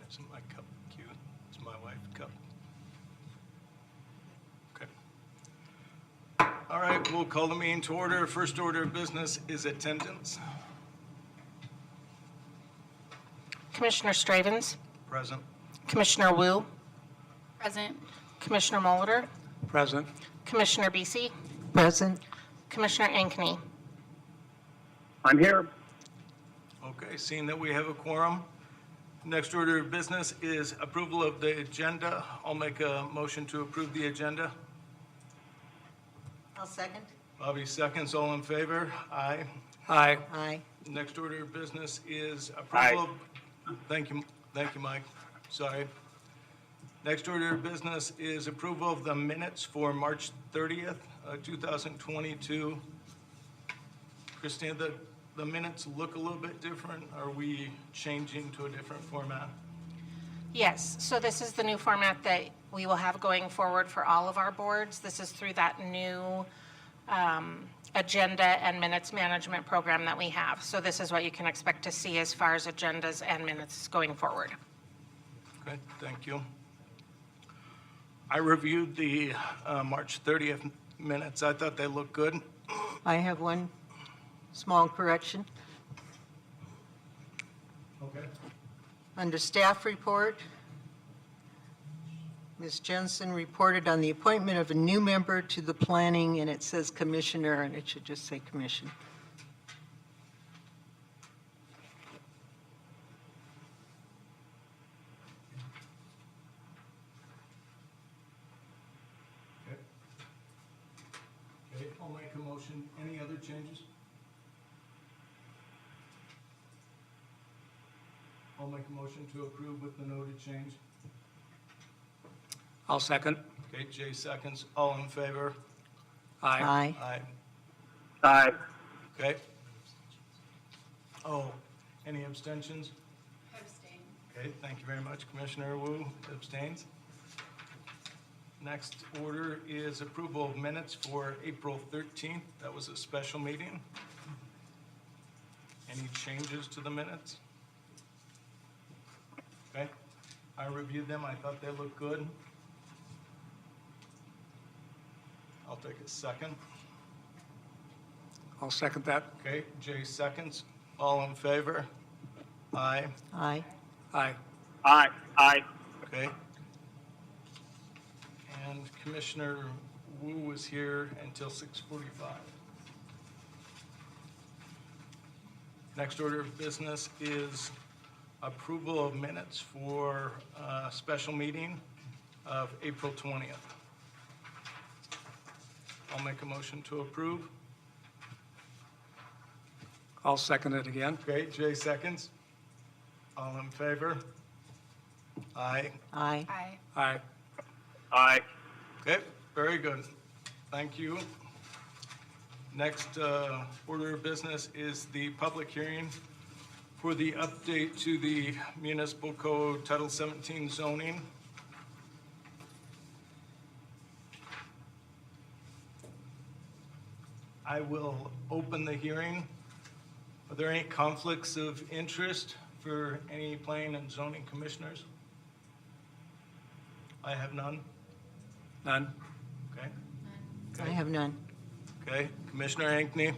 Isn't my cup cute? It's my wife's cup. Okay. All right, we'll call the meeting to order. First order of business is attendance. Commissioner Stravens, Present. Commissioner Wu, Present. Commissioner Molitor, Present. Commissioner Besey, Present. Commissioner Ankeny. I'm here. Okay, seeing that we have a quorum, next order of business is approval of the agenda. I'll make a motion to approve the agenda. I'll second. Bobby seconds, all in favor? Aye. Aye. Aye. Next order of business is approval of, thank you, Mike, sorry. Next order of business is approval of the minutes for March 30th, 2022. Christina, the minutes look a little bit different. Are we changing to a different format? Yes, so this is the new format that we will have going forward for all of our boards. This is through that new agenda and minutes management program that we have. So this is what you can expect to see as far as agendas and minutes going forward. Okay, thank you. I reviewed the March 30th minutes. I thought they looked good. I have one small correction. Okay. Under staff report, Ms. Jensen reported on the appointment of a new member to the planning, and it says commissioner, and it should just say commission. Okay, I'll make a motion. Any other changes? I'll make a motion to approve with the noted change. I'll second. Okay, Jay seconds. All in favor? Aye. Aye. Aye. Aye. Okay. Oh, any abstentions? Abstain. Okay, thank you very much. Commissioner Wu abstains. Next order is approval of minutes for April 13th. That was a special meeting. Any changes to the minutes? Okay, I reviewed them. I thought they looked good. I'll take a second. I'll second that. Okay, Jay seconds. All in favor? Aye. Aye. Aye. Aye. Aye. Okay. And Commissioner Wu was here until 6:45. Next order of business is approval of minutes for a special meeting of April 20th. I'll make a motion to approve. I'll second it again. Okay, Jay seconds. All in favor? Aye. Aye. Aye. Aye. Aye. Okay, very good. Thank you. Next order of business is the public hearing for the update to the Municipal Code Title 17 zoning. I will open the hearing. Are there any conflicts of interest for any planning and zoning commissioners? I have none. None. Okay. I have none. Okay, Commissioner Ankeny?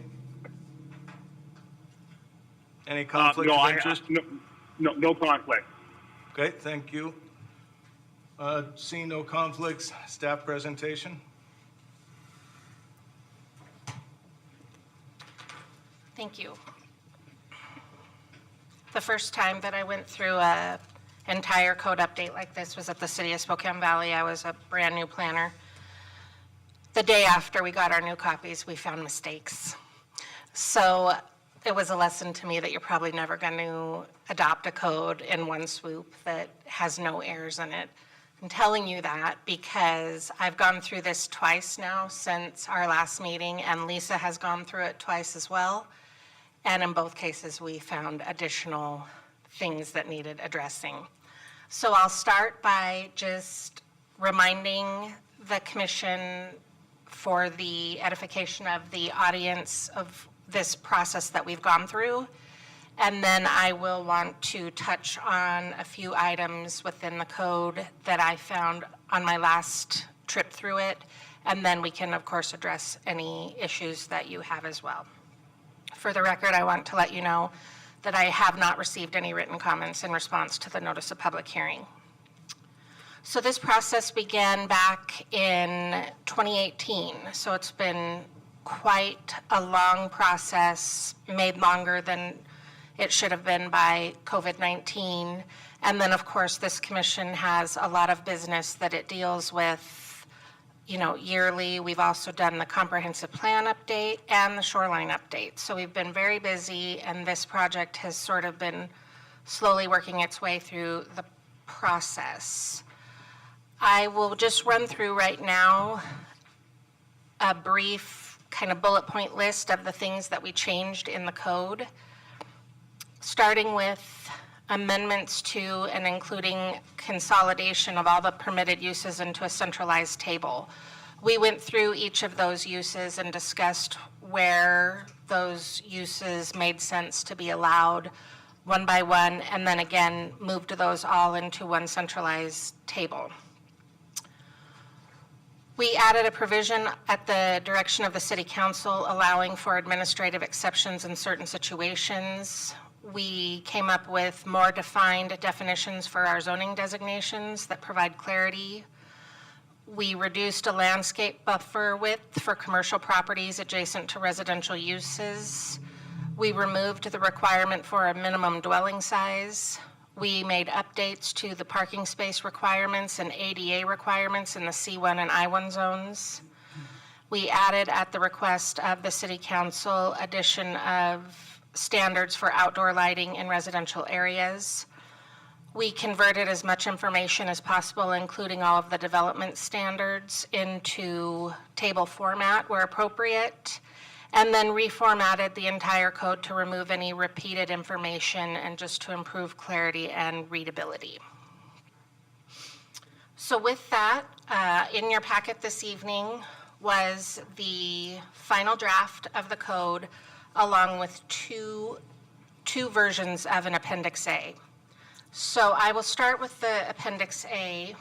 Any conflict No, of interest? no conflict. Okay, thank you. Seeing no conflicts, staff presentation. Thank you. The first time that I went through a entire code update like this was at the City of Spokane Valley. I was a brand new planner. The day after we got our new copies, we found mistakes. So it was a lesson to me that you're probably never going to adopt a code in one swoop that has no errors in it. I'm telling you that because I've gone through this twice now since our last meeting, and Lisa has gone through it twice as well. And in both cases, we found additional things that needed addressing. So I'll start by just reminding the commission for the edification of the audience of this process that we've gone through. And then I will want to touch on a few items within the code that I found on my last trip through it. And then we can, of course, address any issues that you have as well. For the record, I want to let you know that I have not received any written comments in response to the notice of public hearing. So this process began back in 2018. So it's been quite a long process, made longer than it should have been by COVID-19. And then, of course, this commission has a lot of business that it deals with, yearly. We've also done the comprehensive plan update and the shoreline update. So we've been very busy, and this project has sort of been slowly working its way through the process. I will just run through right now a brief kind of bullet point list of the things that we changed in the code, starting with amendments to and including consolidation of all the permitted uses into a centralized table. We went through each of those uses and discussed where those uses made sense to be allowed one by one, and then again moved those all into one centralized table. We added a provision at the direction of the City Council allowing for administrative exceptions in certain situations. We came up with more defined definitions for our zoning designations that provide clarity. We reduced a landscape buffer width for commercial properties adjacent to residential uses. We removed the requirement for a minimum dwelling size. We made updates to the parking space requirements and ADA requirements in the C1 and I1 zones. We added, at the request of the City Council, addition of standards for outdoor lighting in residential areas. We converted as much information as possible, including all of the development standards, into table format where appropriate, and then reformatted the entire code to remove any repeated information and just to improve clarity and readability. So with that, in your packet this evening was the final draft of the code, along with two versions of an Appendix A. So I will start with the Appendix A.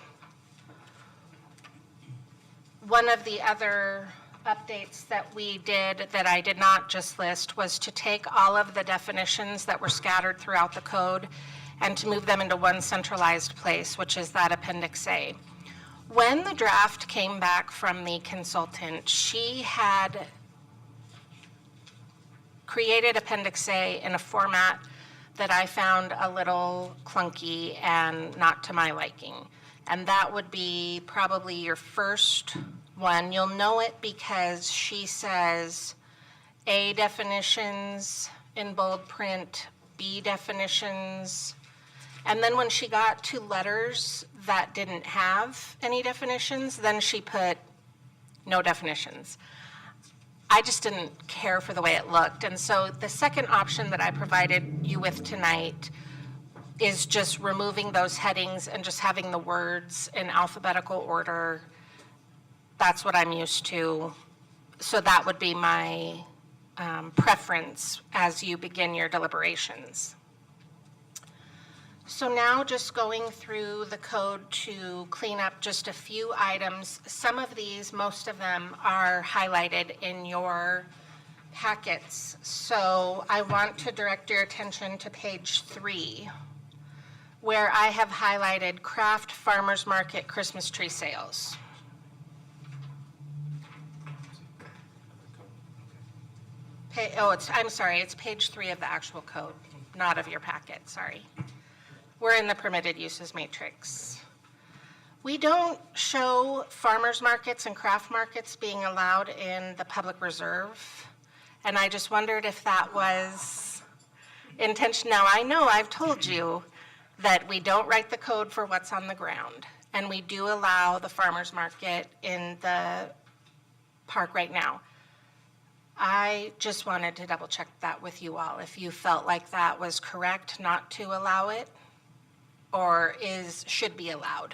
One of the other updates that we did that I did not just list was to take all of the definitions that were scattered throughout the code and to move them into one centralized place, which is that Appendix A. When the draft came back from the consultant, she had created Appendix A in a format that I found a little clunky and not to my liking. And that would be probably your first one. You'll know it because she says A definitions in bold print, B definitions, and then when she got to letters that didn't have any definitions, then she put no definitions. I just didn't care for the way it looked. And so the second option that I provided you with tonight is just removing those headings and just having the words in alphabetical order. That's what I'm used to. So that would be my preference as you begin your deliberations. So now just going through the code to clean up just a few items. Some of these, most of them, are highlighted in your packets. So I want to direct your attention to page 3, where I have highlighted craft farmers market Christmas tree sales. I'm sorry, it's page 3 of the actual code, not of your packet, sorry. We're in the permitted uses matrix. We don't show farmers markets and craft markets being allowed in the public reserve. And I just wondered if that was intentional. Now, I know I've told you that we don't write the code for what's on the ground. And we do allow the farmers market in the park right now. I just wanted to double check that with you all, if you felt like that was correct not to allow it, or should be allowed.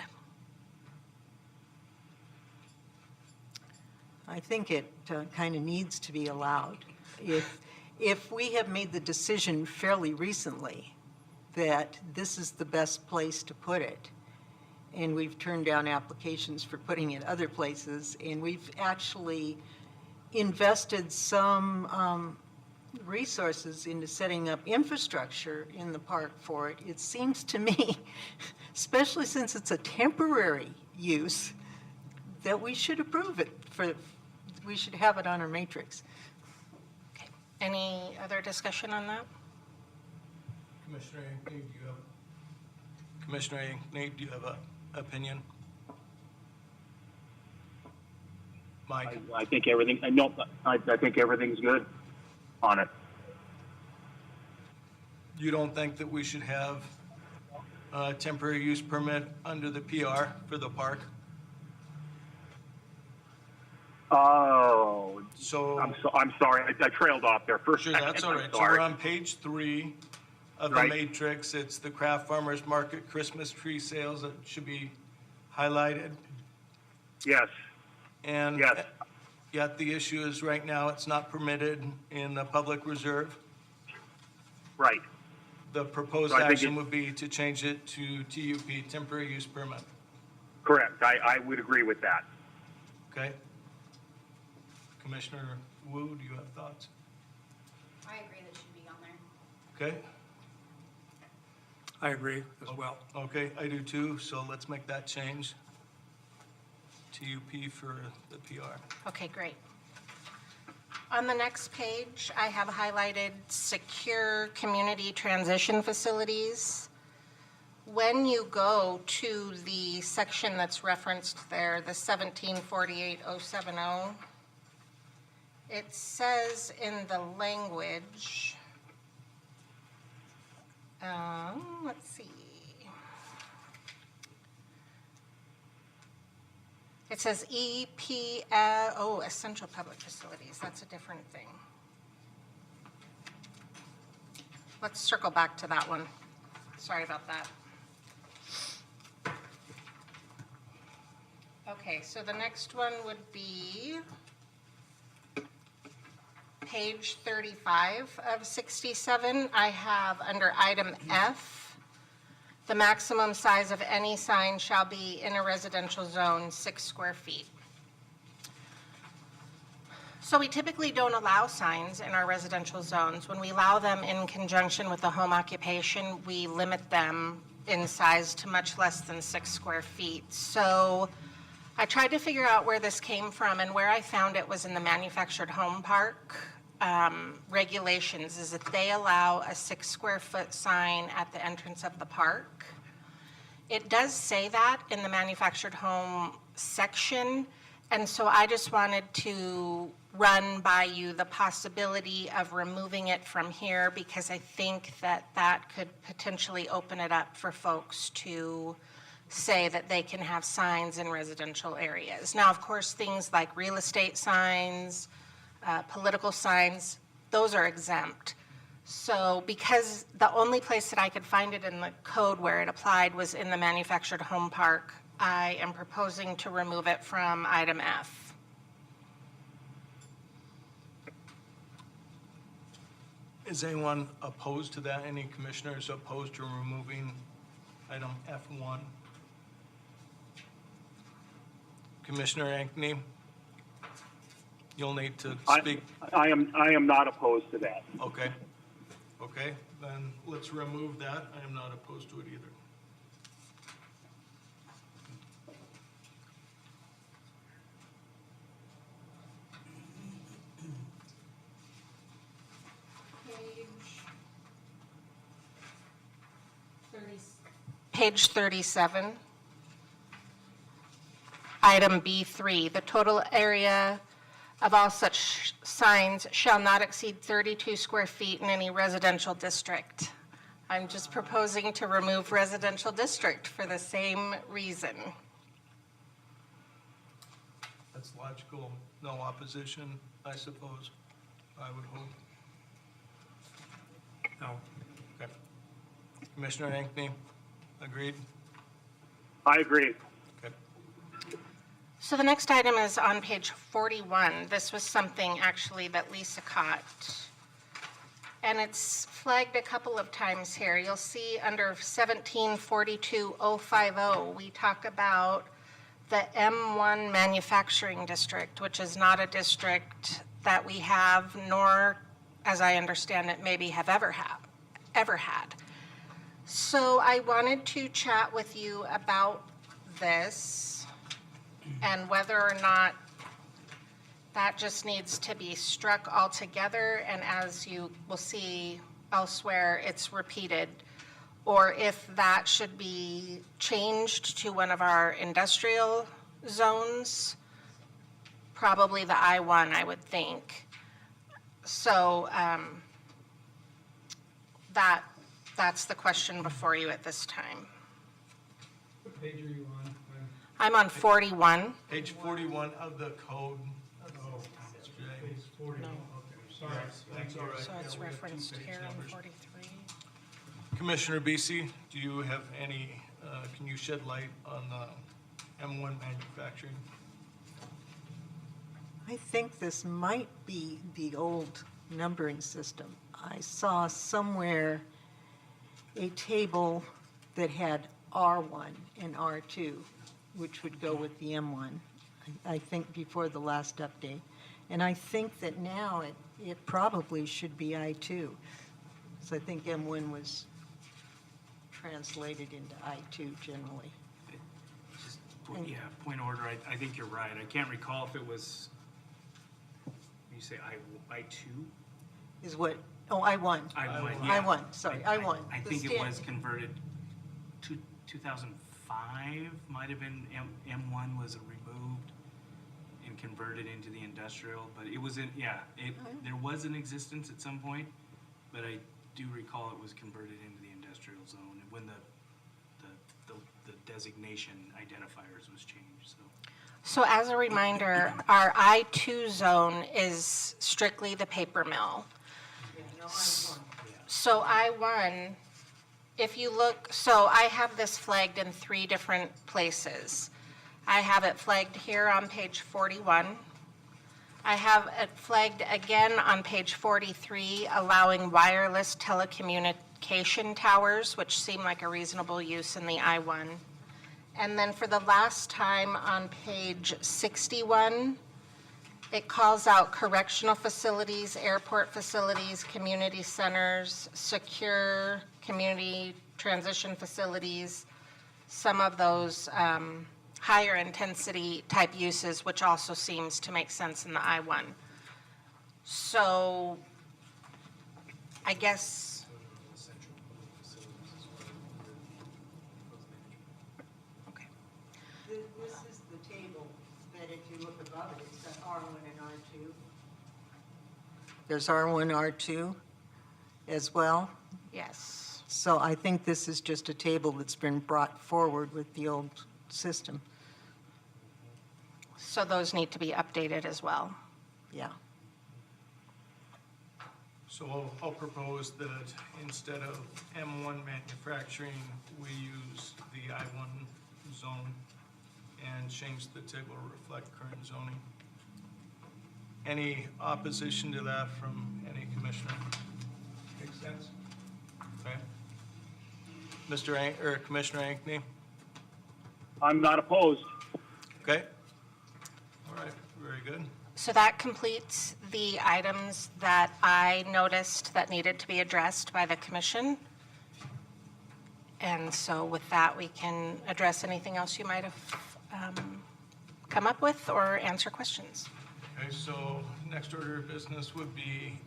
I think it kind of needs to be allowed. if we have made the decision fairly recently that this is the best place to put it, and we've turned down applications for putting it other places, and we've actually invested some resources into setting up infrastructure in the park for it, it seems to me, especially since it's a temporary use, that we should approve it we should have it on our matrix. Okay. Any other discussion on that? Commissioner Ankeny, do you have an opinion? Mike? I think everything, I think everything's good on it. You don't think that we should have a temporary use permit under the PR for the park? Oh, So, I'm sorry, I trailed off there for a sure, second. that's all I'm right. So sorry. we're on page 3 of the Right. matrix. It's the Craft Farmers Market Christmas tree sales that should be highlighted. Yes, And Yes. yet the issue is right now it's not permitted in the public reserve. right, The proposed So I think action it- would be to change it to TUP, temporary use permit. correct. I would agree with that. Okay? Commissioner Wu, do you have thoughts? I agree that should be on there. Okay? I agree as well. Okay, I do too, so let's make that change. TUP for the PR. Okay, great. On the next page, I have highlighted secure community transition facilities. When you go to the section that's referenced there, the 1748070, it says in the language, let's see. It says essential public facilities, that's a different thing. Let's circle back to that one. Sorry about that. Okay, so the next one would be page 35 of 67. I have under item F, the maximum size of any sign shall be in a residential zone 6 square feet. So we typically don't allow signs in our residential zones. When we allow them in conjunction with a home occupation, we limit them in size to much less than 6 square feet. So I tried to figure out where this came from, and where I found it was in the manufactured home park regulations, is that they allow a 6 square foot sign at the entrance of the park. It does say that in the manufactured home section, and so I just wanted to run by you the possibility of removing it from here, because I think that that could potentially open it up for folks to say that they can have signs in residential areas. Now, of course, things like real estate signs, political signs, those are exempt. So because the only place that I could find it in the code where it applied was in the manufactured home park, I am proposing to remove it from item F. Is anyone opposed to that? Any commissioners opposed to removing item F1? Commissioner Ankeny? You'll need to speak. I am not opposed to that. Okay. Okay, then let's remove that. I am not opposed to it either. Page 37. Item B3, the total area of all such signs shall not exceed 32 square feet in any residential district. I'm just proposing to remove residential district for the same reason. That's logical. No opposition, I suppose. I would hope. No. Okay. Commissioner Ankeny, agreed? I agree. Okay. So the next item is on page 41. This was something actually that Lisa caught and it's flagged a couple of times here. You'll see under 1742050, we talk about the M1 manufacturing district, which is not a district that we have, nor, as I understand it, maybe have ever had. So I wanted to chat with you about this and whether or not that just needs to be struck altogether, and as you will see elsewhere, it's repeated, or if that should be changed to one of our industrial zones, probably the I-1, I would think. So that's the question before you at this time. What page are you on? I'm on 41. Page 41 of the code. Page 40. No. Okay, sorry. That's all right. So it's Yeah, we have two referenced page here on numbers. 43. Commissioner BC, do you have any, can you shed light on the M1 manufacturing? I think this might be the old numbering system. I saw somewhere a table that had R1 and R2, which would go with the M1, I think before the last update. And I think that now it probably should be I2. So I think M1 was translated into I2 generally. Just, yeah, point of order, I think you're right. I can't recall if it was, you say I2? Is what, oh, I1. I1, yeah. I1, sorry, I1. I The think it was standard. converted to 2005, might have been, M1 was removed and converted into the industrial, but it was in, yeah, there was an existence at some point, but I do recall it was converted into the industrial zone when the designation identifiers was changed, so. So as a reminder, our I2 zone is strictly the paper mill. So I1, if you look, so I have this flagged in 3 different places. I have it flagged here on page 41. I have it flagged again on page 43, allowing wireless telecommunication towers, which seem like a reasonable use in the I1. And then for the last time on page 61, it calls out correctional facilities, airport facilities, community centers, secure community transition facilities, some of those higher intensity type uses, which also seems to make sense in the I-1. So I guess, okay. This is the table that if you look above it, it's got R1 and R2. There's R1, R2 as well. Yes. So I think this is just a table that's been brought forward with the old system. So those need to be updated as well. Yeah. So I'll propose that instead of M1 manufacturing, we use the I1 zone and change the table to reflect current zoning. Any opposition to that from any commissioner? Makes sense? Okay. Commissioner Ankney? I'm not opposed. Okay. All right, very good. So that completes the items that I noticed that needed to be addressed by the commission. And so with that, we can address anything else you might have come up with or answer questions. Okay, so next order of business would be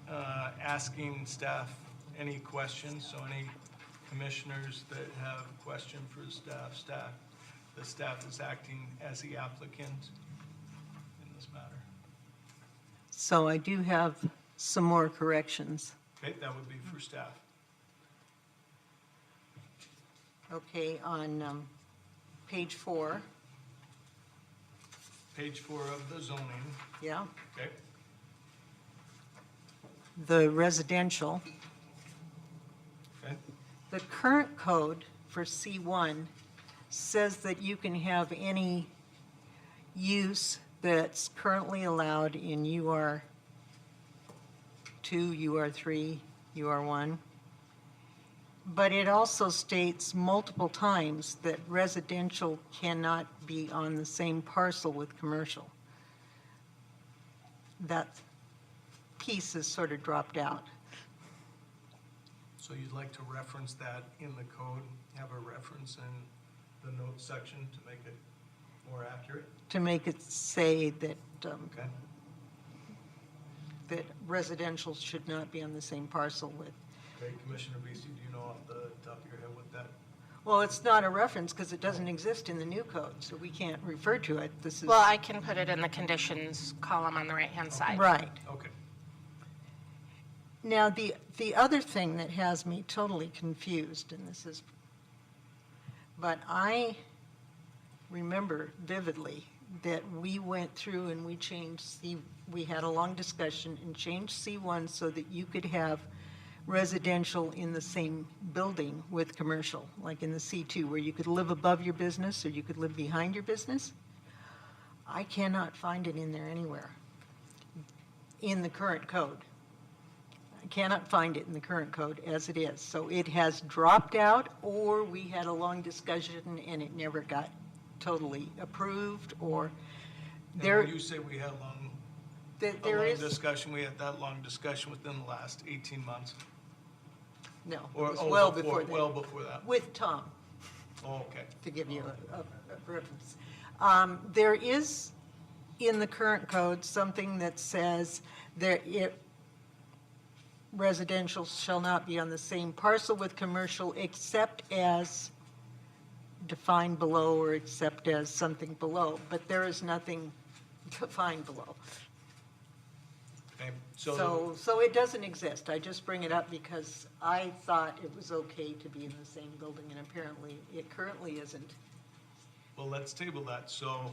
asking staff any questions. So any commissioners that have a question for the staff is acting as the applicant in this matter. So I do have some more corrections. Okay, that would be for staff. Okay, on page 4, Page 4 of the zoning, yeah, okay? the residential. Okay, The current code for C1 says that you can have any use that's currently allowed in UR2, UR3, UR1. But it also states multiple times that residential cannot be on the same parcel with commercial. That piece is sort of dropped out. So you'd like to reference that in the code, have a reference in the notes section to make it more accurate? To make it say that, Okay. that residential should not be on the same parcel with. Okay, Commissioner Beasley, do you know off the top of your head what that? Well, it's not a reference because it doesn't exist in the new code, so we can't refer to it. This is. Well, I can put it in the conditions column on the right-hand side. Right. Okay. Now, the other thing that has me totally confused, and this is, but I remember vividly that we went through and we changed we had a long discussion and changed C1 so that you could have residential in the same building with commercial, like in the C2, where you could live above your business or you could live behind your business. I cannot find it in there anywhere in the current code. I cannot find it in the current code as it is. So it has dropped out, or we had a long discussion and it never got totally approved, or And there, when you say we had a there long is, discussion, we had that long discussion within the last 18 months? no, it Or was oh, well before that. Well before that? With Tom, Oh, okay. to give you a reference. There is in the current code something that says residential shall not be on the same parcel with commercial except as defined below or except as something below, but there is nothing defined below. Okay, so, So it doesn't exist. I just bring it up because I thought it was okay to be in the same building, and apparently it currently isn't. well, let's table that. So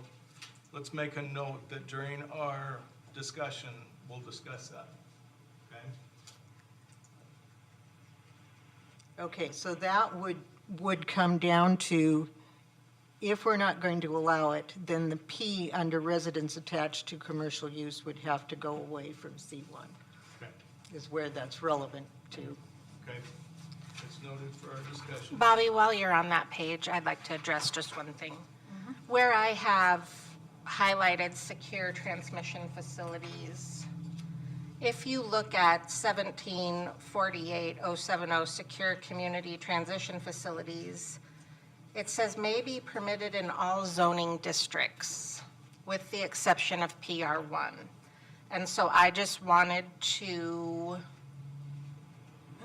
let's make a note that during our discussion, we'll discuss that. Okay? Okay, so that would come down to, if we're not going to allow it, then the P under residence attached to commercial use would have to go away from C1, Okay, is where that's relevant to. okay. It's noted for our discussion. Bobby, while you're on that page, I'd like to address just one thing. Where I have highlighted secure transmission facilities, if you look at 1748070, secure community transition facilities, it says may be permitted in all zoning districts with the exception of PR1. And so I just wanted to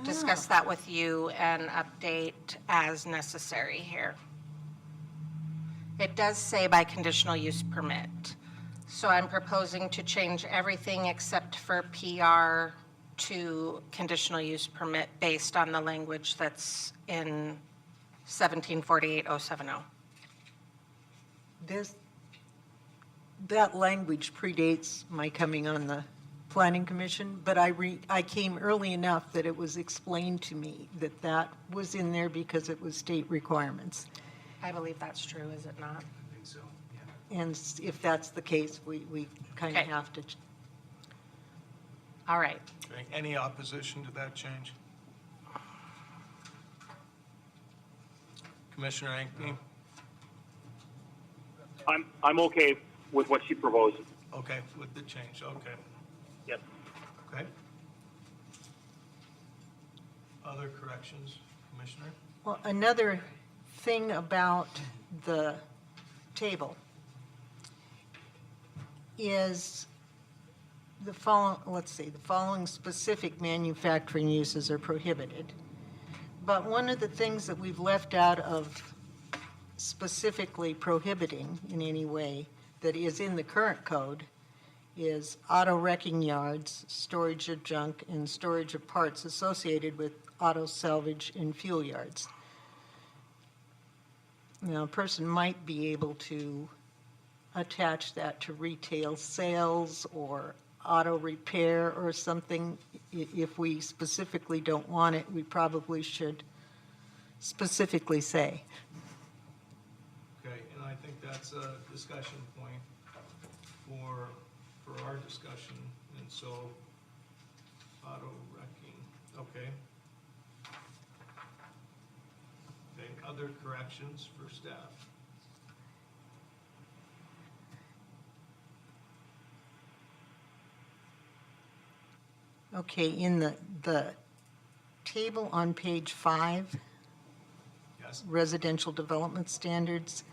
discuss that with you and update as necessary here. It does say by conditional use permit. So I'm proposing to change everything except for PR to conditional use permit based on the language that's in 1748070. That language predates my coming on the planning commission, but I came early enough that it was explained to me that that was in there because it was state requirements. I believe that's true, is it not? I think so, yeah. And if that's the case, we kind of Okay. have to. All right. Okay, any opposition to that change? Commissioner Ankeny? I'm okay with what she proposed. Okay, with the change, okay. Yep. Okay. Other corrections, Commissioner? Well, another thing about the table is the following specific manufacturing uses are prohibited. But one of the things that we've left out of specifically prohibiting in any way that is in the current code is auto wrecking yards, storage of junk, and storage of parts associated with auto salvage and fuel yards. Now, a person might be able to attach that to retail sales or auto repair or something. If we specifically don't want it, we probably should specifically say. Okay, and I think that's a discussion point for our discussion, and so auto wrecking, Okay. Okay, other corrections for staff? Okay, in the table on page 5, Yes, residential development standards,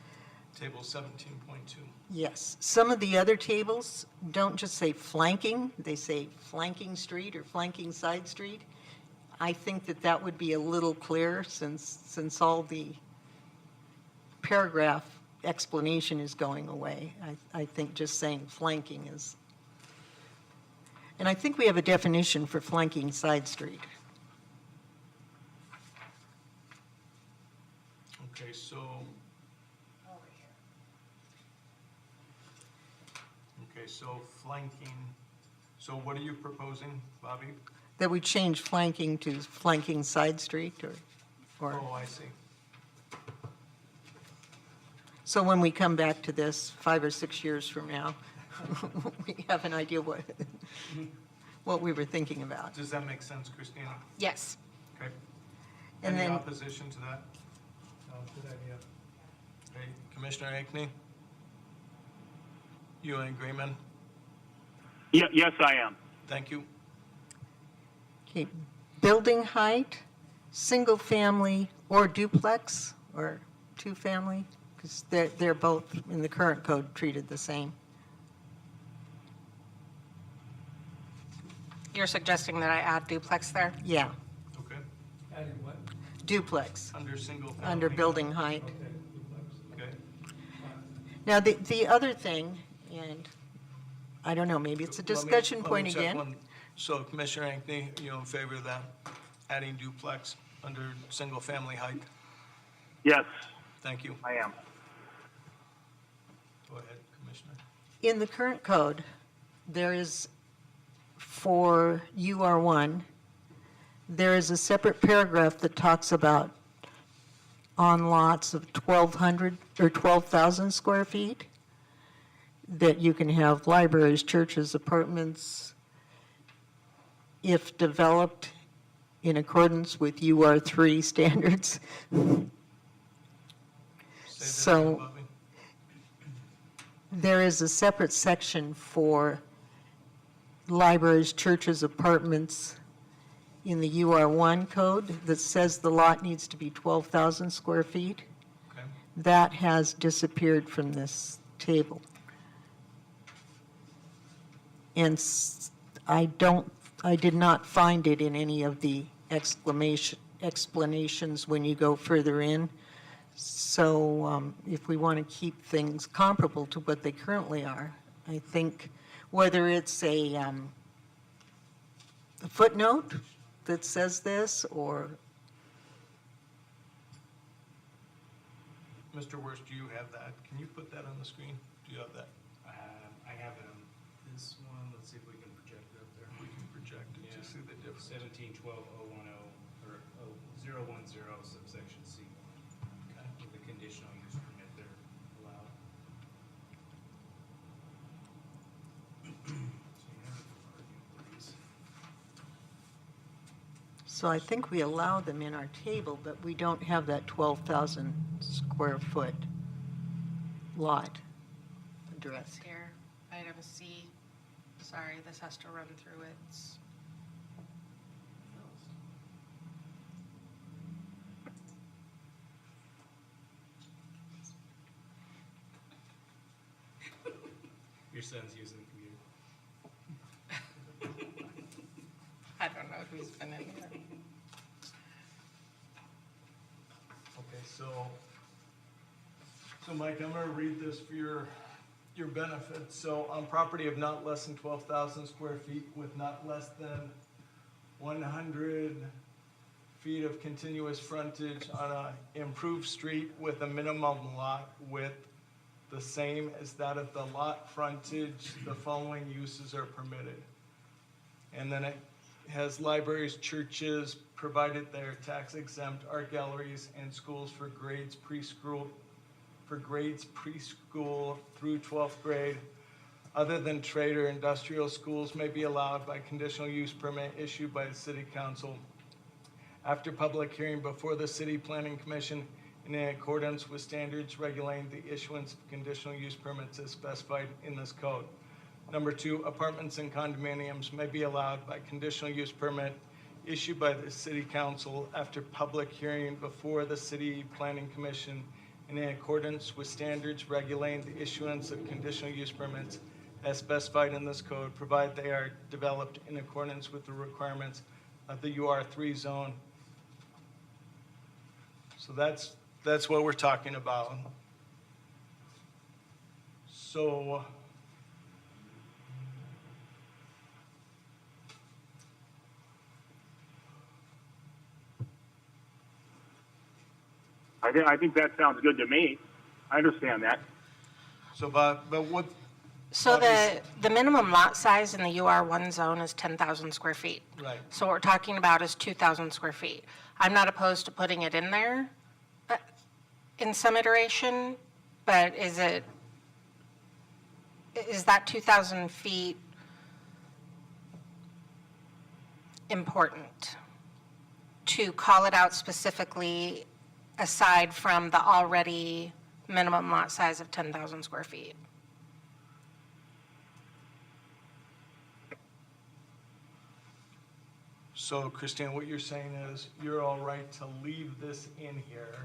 table 17.2. yes. Some of the other tables don't just say flanking, they say flanking street or flanking side street. I think that that would be a little clearer since all the paragraph explanation is going away. I think just saying flanking is, and I think we have a definition for flanking side street. Okay, so. Okay, so flanking, so what are you proposing, Bobby? That we change flanking to flanking side street or, Oh, I see. so when we come back to this 5 or 6 years from now, we have an idea what we were thinking about. Does that make sense, Christina? Yes. Okay. And Any then- opposition to that? No, good idea. Okay, Commissioner Ankney? You in agreement? Yes, I am. Thank you. Okay, building height, single family or duplex or two-family? Because they're both in the current code treated the same. You're suggesting that I add duplex there? Yeah, Okay, Adding what? duplex, under single family? under building height. Okay, duplex. Okay. Now, the other thing, and I don't know, maybe it's a Let me- discussion let me point check again. one. So Commissioner Ankney, you in favor of that, adding duplex under single family height? Yes, Thank you. I am. Go ahead, Commissioner. In the current code, there is, for UR1, there is a separate paragraph that talks about on lots of 1,200 or 12,000 square feet, that you can have libraries, churches, apartments, if developed in accordance with UR3 standards. Say that So- again, Bobby. There is a separate section for libraries, churches, apartments in the UR1 code that says the lot needs to be 12,000 square feet. Okay. That has disappeared from this table. And I did not find it in any of the explanations when you go further in. So if we want to keep things comparable to what they currently are, I think whether it's a footnote that says this or, Mr. Worst, do you have that? Can you put that on the screen? Do you have that? I have it on this one, let's see if we can project it up there. We can project it to see the difference. 1712.010 or 010 subsection C. Okay. With the conditional use permit there allowed. So you have it for parking, please. so I think we allow them in our table, but we don't have that 12,000 square foot lot address. Here, item C. Sorry, this has to run through its. Your son's using the computer. I don't know who's been in there. Okay, so Mike, I'm gonna read this for your benefit. So on property of not less than 12,000 square feet with not less than 100 feet of continuous frontage on a improved street with a minimum lot width the same as that of the lot frontage, the following uses are permitted. And then it has libraries, churches, provided they're tax exempt, art galleries, and schools for grades preschool through 12th grade. Other than trade or industrial schools may be allowed by conditional use permit issued by the city council after public hearing before the City Planning Commission in accordance with standards regulating the issuance of conditional use permits as specified in this code. Number 2, apartments and condominiums may be allowed by conditional use permit issued by the City Council after public hearing before the City Planning Commission in accordance with standards regulating the issuance of conditional use permits as specified in this code, provided they are developed in accordance with the requirements of the UR3 zone. So that's what we're talking about. So I think that sounds good to me. I understand that. but what, So the minimum lot size in the UR1 zone is 10,000 square feet. right, So what we're talking about is 2,000 square feet. I'm not opposed to putting it in there in some iteration, but is that 2,000 feet important to call it out specifically aside from the already minimum lot size of 10,000 square feet? so Christine, what you're saying is you're all right to leave this in here.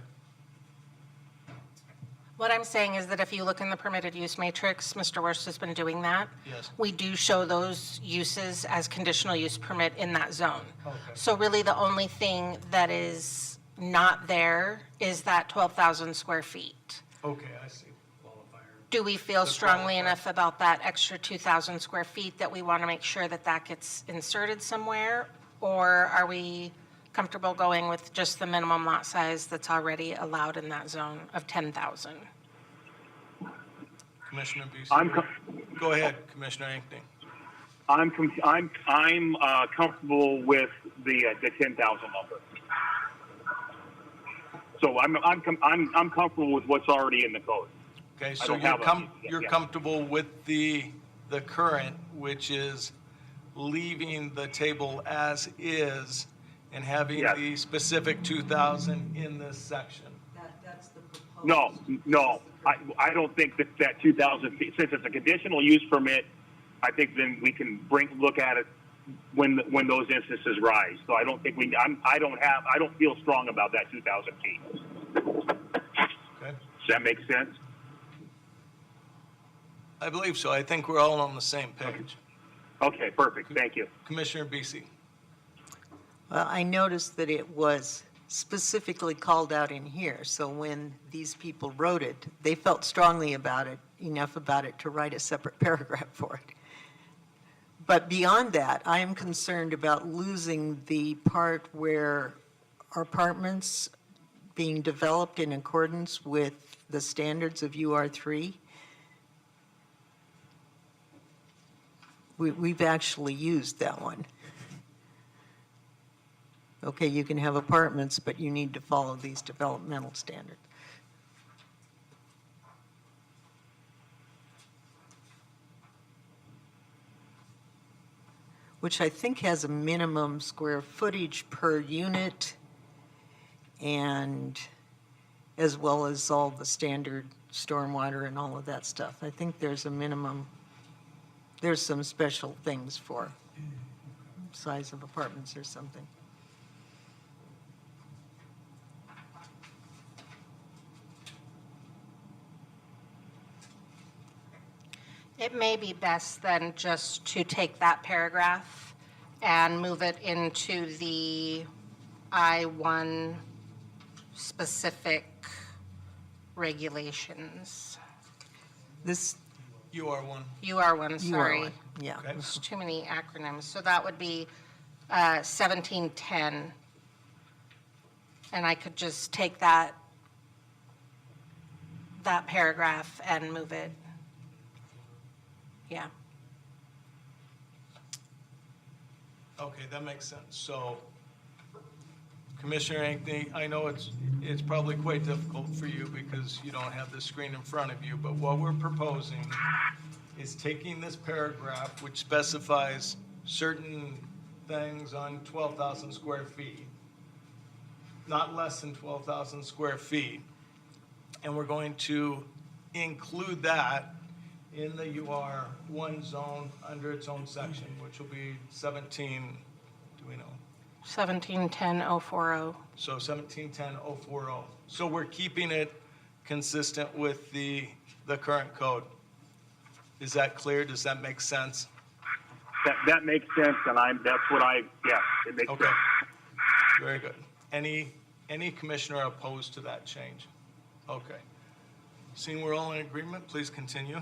What I'm saying is that if you look in the permitted use matrix, Mr. Wurst has been doing that. Yes. We do show those uses as conditional use permit in that zone. Okay. So really, the only thing that is not there is that 12,000 square feet. Okay, I see. Do we feel The strongly qualifier. enough about that extra 2,000 square feet that we want to make sure that that gets inserted somewhere? Or are we comfortable going with just the minimum lot size that's already allowed in that zone of 10,000? Commissioner Busey. com- Go ahead, Commissioner Ankney. I'm comfortable with the 10,000 number. So I'm comfortable with what's already in the code. Okay, I so don't have a- you're yeah. comfortable with the current, which is leaving the table as is and having Yes. the specific 2,000 in this section? That's the proposed. No. I don't think that 2,000 feet, since it's a conditional use permit, I think then we can look at it when those instances rise. So I don't think I don't feel strong about that 2,000 feet. Okay, Does that make sense? I believe so. I think we're all on the same page. Okay, perfect. Thank you. Commissioner Busey. Well, I noticed that it was specifically called out in here, so when these people wrote it, they felt strongly about it, enough about it to write a separate paragraph for it. But beyond that, I am concerned about losing the part where apartments being developed in accordance with the standards of UR3. We've actually used that one. Okay, you can have apartments, but you need to follow these developmental standards. Which I think has a minimum square footage per unit, and as well as all the standard stormwater and all of that stuff. I think there's a minimum, there's some special things for size of apartments or something. It may be best then just to take that paragraph and move it into the I-1 specific regulations. This, You are one. UR1, you are sorry. one, yeah. Okay. There's too many acronyms. So that would be 1710. And I could just take that paragraph and move it. Yeah. Okay, that makes sense. So, Commissioner Ankney, I know it's probably quite difficult for you because you don't have the screen in front of you, but what we're proposing is taking this paragraph, which specifies certain things on 12,000 square feet, not less than 12,000 square feet. And we're going to include that in the UR1 zone under its own section, which will be 17, do we know? 1710-040. So 1710-040. So we're keeping it consistent with the current code. Is that clear? Does that make sense? That makes sense, and it makes Okay. sense. Very good. Any commissioner opposed to that change? Okay. Seeing we're all in agreement, please continue.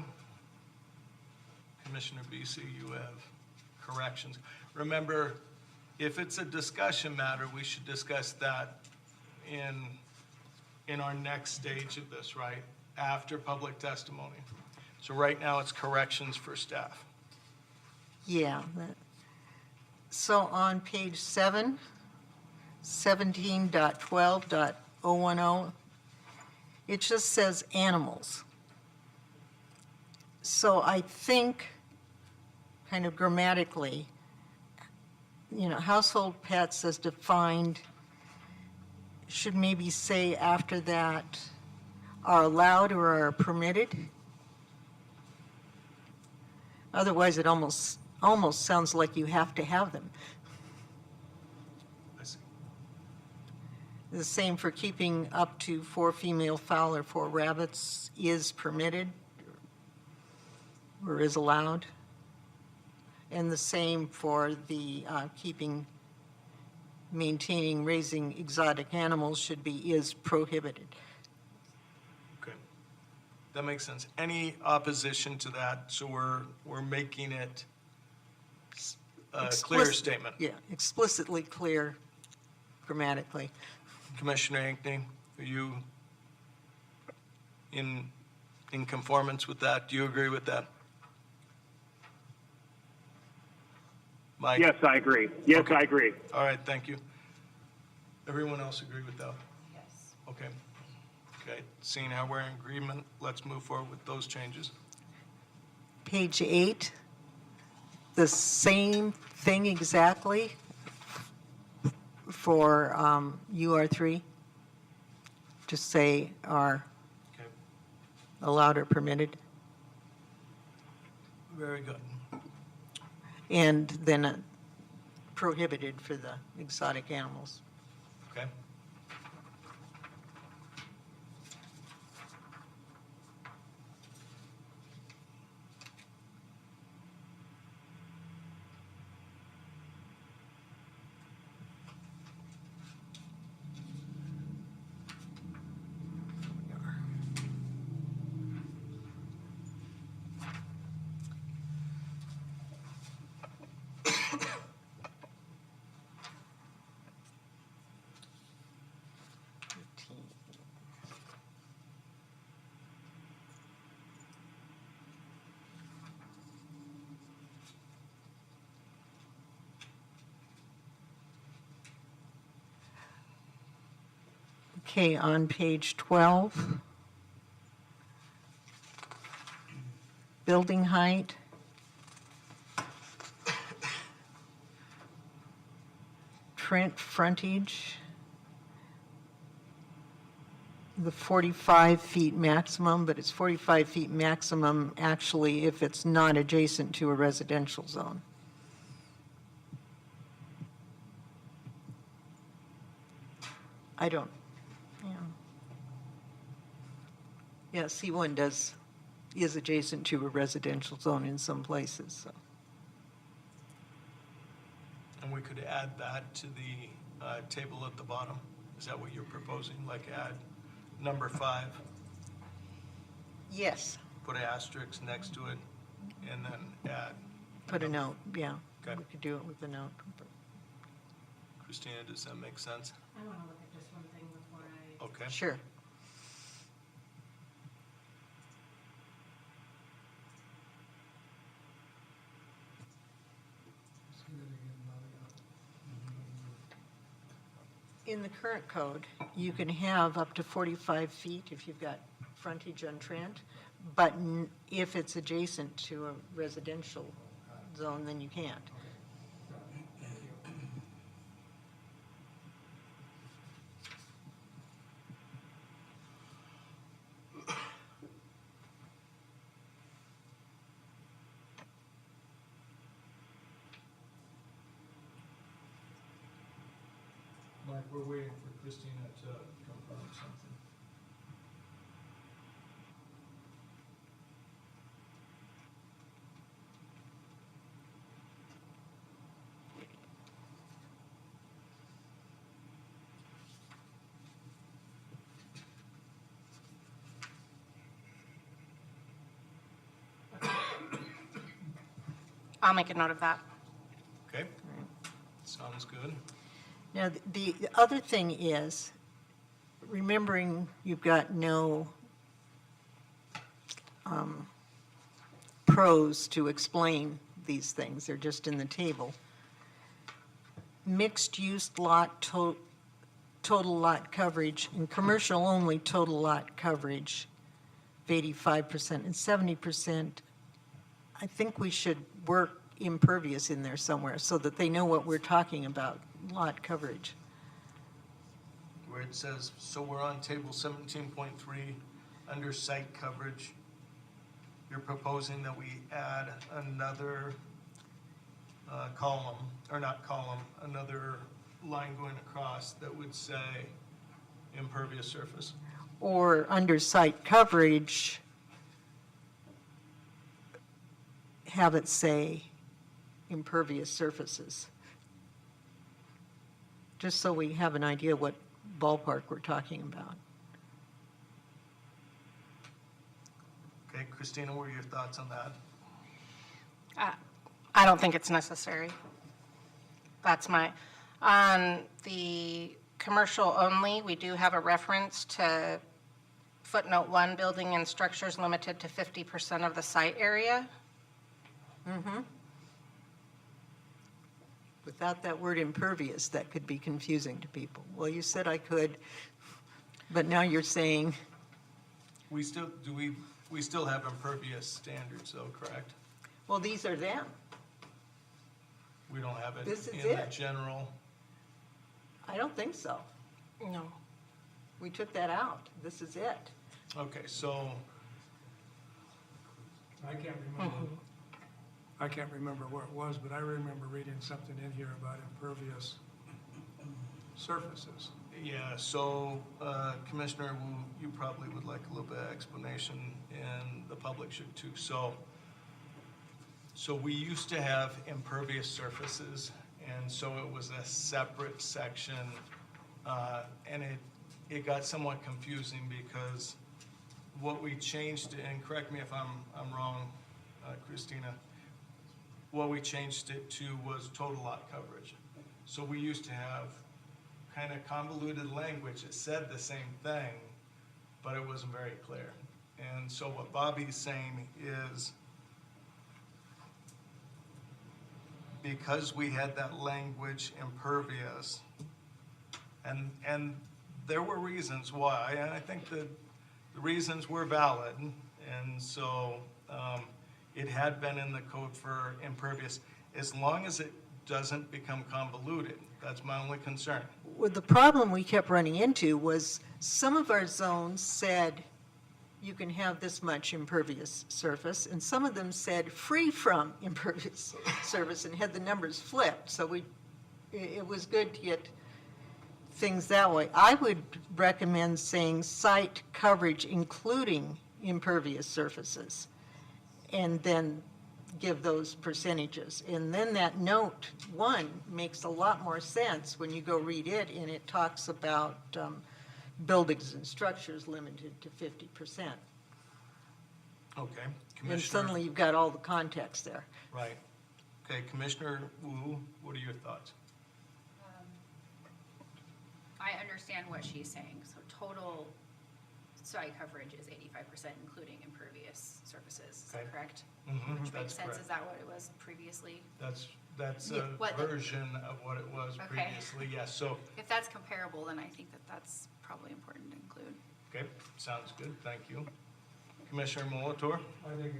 Commissioner BC, you have corrections. Remember, if it's a discussion matter, we should discuss that in our next stage of this, right? After public testimony. So right now, it's corrections for staff. Yeah. So on page 7, 17.12.010, it just says animals. So I think, kind of grammatically, household pets as defined should maybe say after that are allowed or are permitted. Otherwise, it almost sounds like you have to have them. I see. The same for keeping up to 4 female fowl or 4 rabbits is permitted or is allowed. And the same for the maintaining, raising exotic animals should be is prohibited. Okay. That makes sense. Any opposition to that? So we're making it a clear statement. Yeah, explicitly clear grammatically. Commissioner Ankney, are you in conformance with that? Do you agree with that? Mike? Yes, I agree. Yes, Okay. I agree. All right, thank you. Everyone else agree with that? Yes. Okay. Okay, seeing how we're in agreement, let's move forward with those changes. Page 8, the same thing exactly for UR3. Just say are Okay, allowed or permitted. very good. And then prohibited for the exotic animals. Okay. Okay, on page 12, building height. Trent frontage, the 45 feet maximum, but it's 45 feet maximum actually if it's not adjacent to a residential zone. I don't, yeah. Yeah, C1 is adjacent to a residential zone in some places, so. And we could add that to the table at the bottom. Is that what you're proposing? Like add number 5, Yes. put an asterisk next to it, and then add. Put a note, yeah. Okay. We could do it with a note. Christina, does that make sense? I want to look at just one thing before I. Okay. Sure. Say that again, Molly. In the current code, you can have up to 45 feet if you've got frontage on Trent, but if it's adjacent to a residential zone, then you can't. Mike, we're waiting for Christina to confirm something. I'll make a note of that. Okay? Sounds good. Now, the other thing is, remembering you've got no pros to explain these things, they're just in the table. Mixed-use lot, total lot coverage, and commercial-only total lot coverage of 85% and 70%. I think we should work impervious in there somewhere so that they know what we're talking about, lot coverage. Where it says, so we're on table 17.3, under site coverage. You're proposing that we add another column, or not column, another line going across that would say impervious surface. Or under site coverage, have it say impervious surfaces. Just so we have an idea what ballpark we're talking about. Okay, Christina, what are your thoughts on that? I don't think it's necessary. That's on the commercial only, we do have a reference to footnote 1, building and structures limited to 50% of the site area. Without that word impervious, that could be confusing to people. Well, you said I could, but now you're saying, We still, we still have impervious standards though, correct? well, these are them. We don't have it This is in the it. general. I don't think so. No. We took that out. This is it. Okay, so, I can't remember where it was, but I remember reading something in here about impervious surfaces. yeah, so Commissioner Wu, you probably would like a little bit of explanation, and the public should too. So we used to have impervious surfaces, and so it was a separate section, and it got somewhat confusing because what we changed, and correct me if I'm wrong, Christina, what we changed it to was total lot coverage. So we used to have kind of convoluted language that said the same thing, but it wasn't very clear. And so what Bobby's saying is, because we had that language impervious, and there were reasons why, and I think the reasons were valid, and so it had been in the code for impervious, as long as it doesn't become convoluted. That's my only concern. Well, the problem we kept running into was some of our zones said you can have this much impervious surface, and some of them said free from impervious surface and had the numbers flipped. So it was good to get things that way. I would recommend saying site coverage including impervious surfaces, and then give those percentages. And then that note 1 makes a lot more sense when you go read it, and it talks about buildings and structures limited to 50%. Okay, And Commissioner. suddenly you've got all the context there. Right. Okay, Commissioner Wu, what are your thoughts? I understand what she's saying. So total site coverage is 85%, including impervious surfaces. Is Okay. that correct? Mhm, Which that's makes sense. correct. Is that what it was previously? That's Yeah, a what- version of what it was Okay. previously, yes. So, If that's comparable, then I think that that's probably important to include. okay, sounds good, thank you. Commissioner Molitor? I think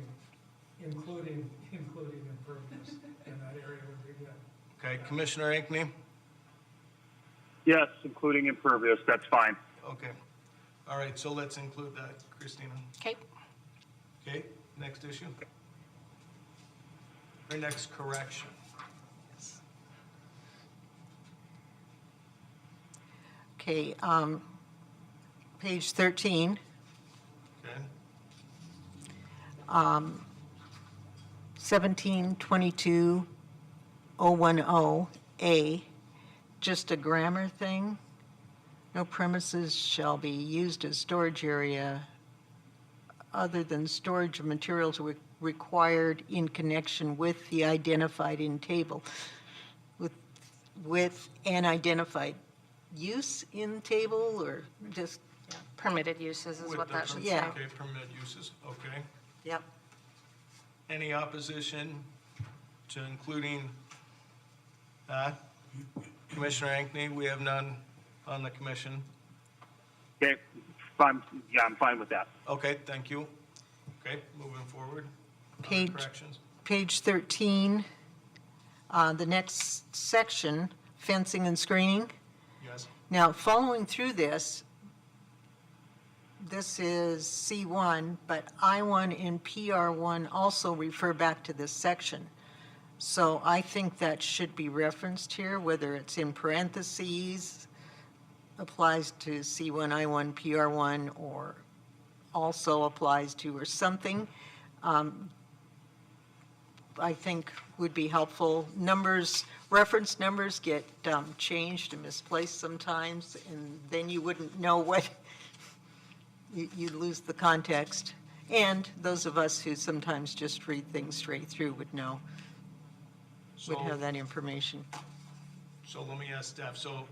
including impervious in that area would be good. Okay, Commissioner Ankney? Yes, including impervious, that's fine. Okay. All right, so let's include that, Christina. Okay. Okay, next issue? Or next correction? Okay, page 13, Okay, 1722010A, just a grammar thing. No premises shall be used as storage area other than storage of materials required in connection with the identified in table. With an identified use in table, or just, Permitted uses is With what the that should Yeah. say. Okay, permitted uses, okay. yep. Any opposition to including that? Commissioner Ankney, we have none on the commission. Okay, fine, yeah, I'm fine with that. Okay, thank you. Okay, moving forward. Other Page- corrections? Page 13, the next section, fencing and screening. Yes, Now, following through this, this is C1, but I1 and PR1 also refer back to this section. So I think that should be referenced here, whether it's in parentheses, applies to C1, I1, PR1, or also applies to, or something, I think would be helpful. Numbers, reference numbers get changed and misplaced sometimes, and then you wouldn't know what, you'd lose the context. And those of us who sometimes just read things straight through would know, would so, have that information. so let me ask staff, so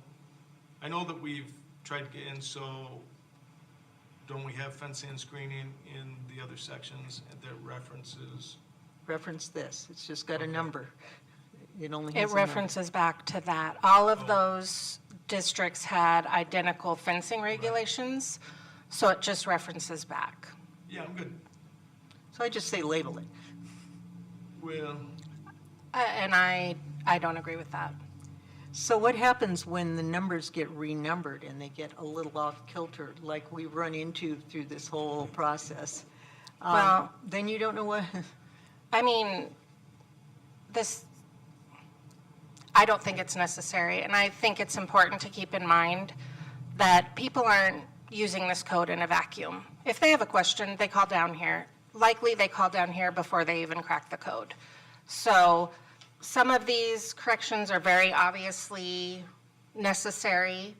I know that we've tried to get in, so don't we have fencing and screening in the other sections that references? Reference this, it's just got a Okay. number. It only has It a number. references back to that. All of Oh. those districts had identical fencing regulations, so it just references back. Yeah, I'm good. So I just say label it. Well, And I don't agree with that. So what happens when the numbers get renumbered and they get a little off kilter, like we run into through this whole process? Well- Then you don't know what, I mean, I don't think it's necessary, and I think it's important to keep in mind that people aren't using this code in a vacuum. If they have a question, they call down here. Likely, they call down here before they even crack the code. So some of these corrections are very obviously necessary,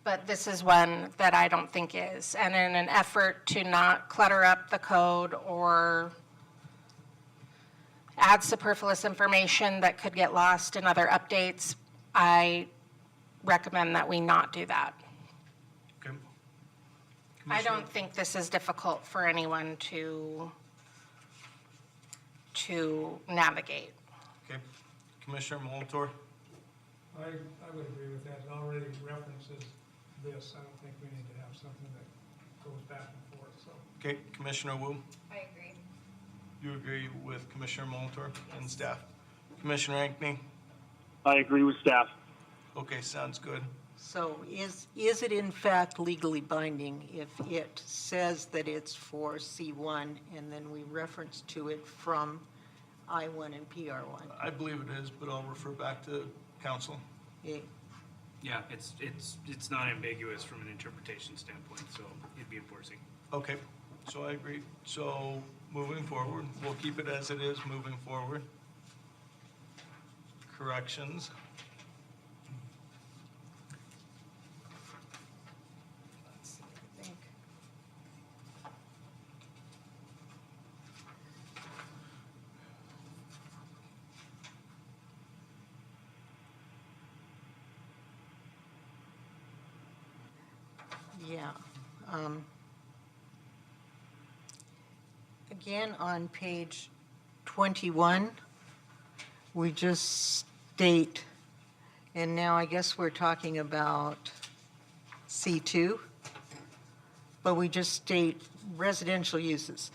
but this is one that I don't think is. And in an effort to not clutter up the code or add superfluous information that could get lost in other updates, I recommend that we not do that. okay. I Commissioner- don't think this is difficult for anyone to navigate. Okay. Commissioner Molitor? I would agree with that. It already references this. I don't think we need to have something that goes back and forth, so. Okay, Commissioner Wu? I agree. You agree with Commissioner Molitor and staff? Commissioner Ankney? I agree with staff. Okay, sounds good. so is it in fact legally binding if it says that it's for C1 and then we reference to it from I1 and PR1? I believe it is, but I'll refer back to council. Eh, Yeah, it's not ambiguous from an interpretation standpoint, so it'd be enforcing. Okay, so I agree. So moving forward, we'll keep it as it is moving forward. Corrections. Let's see, I think. Yeah. Again, on page 21, we just state, and now I guess we're talking about C2, but we just state residential uses.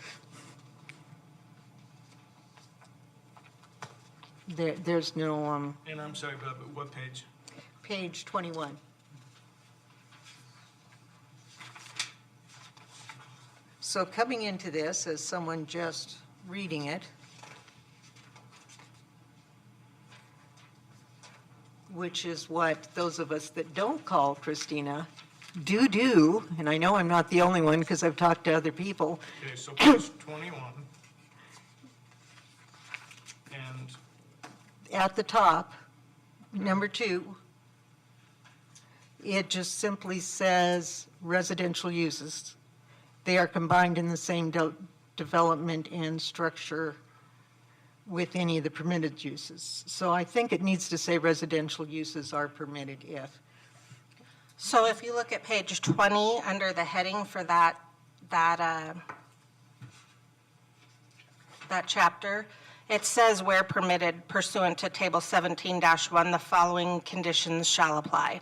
There's no, And I'm sorry, Bob, but what page? page 21. So coming into this, as someone just reading it, which is what those of us that don't call Christina and I know I'm not the only one because I've talked to other people, Okay, so page 21. And at the top, number 2, it just simply says residential uses. They are combined in the same development and structure with any of the permitted uses. So I think it needs to say residential uses are permitted if. So if you look at page 20, under the heading for that chapter, it says where permitted pursuant to table 17-1, the following conditions shall apply.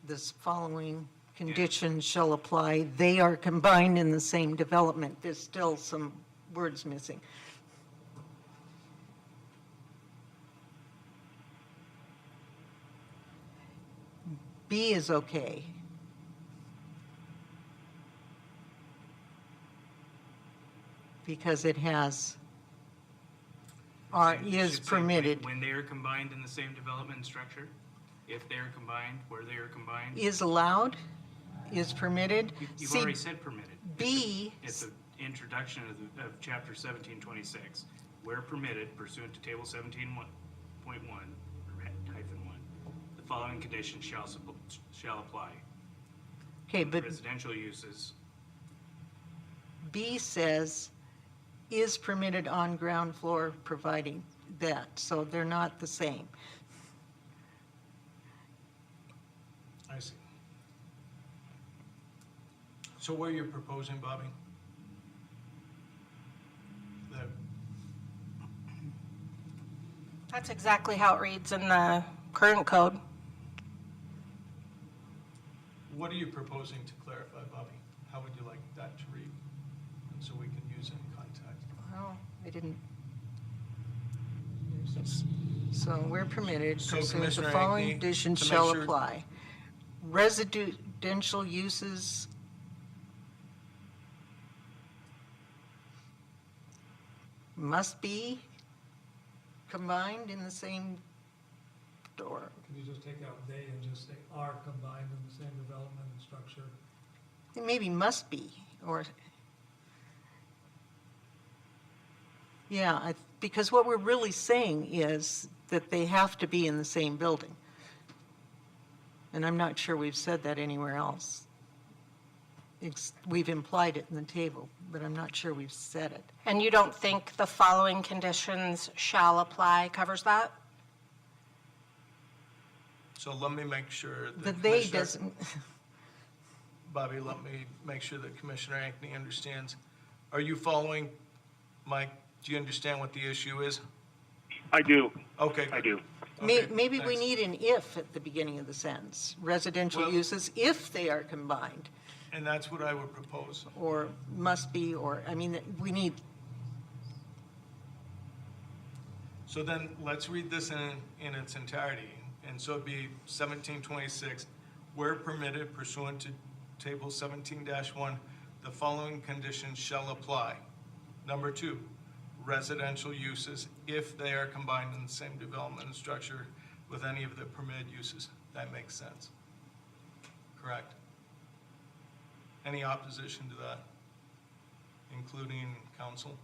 This following conditions shall apply. They are combined in the same development. There's still some words missing. B is okay. Because it has, It is should say permitted, when they are combined in the same development and structure, if they are combined, where they are combined. is allowed, is permitted. You've See, already said permitted. B, It's an introduction of chapter 1726, where permitted pursuant to table 17.1, or -1, the following conditions shall apply. okay, but Residential uses, B says is permitted on ground floor providing that, so they're not the same. I see. So what are you proposing, Bobby? That, That's exactly how it reads in the current code. what are you proposing to clarify, Bobby? How would you like that to read? And so we can use it in context. Well, I didn't. So we're permitted, So, pursuant to Commissioner the following Ankney, conditions to make shall sure- apply. Residential uses must be combined in the same door. Can you just take out they and just say are combined in the same development and structure? It maybe must be, or, yeah, because what we're really saying is that they have to be in the same building. And I'm not sure we've said that anywhere else. We've implied it in the table, but I'm not sure we've said it. And you don't think the following conditions shall apply covers that? So let me make sure The that they Commissioner, doesn't, Bobby, let me make sure that Commissioner Ankney understands. Are you following, Mike? Do you understand what the issue is? I do. Okay. I good. do. Okay, maybe we thanks. need an if at the beginning of the sentence. Residential Well- uses if they are combined, And that's what I would propose. or must be, or, I mean, we need, So then let's read this in its entirety. And so it'd be 1726, where permitted pursuant to table 17-1, the following conditions shall apply. Number 2, residential uses if they are combined in the same development and structure with any of the permitted uses. That makes sense. Correct? Any opposition to that, including council?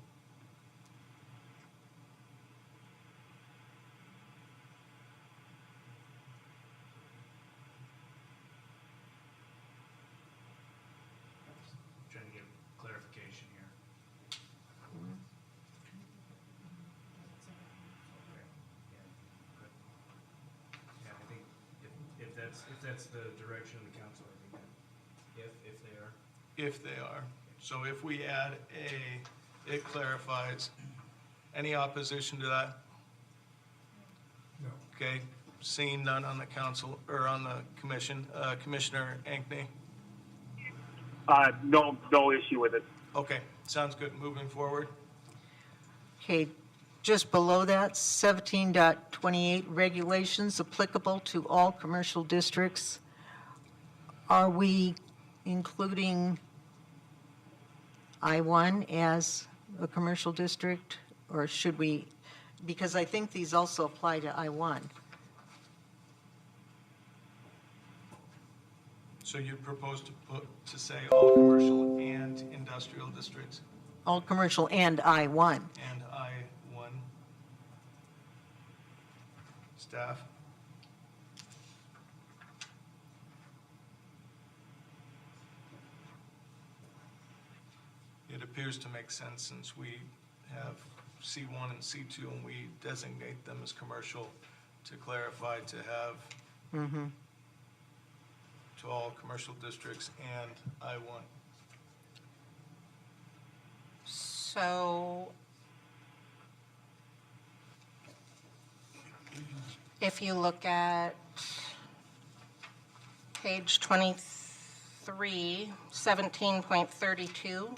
trying to get clarification here. Yeah, I think if that's the direction of the council, I think that if they are. If they are. So if we add A, it clarifies. Any opposition to that? No. Okay, seeing none on the council, or on the commission, Commissioner Ankney? No issue with it. Okay, sounds good. Moving forward. okay, just below that, 17.28 regulations applicable to all commercial districts. Are we including I-1 as a commercial district, or should we because I think these also apply to I-1. So you propose to say all commercial and industrial districts All commercial and I-1. and I-1? Staff? It appears to make sense since we have C1 and C2 and we designate them as commercial to clarify to have to all commercial districts and I-1. So if you look at page 23, 17.32,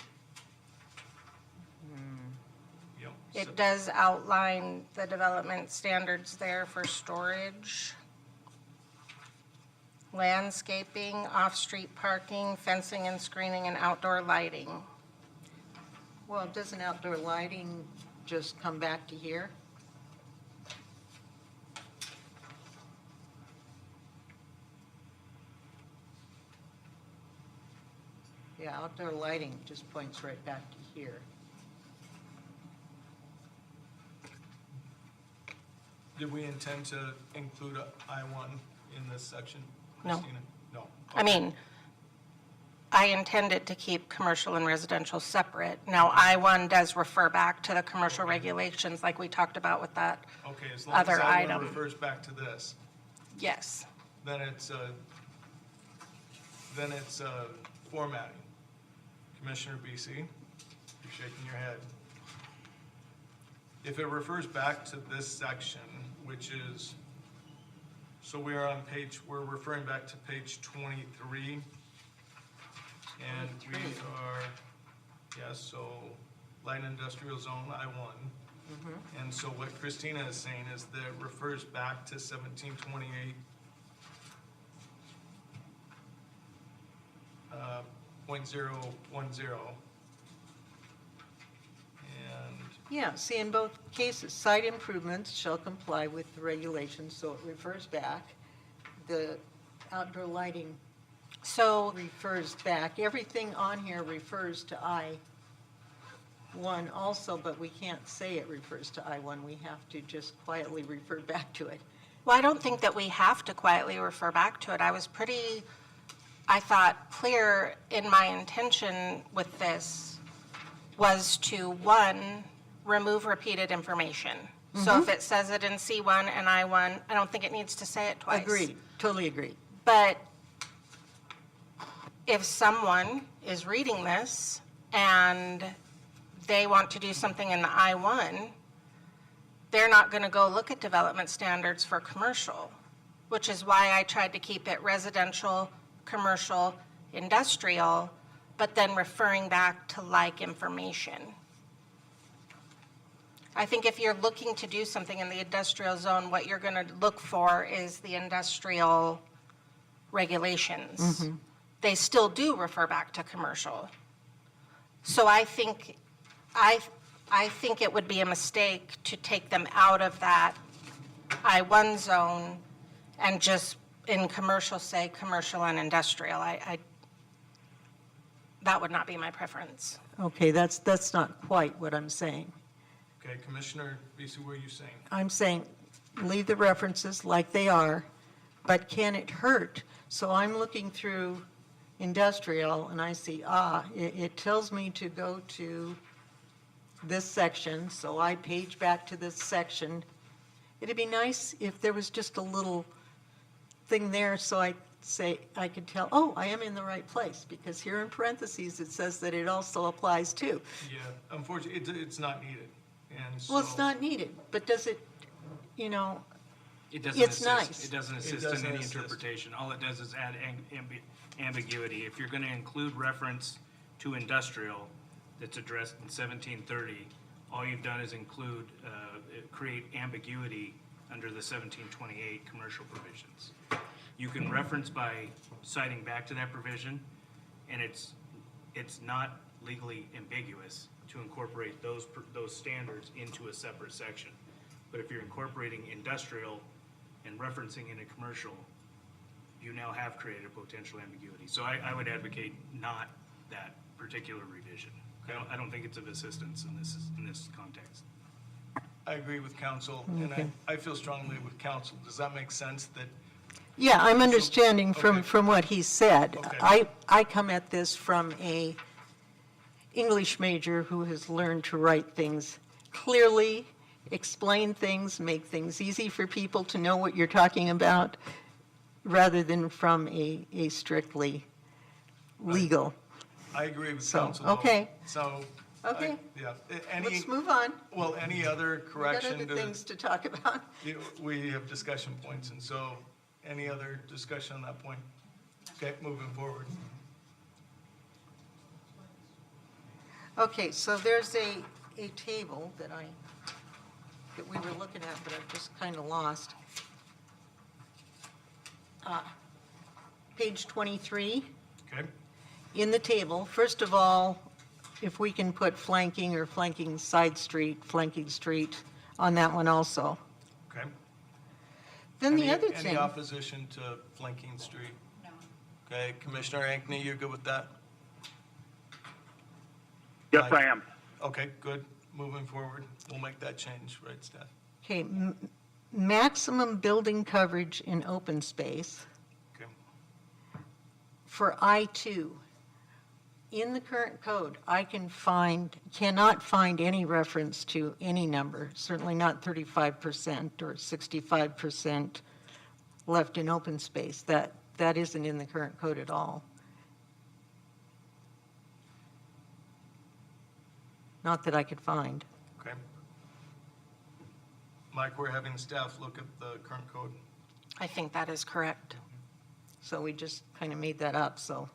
Yep. it does outline the development standards there for storage, landscaping, off-street parking, fencing and screening, and outdoor lighting. Well, doesn't outdoor lighting just come back to here? Yeah, outdoor lighting just points right back to here. Did we intend to include I-1 in this section, No. Christina? No. I mean, I intended to keep commercial and residential separate. Now, I-1 does refer back to the commercial regulations like we talked about with that. Okay, as long as Other I-1 item. refers back to this, Yes. then it's formatting. Commissioner BC, you're shaking your head. If it refers back to this section, which is, so we're referring back to page 23. And we 23. are, yes, so light industrial zone, I-1. And so what Christina is saying is that it refers back to 1728. .010. And Yeah, see, in both cases, site improvements shall comply with the regulations, so it refers back. The outdoor lighting So, refers back. Everything on here refers to I-1 also, but we can't say it refers to I-1. We have to just quietly refer back to it. well, I don't think that we have to quietly refer back to it. I was pretty, I thought, clear in my intention with this was to, one, remove repeated information. So if it says it in C1 and I-1, I don't think it needs to say it twice. Agreed, totally agreed. But if someone is reading this and they want to do something in the I-1, they're not going to go look at development standards for commercial, which is why I tried to keep it residential, commercial, industrial, but then referring back to like information. I think if you're looking to do something in the industrial zone, what you're going to look for is the industrial regulations. They still do refer back to commercial. So I think it would be a mistake to take them out of that I-1 zone and just in commercial say commercial and industrial. That would not be my preference. Okay, that's not quite what I'm saying. okay, Commissioner BC, what are you saying? I'm saying, leave the references like they are, but can it hurt? So I'm looking through industrial, and I see, it tells me to go to this section, so I page back to this section. It'd be nice if there was just a little thing there so I could tell, oh, I am in the right place, because here in parentheses, it says that it also applies too. Yeah, unfortunately, it's not needed, and so. Well, it's not needed, but does it, It doesn't It's assist. nice. It doesn't assist doesn't in any assist. interpretation. All it does is add ambiguity. If you're going to include reference to industrial that's addressed in 1730, all you've done is create ambiguity under the 1728 commercial provisions. You can reference by citing back to that provision, and it's not legally ambiguous to incorporate those standards into a separate section. But if you're incorporating industrial and referencing in a commercial, you now have created a potential ambiguity. So I would advocate not that particular revision. I don't think it's of assistance in this context. I agree with council, and I feel strongly with council. Does that make sense that, Yeah, I'm understanding Okay. from what he said. Okay. I come at this from a English major who has learned to write things clearly, explain things, make things easy for people to know what you're talking about, rather than from a strictly legal. I agree with So, council. though. okay. So. Okay. Yeah, Let's move on. well, any other We've got correction other to, things to talk about. we have discussion points, and so, any other discussion on that point? Okay, moving forward. Okay, so there's a table that we were looking at, but I've just kind of lost. Page 23, Okay, in the table, first of all, if we can put flanking or flanking side street, flanking street on that one also. okay. Then the Any- other Any thing, opposition to flanking street? No. Okay, Commissioner Ankney, you're good with that? Yes, I am. Okay, good. Moving forward, we'll make that change, right, staff? okay, maximum building coverage in open space Okay, for I-2. In the current code, I cannot find any reference to any number, certainly not 35% or 65% left in open space. That isn't in the current code at all. Not that I could find. okay. Mike, we're having staff look at the current code. I think that is correct. So we just kind of made that up, so,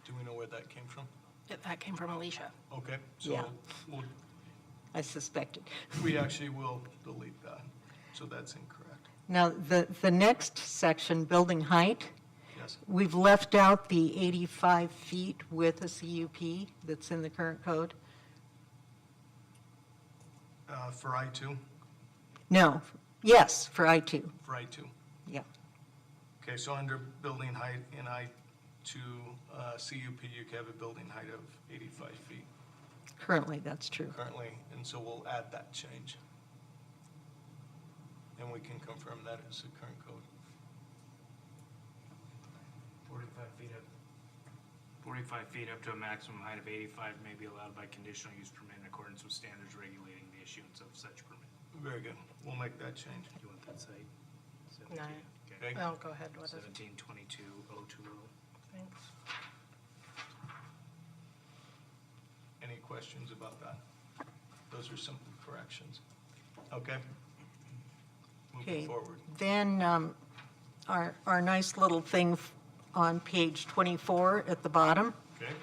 Do we know where that came from? That came from Alicia. Okay, Yeah. so we'll, I suspected. we actually will delete that, so that's incorrect. Now, the next section, building height, Yes, we've left out the 85 feet with a CUP that's in the current code. for I-2, No, yes, for I-2, for I-2. yeah. Okay, so under building height in I-2 CUP, you can have a building height of 85 feet Currently, that's true. currently, and so we'll add that change. And we can confirm that as the current code. 45 feet up to a maximum height of 85 may be allowed by conditional use permit in accordance with standards regulating the issuance of such permit. Very good, we'll make that change. Do you want that site? No. Okay. Oh, go ahead. What is it? 1722020. Thanks. Any questions about that? Those are simple corrections. Okay? Okay. Moving forward. Then our nice little thing on page 24 at the bottom. Okay?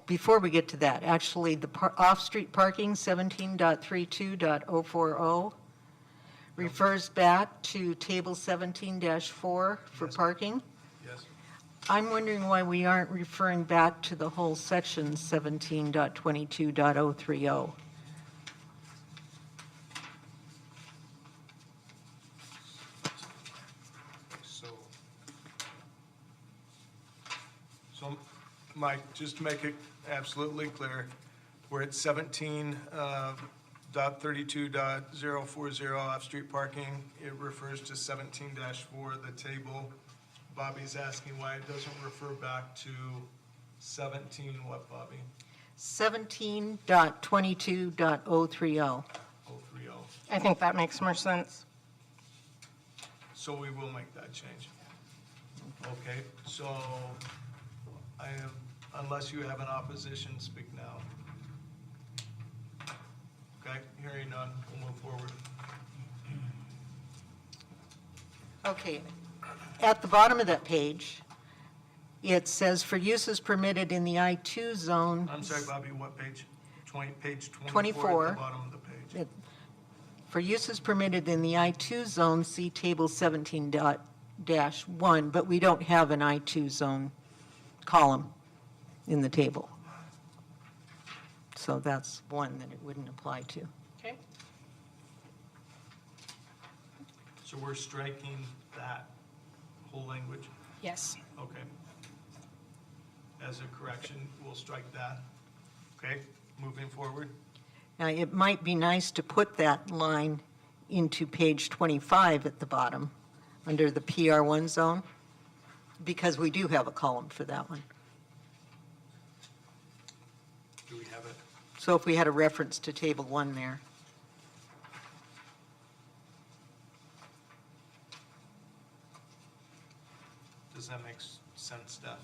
Before we get to that, actually, the off-street parking, 17.32.040, refers back to table 17-4 for Yes. parking. Yes? I'm wondering why we aren't referring back to the whole section 17.22.030. So, Mike, just to make it absolutely clear, we're at 17.32.040 off-street parking. It refers to 17-4, the table. Bobby's asking why it doesn't refer back to 17, what, Bobby? 17.22.030. 030. I think that makes more sense. So we will make that change. Okay, so I am, unless you have an opposition, speak now. Okay, hearing none, we'll move forward. Okay, at the bottom of that page, it says for uses permitted in the I-2 zone. I'm sorry, Bobby, what page? Page 24 24. at the bottom of the page. For uses permitted in the I-2 zone, see table 17.1, but we don't have an I-2 zone column in the table. So that's one that it wouldn't apply to. Okay. So we're striking that whole language? Yes. Okay. As a correction, we'll strike that. Okay, moving forward. Now, it might be nice to put that line into page 25 at the bottom, under the PR1 zone, because we do have a column for that one. Do we have it? So if we had a reference to table 1 there. Does that make sense, Steph?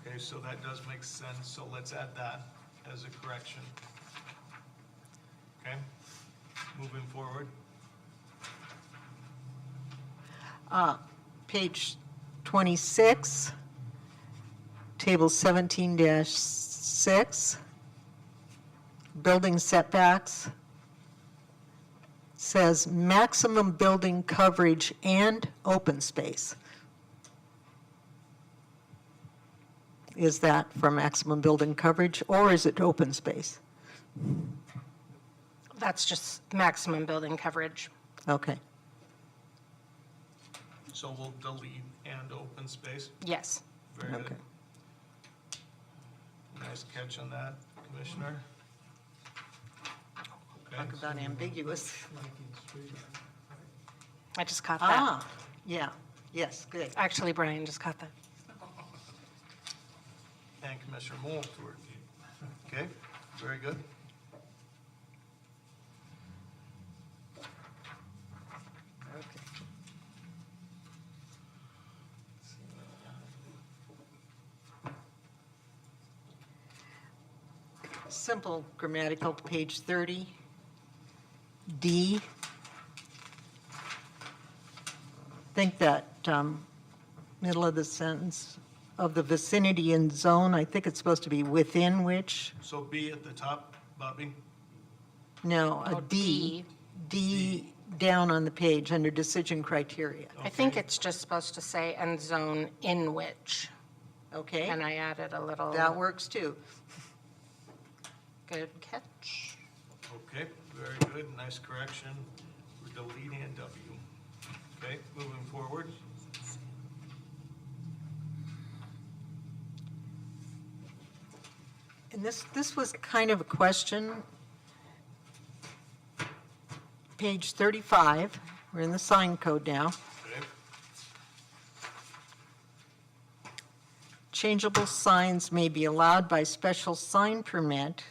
Okay, so that does make sense, so let's add that as a correction. Okay, moving forward. Page 26, table 17-6, building setbacks, says maximum building coverage and open space. Is that for maximum building coverage, or is it open space? That's just maximum building coverage. Okay. So we'll delete and open space. Yes. Very Okay. good. Nice catch on that, Commissioner. Okay. Talk about ambiguous. I just caught that. Yeah, yes, good. Actually, Brian just caught that. And Commissioner Moltworth. Okay, very good. Simple grammatical, page 30, D. Think that middle of the sentence, of the vicinity and zone, I think it's supposed to be within which, So B at the top, Bobby? no, a Oh, D. D down on the page under decision criteria, I think Okay. it's just supposed to say and zone in which, okay? and I added a little. That works too. Good catch. Okay, very good, nice correction. We're deleting a W. Okay, moving forward. And this was kind of a question. Page 35, we're in the sign code now. Okay, Changeable signs may be allowed by special sign permit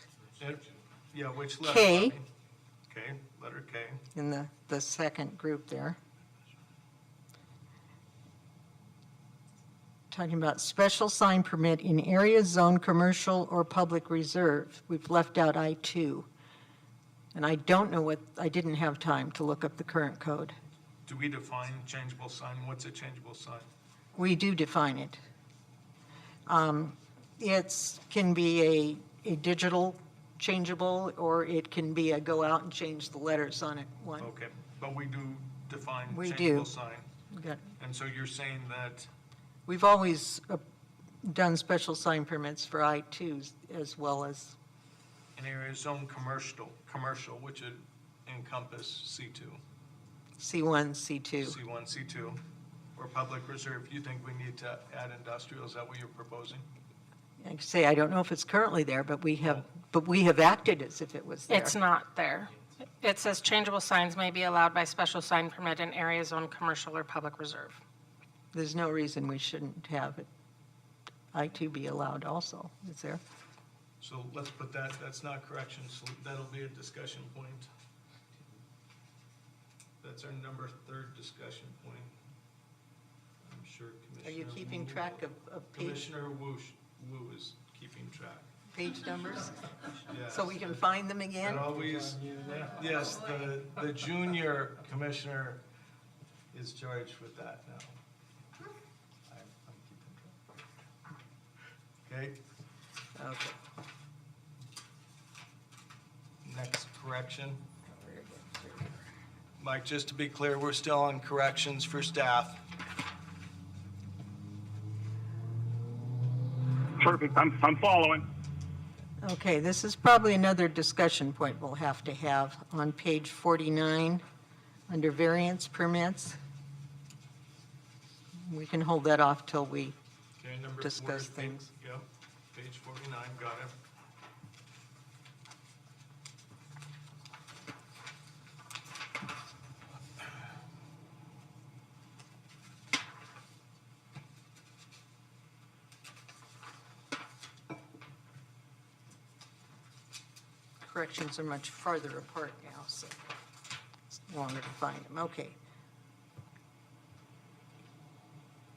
yeah, which letter? K. Bobby? Okay, letter K. in the second group there. Talking about special sign permit in area zone commercial or public reserve. We've left out I-2. And I don't know what, I didn't have time to look up the current code. Do we define changeable sign? What's a changeable sign? We do define it. It's, can be a digital changeable, or it can be a go out and change the letters on it one. Okay, but we do define We do. changeable sign. Got- And so you're saying that, We've always done special sign permits for I-2s as well as, in area zone commercial, which would encompass C2, C1, C2. C1, C2, or public reserve, you think we need to add industrial, is that what you're proposing? Like I say, I don't know if it's currently there, but we have acted as if it was there. It's not there. It says changeable signs may be allowed by special sign permit in area zone commercial or public reserve. There's no reason we shouldn't have it, I-2 be allowed also, is there? So let's put that, that's not correction, so that'll be a discussion point. That's our number 3rd discussion point. I'm sure Are Commissioner. you keeping Wu- track of page Commissioner Wu is keeping track. numbers? Yes. So we can find them again? And always, yes, the junior commissioner is charged with that now. I'm keeping track. Okay, Okay. next correction. Mike, just to be clear, we're still on corrections for staff. Perfect. I'm following. Okay, this is probably another discussion point we'll have to have on page 49, under variance permits. We can hold that off till we, Okay, number Discuss 40, things. Yep, page 49, got it. corrections are much farther apart now, so it's longer to find them. Okay.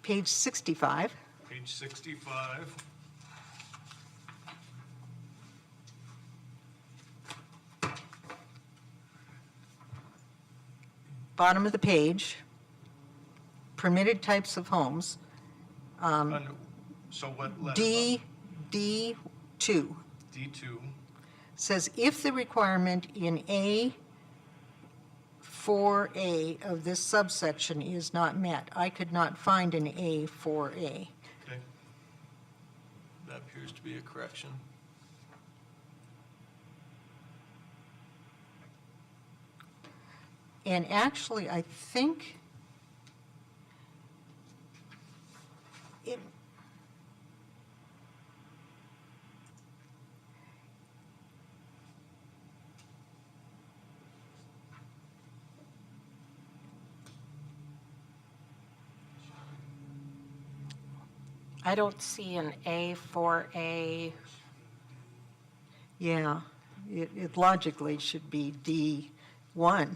Page 65. Page 65. Bottom of the page, permitted types of homes, Under- So what letter? D2 D2, says if the requirement in A4A of this subsection is not met. I could not find an A4A. okay. That appears to be a correction. And actually, I think it, I don't see an A4A. yeah, it logically should be D1.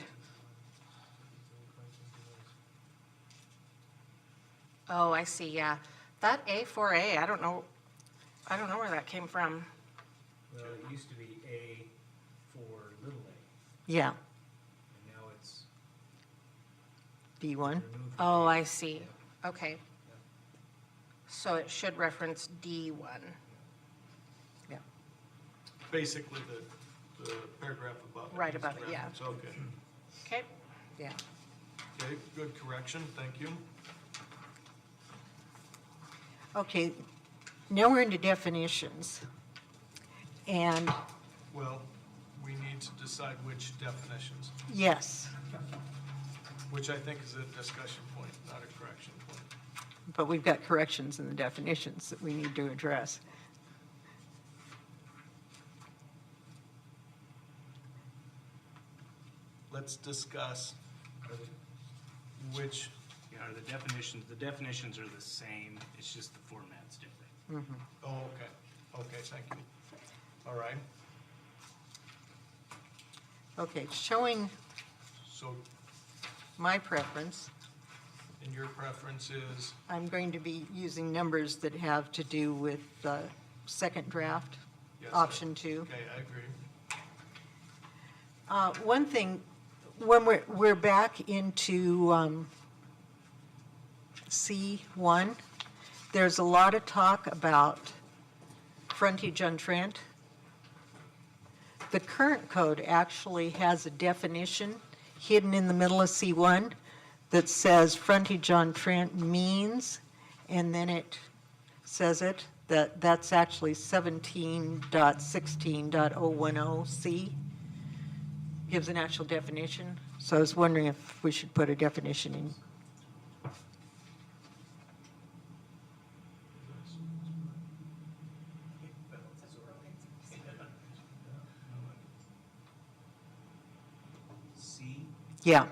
Oh, I see, yeah. That A4A, I don't know where that came from. Well, it used to be A for little a, Yeah, and now it's D1. removed. Oh, I see. Okay. So it should reference D1. Yeah. Basically, the paragraph above it. Right needs above it, yeah. reference. Okay. Okay. Yeah. Okay, good correction, thank you. Okay, now we're into definitions. And Well, we need to decide which definitions, yes, which I think is a discussion point, not a correction point. but we've got corrections in the definitions that we need to address. Let's discuss which, Yeah, the definitions are the same, it's just the format's different. oh, okay, okay, thank you. All right, Okay, showing so, my preference, and your preference is, I'm going to be using numbers that have to do with second draft, yes, option 2. okay, I agree. One thing, when we're back into C1, there's a lot of talk about frontage on Trent. The current code actually has a definition hidden in the middle of C1 that says frontage on Trent means, and then it says that's actually 17.16.010C. Gives an actual definition. So I was wondering if we should put a definition in. C, Yeah.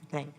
Thank.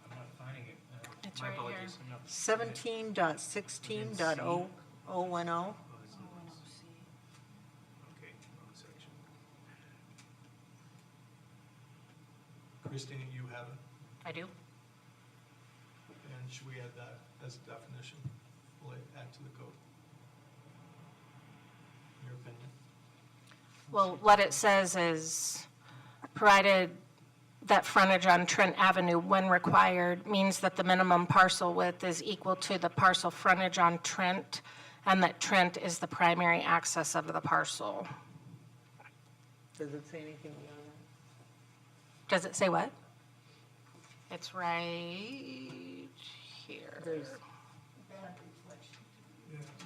I'm not finding it. It's My right here. apologies, I'm not- 17.16.010. Oh, it's not- Okay, wrong section. Christine, you have it, I do. and should we add that as a definition? Will it add to the code? Your opinion? Well, what it says is, provided that frontage on Trent Avenue, when required, means that the minimum parcel width is equal to the parcel frontage on Trent, and that Trent is the primary access of the parcel. Does it say anything beyond Does it say what? It's right here. that? There's,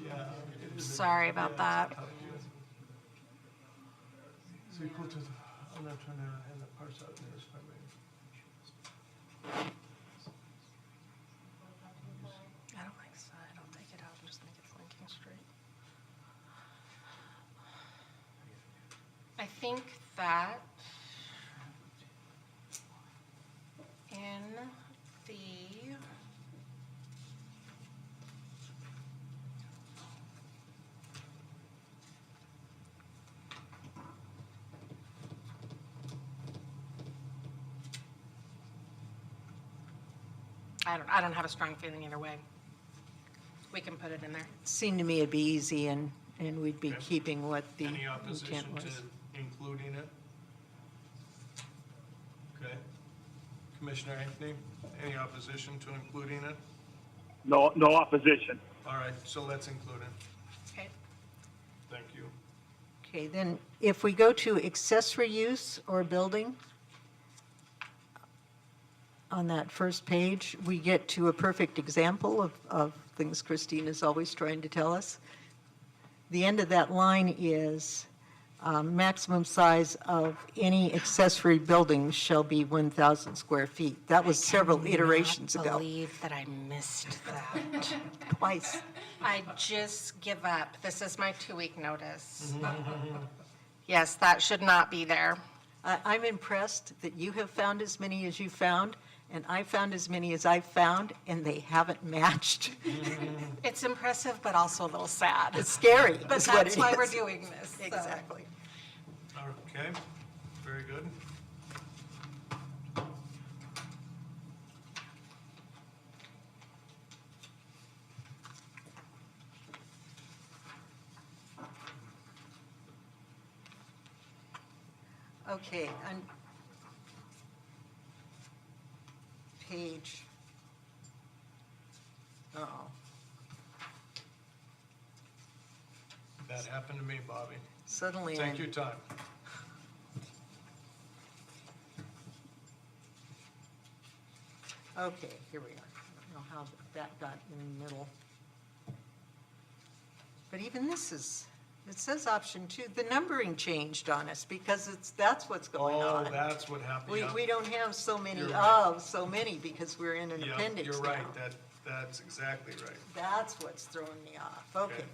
Yeah. Sorry about that. So equal to, I'm not trying to have that parse out there, it's my way. I don't think so. I don't take it out and just make it linking straight. I think that in the I don't have a strong feeling either way. We can put it in there. seemed to me it'd be easy and we'd be Okay. keeping what the Any opposition intent was. to including it? Okay. Commissioner Ankney, any opposition to including it? No opposition. All right, so let's include it. Okay. Thank you. Okay, then if we go to accessory use or building, on that first page, we get to a perfect example of things Christine is always trying to tell us. The end of that line is maximum size of any accessory building shall be 1,000 square feet. That was several iterations I ago, believe that I missed that. twice. I just give up. This is my 2-week notice. Yes, that should not be there. I'm impressed that you have found as many as you found, and I found as many as I've found, and they haven't matched. It's impressive, but also a little sad. It's scary, But is what that's it why we're is. doing this. so. Exactly. Okay, very good. Okay, on page, uh-oh, That happened to me, Bobby. suddenly Take I'm, your time. okay, here we are. I don't know how that got in the middle. But even this is, it says option 2, the numbering changed on us because that's what's going Oh, on. that's what happened. We, yeah. we don't have so many You're right. of so many because we're in an Yeah, appendix you're now. right, that's exactly right. That's what's throwing me off. Okay. Okay.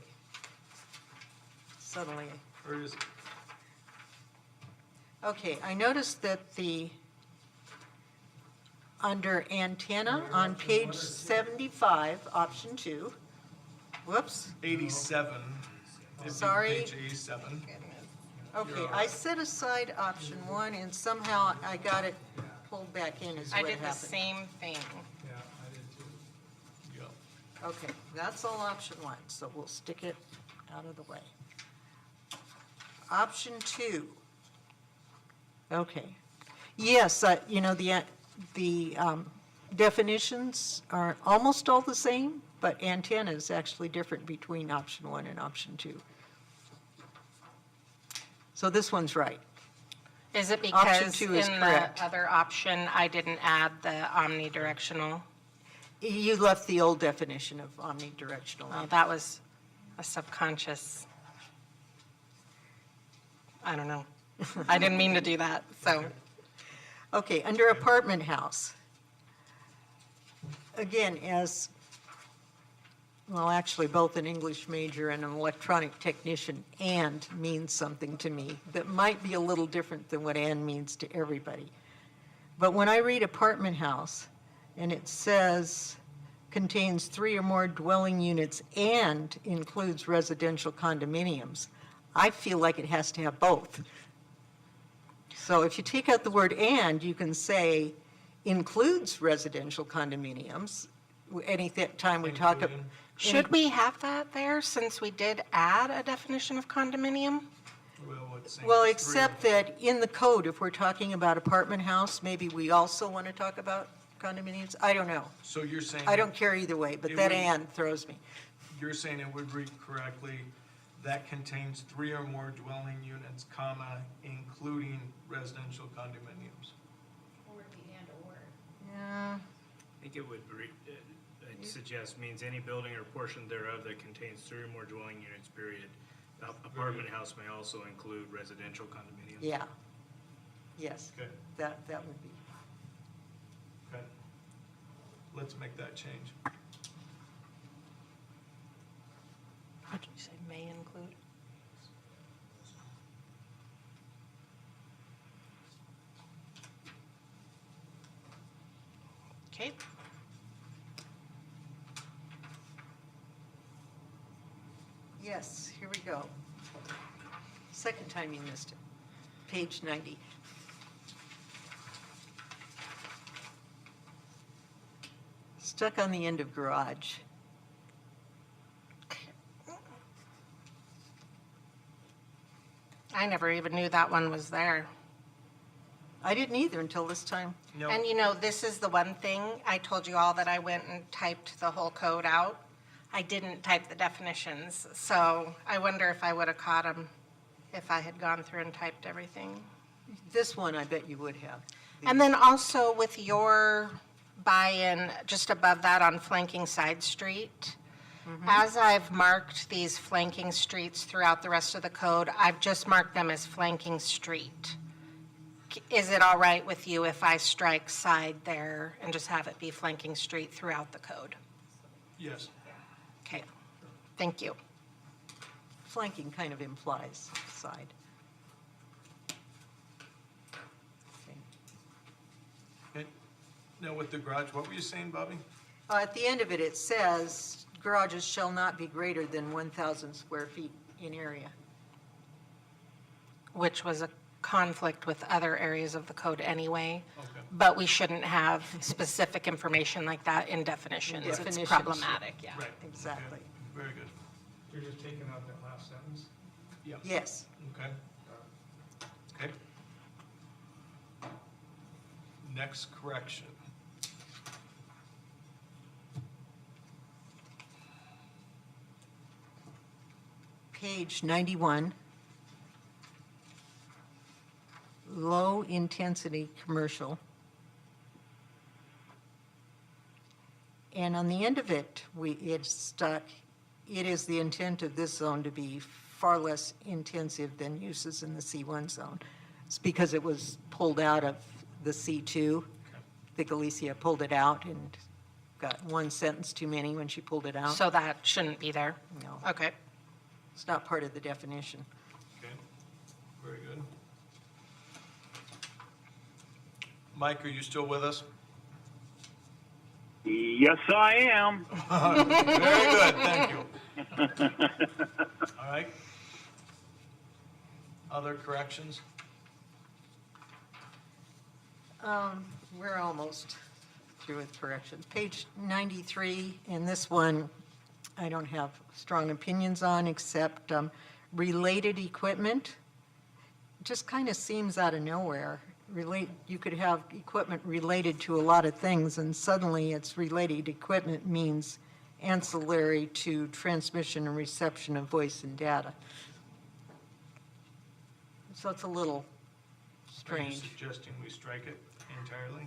Suddenly, Where is it? okay, I noticed that under antenna on page 75, option 2, whoops, 87. It'd be Sorry. Page 87. okay, You're all I right. set aside option 1 and somehow I got it pulled back in is I what did the happened. same thing. Yeah, I did too. Yeah. Okay, that's all option 1, so we'll stick it out of the way. Option 2. Okay. Yes, you know, the definitions are almost all the same, but antenna is actually different between option 1 and option 2. So this one's right. Is it Option because 2 is in correct. the other option, I didn't add the omnidirectional? You left the old definition of omnidirectional. Oh, that was a subconscious, I don't know. I didn't mean to do that, so. Okay, under apartment house. Again, as, well, actually, both an English major and an electronic technician, and means something to me that might be a little different than what and means to everybody. But when I read apartment house, and it says contains 3 or more dwelling units and includes residential condominiums, I feel like it has to have both. So if you take out the word "and," you can say includes residential condominiums. Any time we talk, Including. Should we have that there since we did add a definition of condominium? Well, it's saying Well, it's except three. that in the code, if we're talking about apartment house, maybe we also want to talk about condominiums? I don't know. So you're saying. I don't care either way, but It that would- and throws me. You're saying it would read correctly, that contains 3 or more dwelling units, comma, including residential condominiums. Or the and/or. Yeah, I think it would I'd suggest means any building or portion thereof that contains 3 or more dwelling units, period. Apartment house may also include residential condominiums. yeah. Yes, Okay, that would be. okay. Let's make that change. What did you say, may include? Okay. Yes, here we go. Second time you missed it. Page 90. Stuck on the end of garage. I never even knew that one was there. I didn't either until this time. No, And you know, this is the one thing, I told you all that I went and typed the whole code out. I didn't type the definitions, so I wonder if I would have caught them if I had gone through and typed everything. This one, I bet you would have. And then also with your buy-in, just above that on flanking side street, as I've marked these flanking streets throughout the rest of the code, I've just marked them as flanking street. Is it all right with you if I strike side there and just have it be flanking street throughout the code? yes, Okay, thank you. Flanking kind of implies side. Okay. okay. Now with the garage, what were you saying, Bobby? At the end of it, it says garages shall not be greater than 1,000 square feet in area. Which was a conflict with other areas of the code anyway. Okay. But we shouldn't have specific information like that in definitions. It's Definitions. problematic, yeah. Right. Exactly. Okay, very good. You're just taking out that last sentence? Yeah. Yes. Okay. Okay. Next correction. Page 91. Low-intensity commercial. And on the end of it, it's stuck, it is the intent of this zone to be far less intensive than uses in the C1 zone. It's because it was pulled out of the C2. The Galicia pulled it out and got one sentence too many when she pulled it out. So that shouldn't be there? No, Okay. it's not part of the definition. Okay, very good. Mike, are you still with us? Yes, I am. Very good, thank you. All right. Other corrections? We're almost through with corrections. Page 93, and this one, I don't have strong opinions on, except related equipment. Just kind of seems out of nowhere. You could have equipment related to a lot of things, and suddenly it's related equipment means ancillary to transmission and reception of voice and data. So it's a little Are you strange. suggesting we strike it entirely?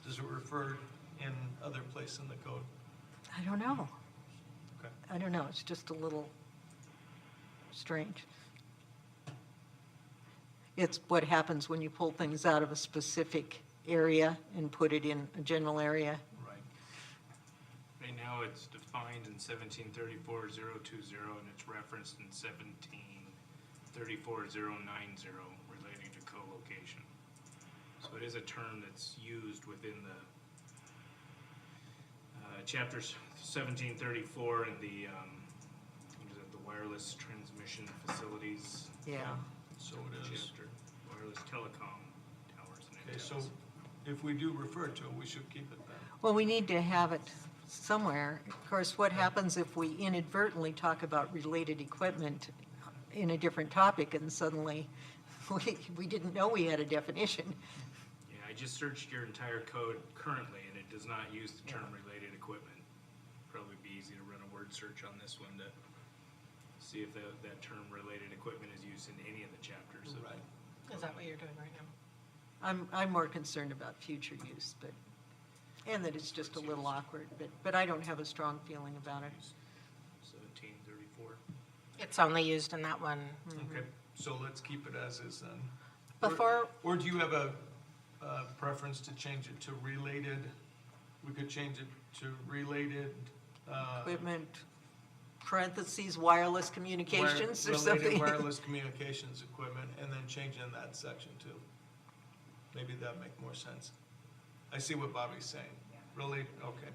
Does it refer in other place in the code? I don't know. Okay. I don't know, it's just a little strange. It's what happens when you pull things out of a specific area and put it in a general area. Right. Right now, it's defined in 1734-020, and it's referenced in 1734-090 relating to co-location. So it is a term that's used within the chapters 1734 and the, what is it, the wireless transmission facilities. Yeah. So it is. Chapter, wireless telecom towers and Okay, so antennas. if we do refer to it, we should keep it then. Well, we need to have it somewhere. Of course, what happens if we inadvertently talk about related equipment in a different topic and suddenly we didn't know we had a definition? Yeah, I just searched your entire code currently, and it does not use the term related equipment. Probably be easy to run a word search on this one to see if that term related equipment is used in any of the chapters. of- Right. Is that what you're doing right now? I'm more concerned about future use, but, and that it's just a little awkward, but I don't have a strong feeling about it. 1734. It's only used in that one. Okay, so let's keep it as is then. Or- Before, Or do you have a preference to change it to related? We could change it to related. Equipment, parentheses, wireless communications or something. Related wireless communications equipment, and then change in that section too. Maybe that'd make more sense. I see what Bobby's saying. Related, okay.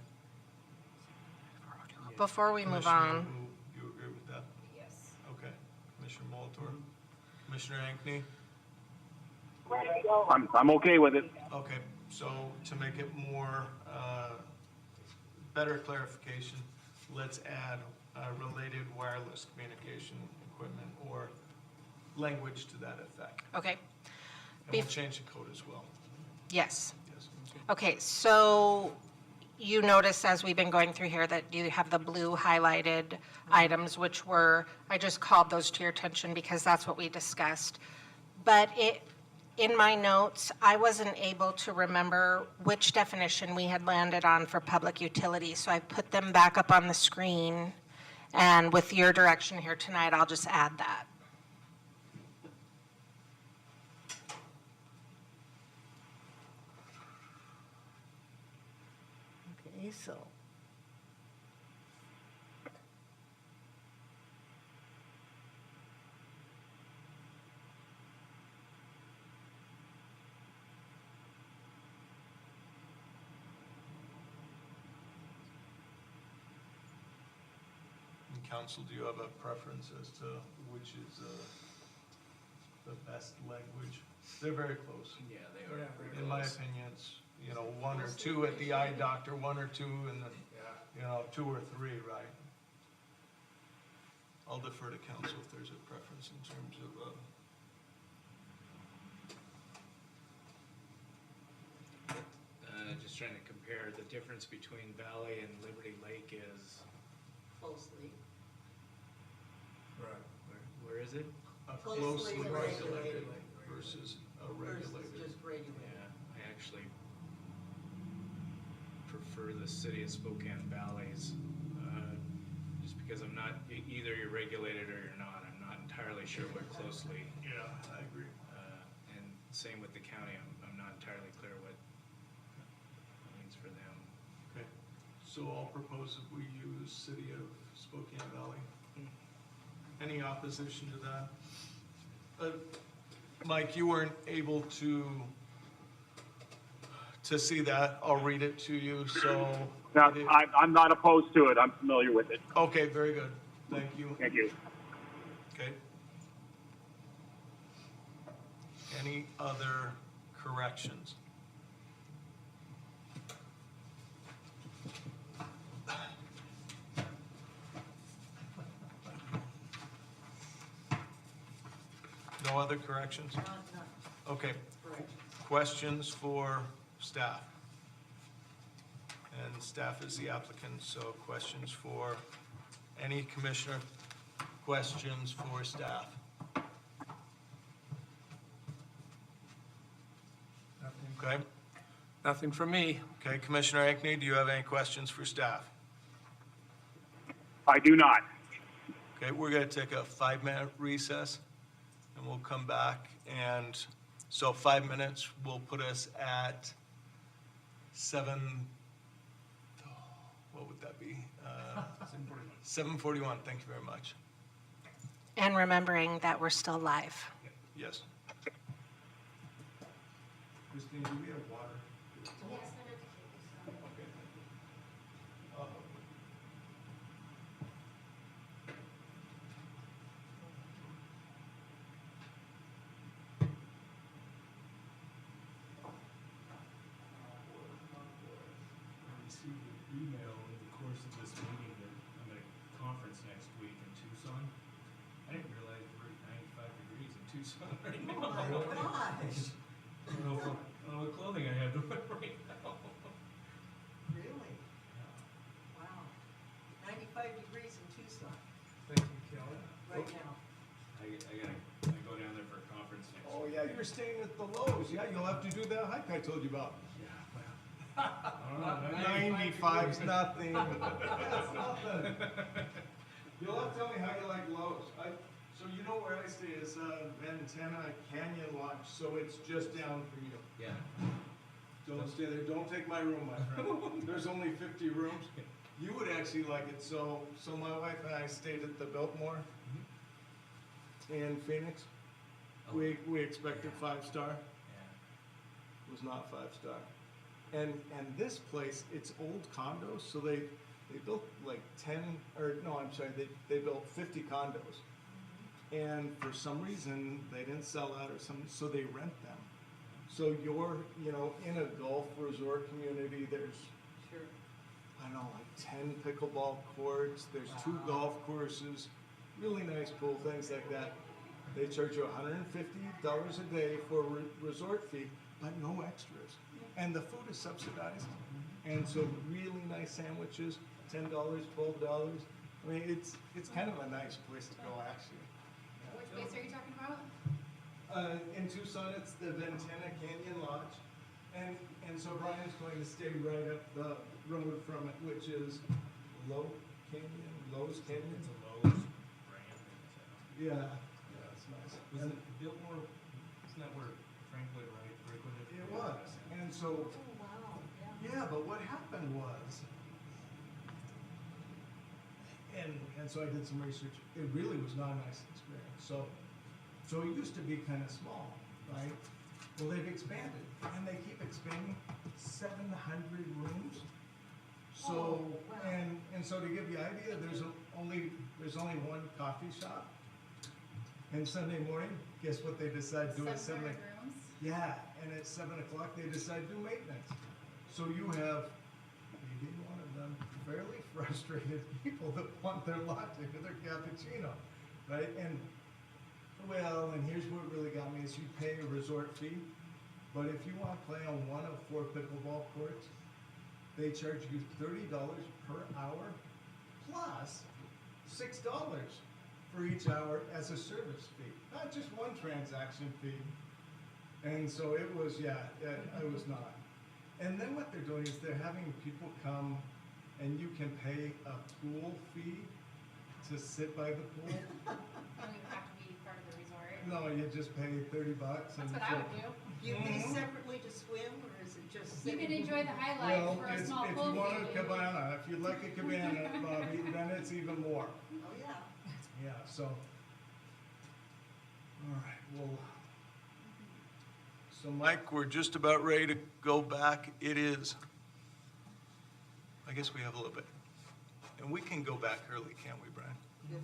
before we move Commissioner on, Wu, you agree with that? Yes. Okay. Commissioner Molitor? Commissioner Ankney? I'm okay with it. Okay, so to make it more, better clarification, let's add related wireless communication equipment or language to that effect. okay, And we'll change the code as well. yes. Yes. Okay, so you notice as we've been going through here that you have the blue highlighted items, which were, I just called those to your attention because that's what we discussed. But in my notes, I wasn't able to remember which definition we had landed on for public utility, so I put them back up on the screen. And with your direction here tonight, I'll just add that. Okay, so. And council, do you have a preference as to which is the best language? They're very close. Yeah, they are. Yeah. In my opinion, it's, one or two at the eye doctor, one or two in the, two or three, right? I'll defer to council if there's a preference in terms of, Just trying to compare, the difference between Valley and Liberty Lake is, Closely. Right. where is it? a Closely closely regulated regulated. versus a regulated. Just regulated. Yeah, I actually prefer the city of Spokane Valley's, just because I'm not, either you're regulated or you're not. I'm not entirely sure what closely, Yeah, I agree. and same with the county. I'm not entirely clear what it means for them. Okay, so I'll propose that we use City of Spokane Valley. Any opposition to that? Mike, you weren't able to see that. I'll read it to you, so. Now, I'm not opposed to it. I'm familiar with it. Okay, very good. Thank you. Thank you. Okay. Any other corrections? No other corrections? Okay. Questions for staff? And staff is the applicant, so questions for any commissioner? Questions for staff? Okay, Nothing from me. okay, Commissioner Ankney, do you have any questions for staff? I do not. Okay, we're gonna take a 5-minute recess, and we'll come back, and so 5 minutes will put us at what would that be? 7:41, thank you very much. And remembering that we're still live. Yes. Christine, do we have water? Okay. Received an email in the Tucson right Oh, now. my gosh, I don't know what clothing I have to wear right now. really? Wow. 95 degrees in Tucson Thank you, Kelly. right now. I go down there for a conference next Oh, week. yeah, you're staying at the Lowe's. Yeah, you'll have to do that hike I told you about. Yeah, well. 95's nothing. That's nothing. You'll have to tell me how you like Lowe's. So you know where I stay is Ventana Canyon Lodge, so it's just down from you. Yeah. Don't stay there. Don't take my room, my friend. There's only 50 rooms. You would actually like it. So my wife and I stayed at the Biltmore in Phoenix. We expected 5-star. Yeah. Was not 5-star. And this place, it's old condos, so they built like 10, or no, I'm sorry, they built 50 condos. And for some reason, they didn't sell out or something, so they rent them. So you're, in a golf resort community, there's, Sure. I don't know, like 10 pickleball courts, there's 2 golf courses, really nice pool, things like that. They charge you $150 a day for a resort fee, but no extras. And the food is subsidized. And so really nice sandwiches, $10, $12. I mean, it's kind of a nice place to go, actually. Which place are you talking about? In Tucson, it's the Ventana Canyon Lodge. And so Brian's going to stay right up the road from it, which is Lowe's Canyon. It's a Lowe's brand. Yeah, it's nice. Was it Biltmore, isn't that where Frank Lloyd Wright frequented? It was. And so, Oh, wow, yeah, but what happened was, and so I did some research, it really was not a nice experience. So it used to be kind of small, right? Well, they've expanded, and they keep expanding, 700 rooms. So, Oh, wow. and so to give you an idea, there's only one coffee shop. And Sunday morning, guess what they decide to do at 7 o'clock? 700 rooms? Yeah, and at 7 o'clock, they decide to do maintenance. So you have maybe one of them fairly frustrated people that want their latte or their cappuccino, right? And here's what really got me is you pay a resort fee, but if you want to play on one of 4 pickleball courts, they charge you $30 per hour plus $6 for each hour as a service fee, not just one transaction fee. And so it was, it was not. And then what they're doing is they're having people come and you can pay a pool fee to sit by the pool. Don't even have to be part of the resort. No, you just pay $30 and That's what I would do. You pay separately to swim, or is it just? You can sitting? enjoy the highlights well, for a it's, small if pool you want a fee. cabana, if you like a cabana, Bobby, then it's even more. Oh, yeah. Yeah, so. All right, well. So Mike, we're just about ready to go back. It is, I guess we have a little bit. And we can go back early, can't we, Brian? If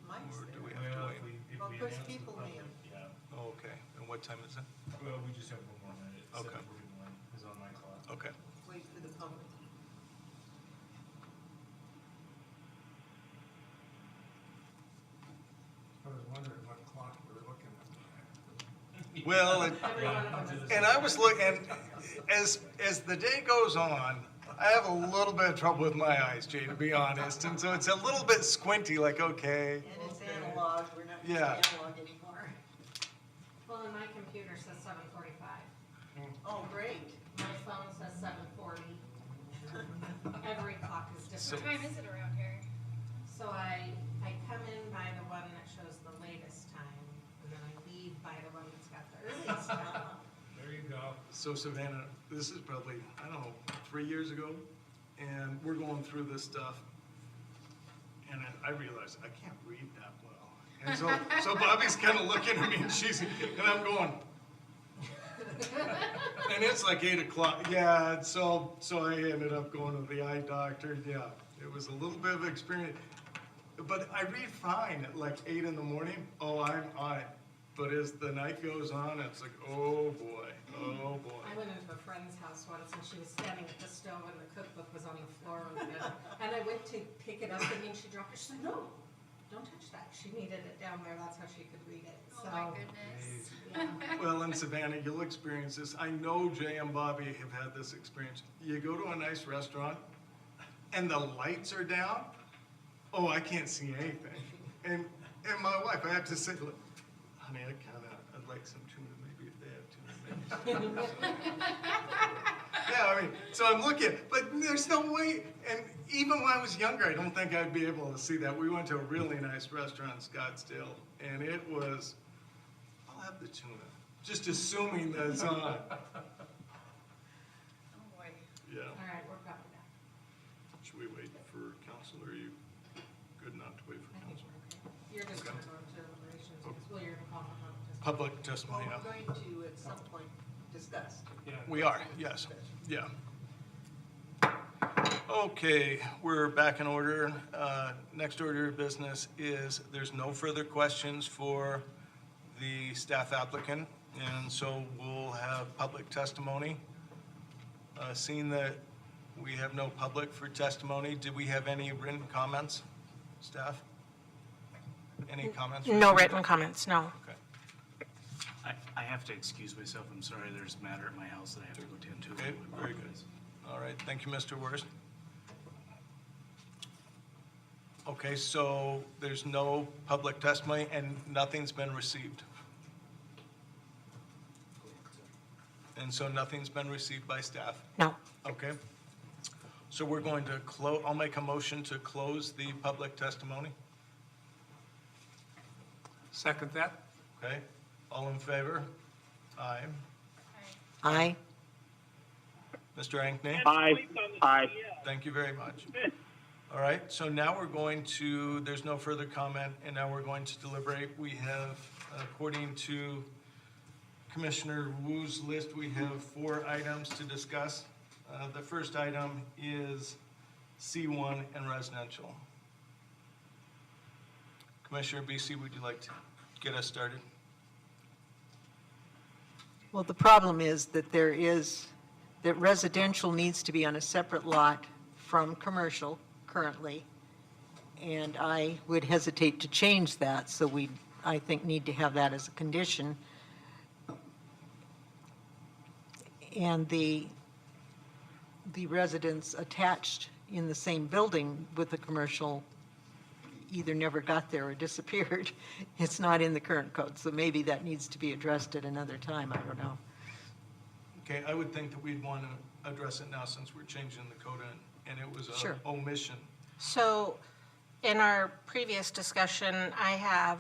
Mike's Or do there. we have to Well, wait? if Well, we of course, announce the people may public, have- yeah. Oh, okay. And what time is it? Well, we just have one more minute. Okay. 7:41 is on my clock. Okay. Wait for the public. I was wondering what clock we were looking at. Well, Every one of them is. and I was looking, as the day goes on, I have a little bit of trouble with my eyes, Jay, to be honest. And so it's a little bit squinty, like, okay. And it's analog, we're not Yeah. using analog anymore. Well, and my computer says 7:45. Oh, great. My phone says 7:40. Every clock is What different. time is it around here? So I come in by the one that shows the latest time, and then I leave by the one that's got the earliest time. There you go. So Savannah, this is probably, I don't know, 3 years ago, and we're going through this stuff, and I realized I can't read that well. And so Bobby's kind of looking at me, and I'm going, and it's like 8 o'clock. Yeah, and so I ended up going to the eye doctor. Yeah, it was a little bit of experience, but I read fine at like 8 in the morning. Oh, I'm on it. But as the night goes on, it's like, oh boy, oh boy. I went into a friend's house once, and she was standing at the stove, and the cookbook was on the floor with it. And I went to pick it up, and then she dropped it. She said, "No, don't touch that. She needed it down there, that's how she could read it, Oh my goodness. Well, in Savannah, you'll experience this. I know Jay and Bobby have had this experience. You go to a nice restaurant and the lights are down. Oh, I can't see anything. And my wife, I have to say, look, honey, I'd like some tuna, maybe if they have tuna, maybe. Yeah, I mean, so I'm looking, but there's no way. And even when I was younger, I don't think I'd be able to see that. We went to a really nice restaurant in Scottsdale, and it was, I'll have the tuna, just assuming that it's on. Oh boy. Yeah. All right, we're probably done. Should we wait for council, or are you good not to wait for council? You're just gonna go to deliberations, because you're gonna call for Public testimony, Well, yeah. we're going to, at some point, discuss. We are, yes, yeah. Okay, we're back in order. Next order of business is, there's no further questions for the staff applicant, and so we'll have public testimony. Seeing that we have no public for testimony, did we have any written comments, staff? Any comments? No written comments, no. Okay. I have to excuse myself. I'm sorry. There's a matter at my house that I have to go tend to. Okay, very good. All right, thank you, Mr. Worst. Okay, so there's no public testimony and nothing's been received. And so nothing's been received by staff, No. okay? So we're going to I'll make a motion to close the public testimony, Second that? okay? All in favor? Aye. Aye. Mr. Ankney? Aye. Thank you very much. All right, so now we're going to, there's no further comment, and now we're going to deliberate. We have, according to Commissioner Wu's list, we have 4 items to discuss. The first item is C1 and residential. Commissioner BC, would you like to get us started? Well, the problem is that that residential needs to be on a separate lot from commercial currently, and I would hesitate to change that, so I think, need to have that as a condition. And the residents attached in the same building with the commercial either never got there or disappeared. It's not in the current code, so maybe that needs to be addressed at another time, I don't know. Okay, I would think that we'd want to address it now since we're changing the code, and it was Sure. an omission. So in our previous discussion, I have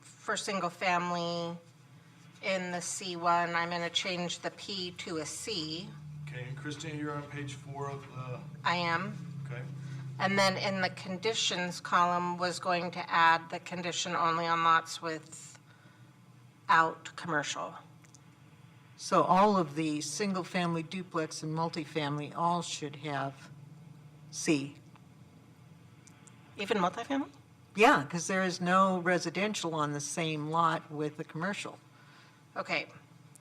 for single family in the C1, I'm going to change the P to a C. Okay, and Christine, you're on page 4 of the, I am. okay? And then in the conditions column was going to add the condition only on lots without commercial. So all of the single-family duplex and multifamily all should have C. Even multifamily? Yeah, because there is no residential on the same lot with the commercial. Okay,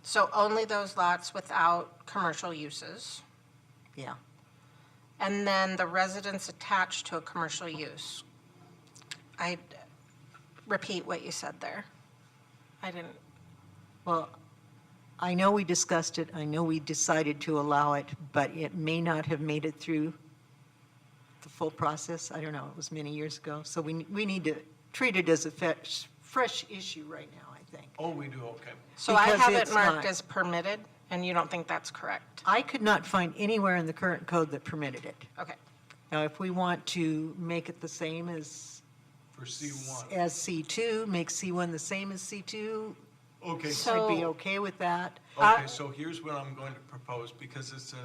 so only those lots without commercial uses. Yeah. And then the residence attached to a commercial use. I repeat what you said there. I didn't, Well, I know we discussed it, I know we decided to allow it, but it may not have made it through the full process. I don't know, it was many years ago. So we need to treat it as a fresh issue right now, I think. Oh, we do, okay. so I Because have it it's marked not. as permitted, and you don't think that's correct? I could not find anywhere in the current code that permitted it. Okay, Now, if we want to make it the same as For C1. C2, make C1 the same as C2, Okay, So- I'd be okay with that. okay, so here's what I'm going to propose, because it's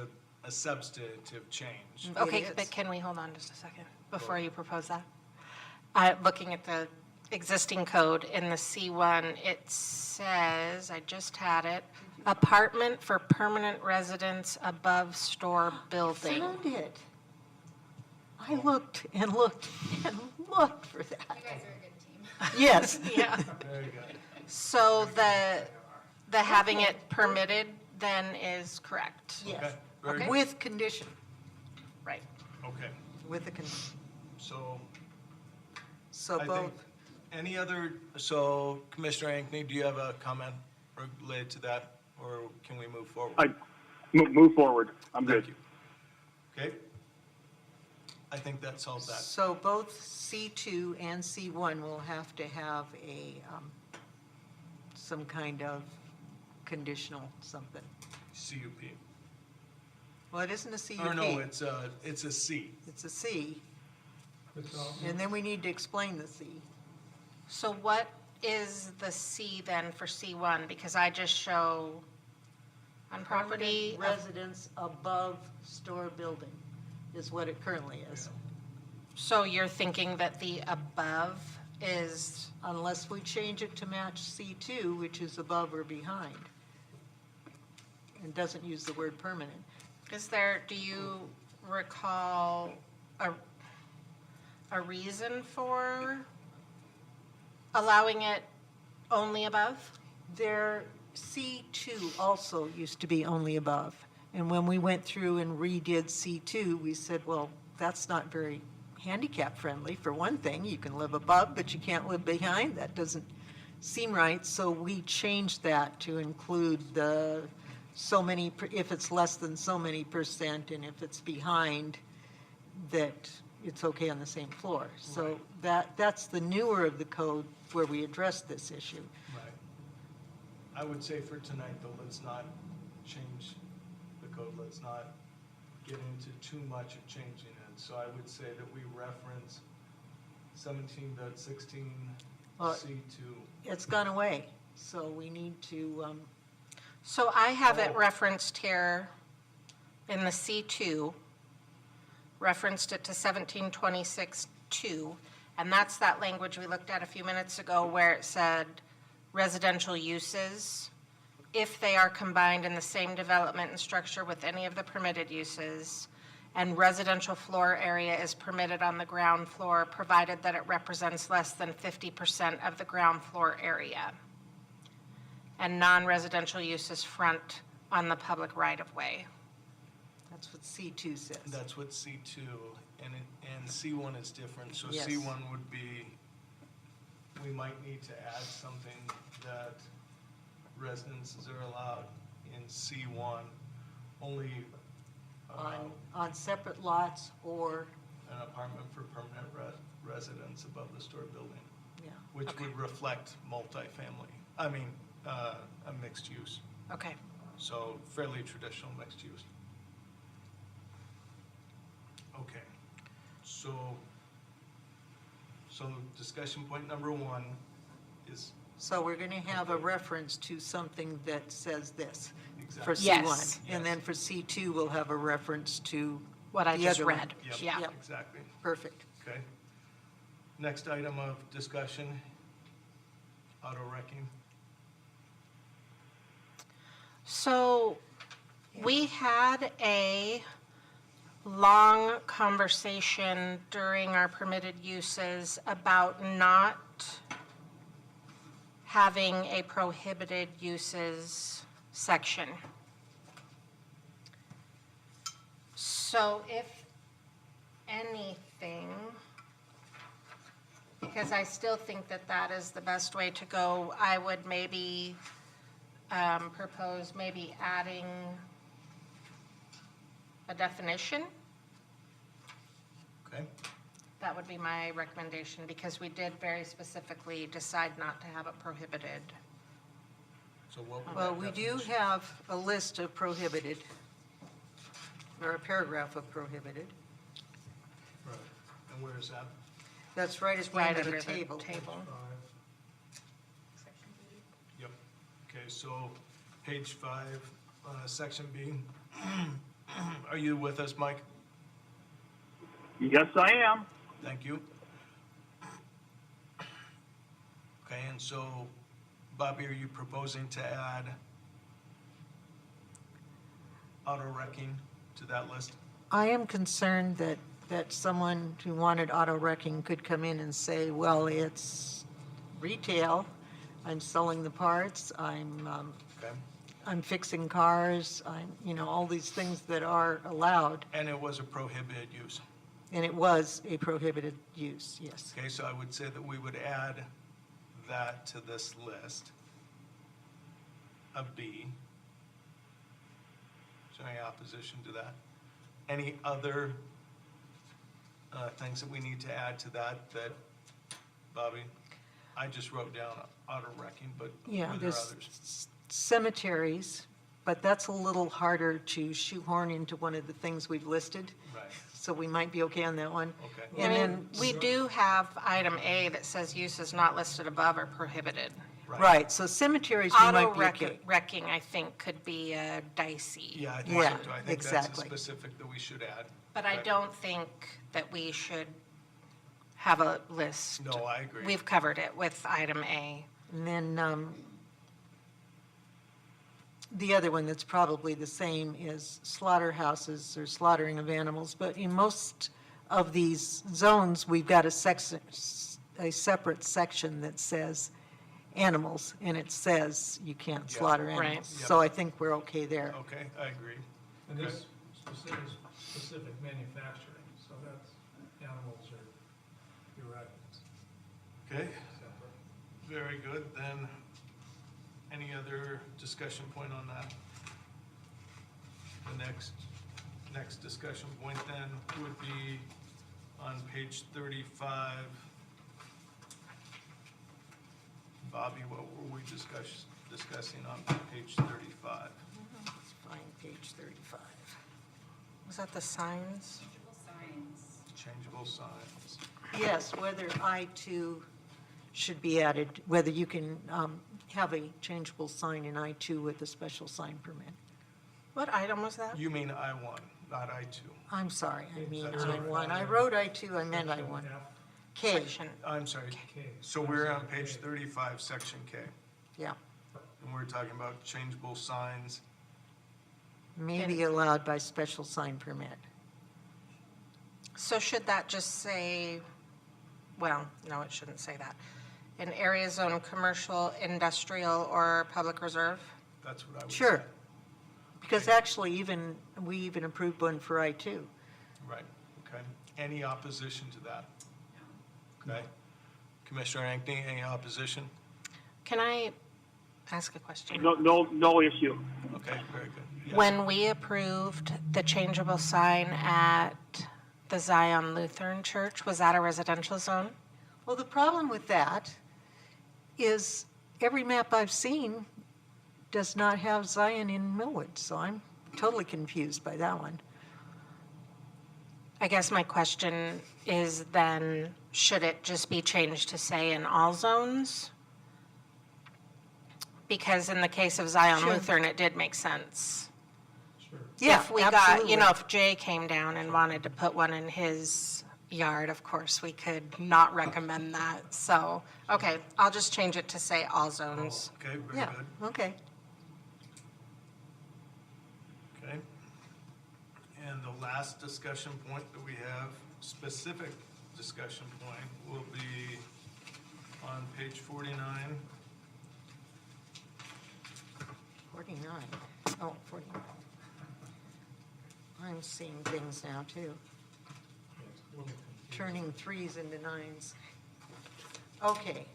a substantive change. okay, is. but can we hold on just a second before you propose that? Looking at the existing code in the C1, it says, I just had it, apartment for permanent residence above store building. Found it. I looked and looked and looked for You that. guys are a good team. Yes. Yeah. Very good. So the having it permitted then is correct? Okay, Yes, very good. with condition, Right. Okay, with a condition. so So I both, think, any other, so Commissioner Ankney, do you have a comment related to that, or can we move forward? Move forward. I'm good. Thank you. Okay. I think that solves that. so both C2 and C1 will have to have some kind of conditional something. CUP. Well, it isn't a CUP. Or no, it's a C. It's a C, It's all, and then we need to explain the C. So what is the C then for C1? Because I just show on property Permanent of, residence above store building is what it currently is. so you're thinking that the above is, Unless we change it to match C2, which is above or behind. And doesn't use the word permanent. is there, do you recall a reason for allowing it only above? Their C2 also used to be only above. And when we went through and redid C2, we said, well, that's not very handicap friendly. For one thing, you can live above, but you can't live behind. That doesn't seem right. So we changed that to include the so many, if it's less than so many percent, and if it's behind, that it's okay on the same floor. So that's the newer of the code where we address this issue. Right. I would say for tonight, though, let's not change the code. Let's not get into too much of changing it. So I would say that we reference 17.16 Well, C2. It's gone away, so we need to, So I have it referenced here in the C2, referenced it to 1726-2, and that's that language we looked at a few minutes ago where it said residential uses, if they are combined in the same development and structure with any of the permitted uses, and residential floor area is permitted on the ground floor, provided that it represents less than 50% of the ground floor area. And non-residential uses front on the public right-of-way. that's what C2 says. That's what C2, and C1 is different. So Yes. C1 would be, we might need to add something that residences are allowed in C1 only On separate lots or, an apartment for permanent residence above the store building, yeah. which would reflect multifamily, I mean, a mixed use. Okay. So fairly traditional mixed use. Okay, so discussion point number one is So we're going to have a reference to something that says this for exactly. C1. Yes. And then for C2, we'll have a reference to What I the just other one. read. Yep, Yeah. Yep. exactly. Perfect. Okay. Next item of discussion, auto wrecking. So we had a long conversation during our permitted uses about not having a prohibited uses section. So if anything, because I still think that that is the best way to go, I would maybe propose maybe adding a definition. Okay, That would be my recommendation, because we did very specifically decide not to have it prohibited. so what would Well, that we do definition- have a list of prohibited, or a paragraph of prohibited. Right, and where is that? That's right at the Right end of under the the table. table. Yep, okay, so page 5, section B. Are you with us, Mike? Yes, I am. Thank you. Okay, and so, Bobby, are you proposing to add auto wrecking to that list? I am concerned that someone who wanted auto wrecking could come in and say, well, it's retail, I'm selling the parts, Okay, I'm fixing cars, all these things that are allowed. and it was a prohibited use. And it was a prohibited use, yes. Okay, so I would say that we would add that to this list of B. Is there any opposition to that? Any other things that we need to add to that, Bobby? I just wrote down auto wrecking, but Yeah, were there there's others? cemeteries, but that's a little harder to shoehorn into one of the things we've listed. Right, So we might be okay on that one. okay. I And mean, then, we do have item A that says uses not listed above are prohibited. right, so cemeteries, we Auto might be okay. wrecking, I think, could be dicey. Yeah, I think Yeah, so too. I think that's exactly. a specific that we should add. But I don't think that we should have a list. No, I agree. We've covered it with item A. And then the other one that's probably the same is slaughterhouses or slaughtering of animals. But in most of these zones, we've got a separate section that says animals, and it says you can't Yeah. slaughter Right. animals. So I think we're okay there. Okay, I agree. And this specific manufacturing, so that's animals or you're right. Okay, Separate. very good. Then, any other discussion point on that? The next discussion point then would be on page 35. Bobby, what were we discussing on page 35? Let's find page 35. Was that the signs? Changeable signs. Yes, whether I-2 should be added, whether you can have a changeable sign in I-2 with a special sign permit. What item was that? You mean I-1, not I-2. I'm sorry, I mean That's I-1. I wrote I-2, I meant Section I-1. F, K, Section. I'm sorry. K. So we're on page 35, section K, yeah, and we're talking about changeable signs. may be allowed by special sign permit. So should that just say, well, no, it shouldn't say that. In area zone, commercial, industrial, or public reserve? That's what I would say. Sure. Because actually we even approved one for I-2. Right, okay. Any opposition to that? Okay. Commissioner Ankney, any opposition? Can I ask a question? No issue. Okay, very good. Yes. When we approved the changeable sign at the Zion Lutheran Church, was that a residential zone? Well, the problem with that is every map I've seen does not have Zion in Millwood, so I'm totally confused by that one. I guess my question is then, should it just be changed to say in all zones? Because in the case of Zion Sure. Lutheran, it did make sense. Sure. Yeah, If we got, absolutely. if Jay came down and wanted to put one in his yard, of course, we could not recommend that. So, okay, I'll just change it to say all zones. Okay, very Yeah, good. okay. Okay. And the last discussion point that we have, specific discussion point, will be on page 49. 49. Oh, 49. I'm seeing things now, too. It's a little confusing. Turning threes into nines. Okay.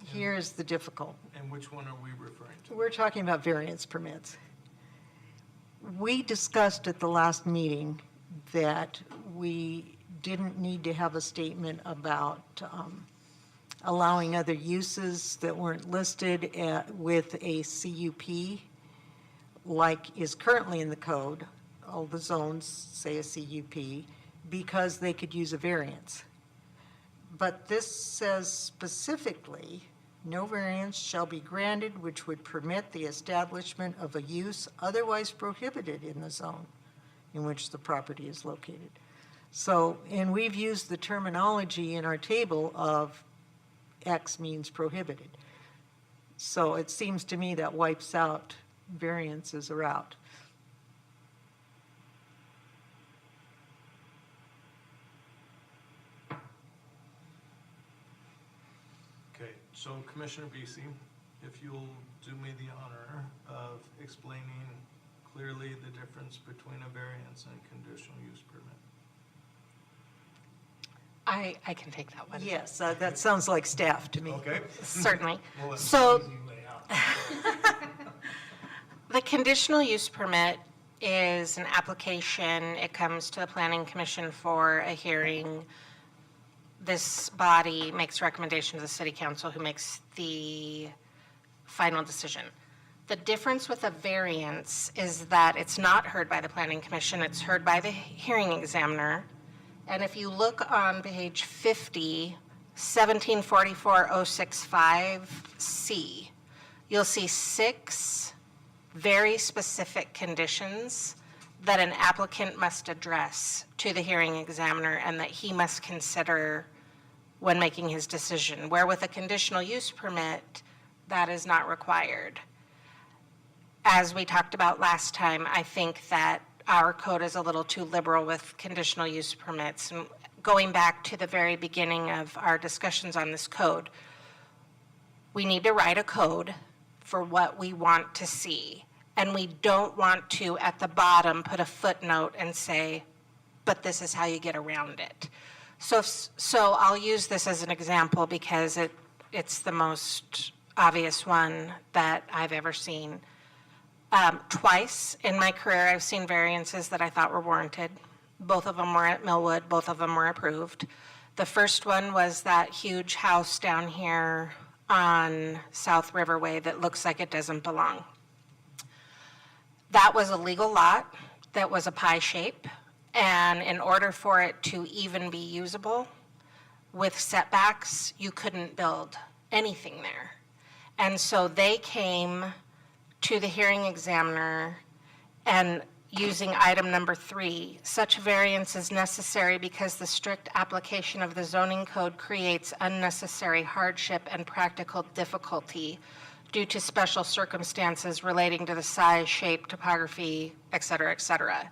Here's the difficult. And which one are we referring to? We're talking about variance permits. We discussed at the last meeting that we didn't need to have a statement about allowing other uses that weren't listed with a CUP, like is currently in the code. All the zones say a CUP, because they could use a variance. But this says specifically, no variance shall be granted which would permit the establishment of a use otherwise prohibited in the zone in which the property is located. So, and we've used the terminology in our table of X means prohibited. So it seems to me that wipes out variances are out. Okay, so Commissioner Beasley, if you'll do me the honor of explaining clearly the difference between a variance and a conditional use permit. I can take that one. Yes, that sounds like staff to me. Okay? Certainly. Well, that's So Easy way out. the conditional use permit is an application. It comes to the planning commission for a hearing. This body makes recommendation to the city council, who makes the final decision. The difference with a variance is that it's not heard by the planning commission, it's heard by the hearing examiner. And if you look on page 50, 1744065C, you'll see 6 very specific conditions that an applicant must address to the hearing examiner and that he must consider when making his decision, where with a conditional use permit, that is not required. As we talked about last time, I think that our code is a little too liberal with conditional use permits. And going back to the very beginning of our discussions on this code, we need to write a code for what we want to see. And we don't want to, at the bottom, put a footnote and say, but this is how you get around it. So I'll use this as an example because it's the most obvious one that I've ever seen. Twice in my career, I've seen variances that I thought were warranted. Both of them were at Millwood, both of them were approved. The first one was that huge house down here on South Riverway that looks like it doesn't belong. That was a legal lot that was a pie shape, and in order for it to even be usable with setbacks, you couldn't build anything there. And so they came to the hearing examiner and using item number 3, such variance is necessary because the strict application of the zoning code creates unnecessary hardship and practical difficulty due to special circumstances relating to the size, shape, topography, et cetera, et cetera.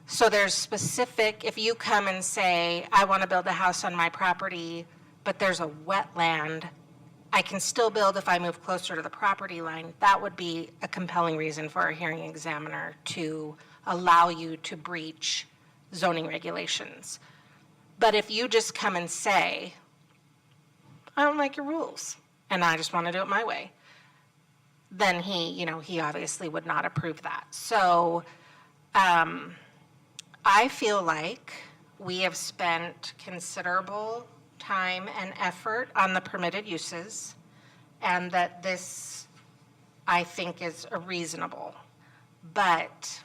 So there's specific, if you come and say, I want to build a house on my property, but there's a wetland, I can still build if I move closer to the property line, that would be a compelling reason for a hearing examiner to allow you to breach zoning regulations. But if you just come and say, I don't like your rules, and I just want to do it my way, then he obviously would not approve that. So I feel like we have spent considerable time and effort on the permitted uses, and that this, I think, is reasonable. But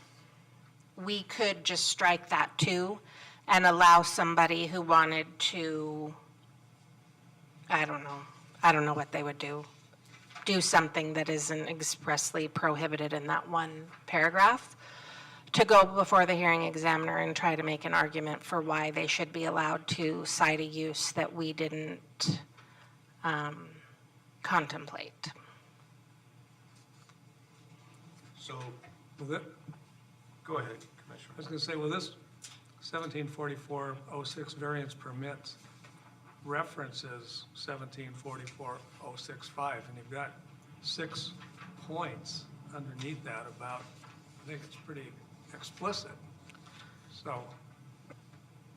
we could just strike that too and allow somebody who wanted to, I don't know what they would do something that isn't expressly prohibited in that one paragraph, to go before the hearing examiner and try to make an argument for why they should be allowed to cite a use that we didn't contemplate. So, Well, that- go ahead, I Commissioner. was going to say, well, this 1744-06 variance permits references 1744-065, and you've got 6 points underneath that about, I think it's pretty explicit.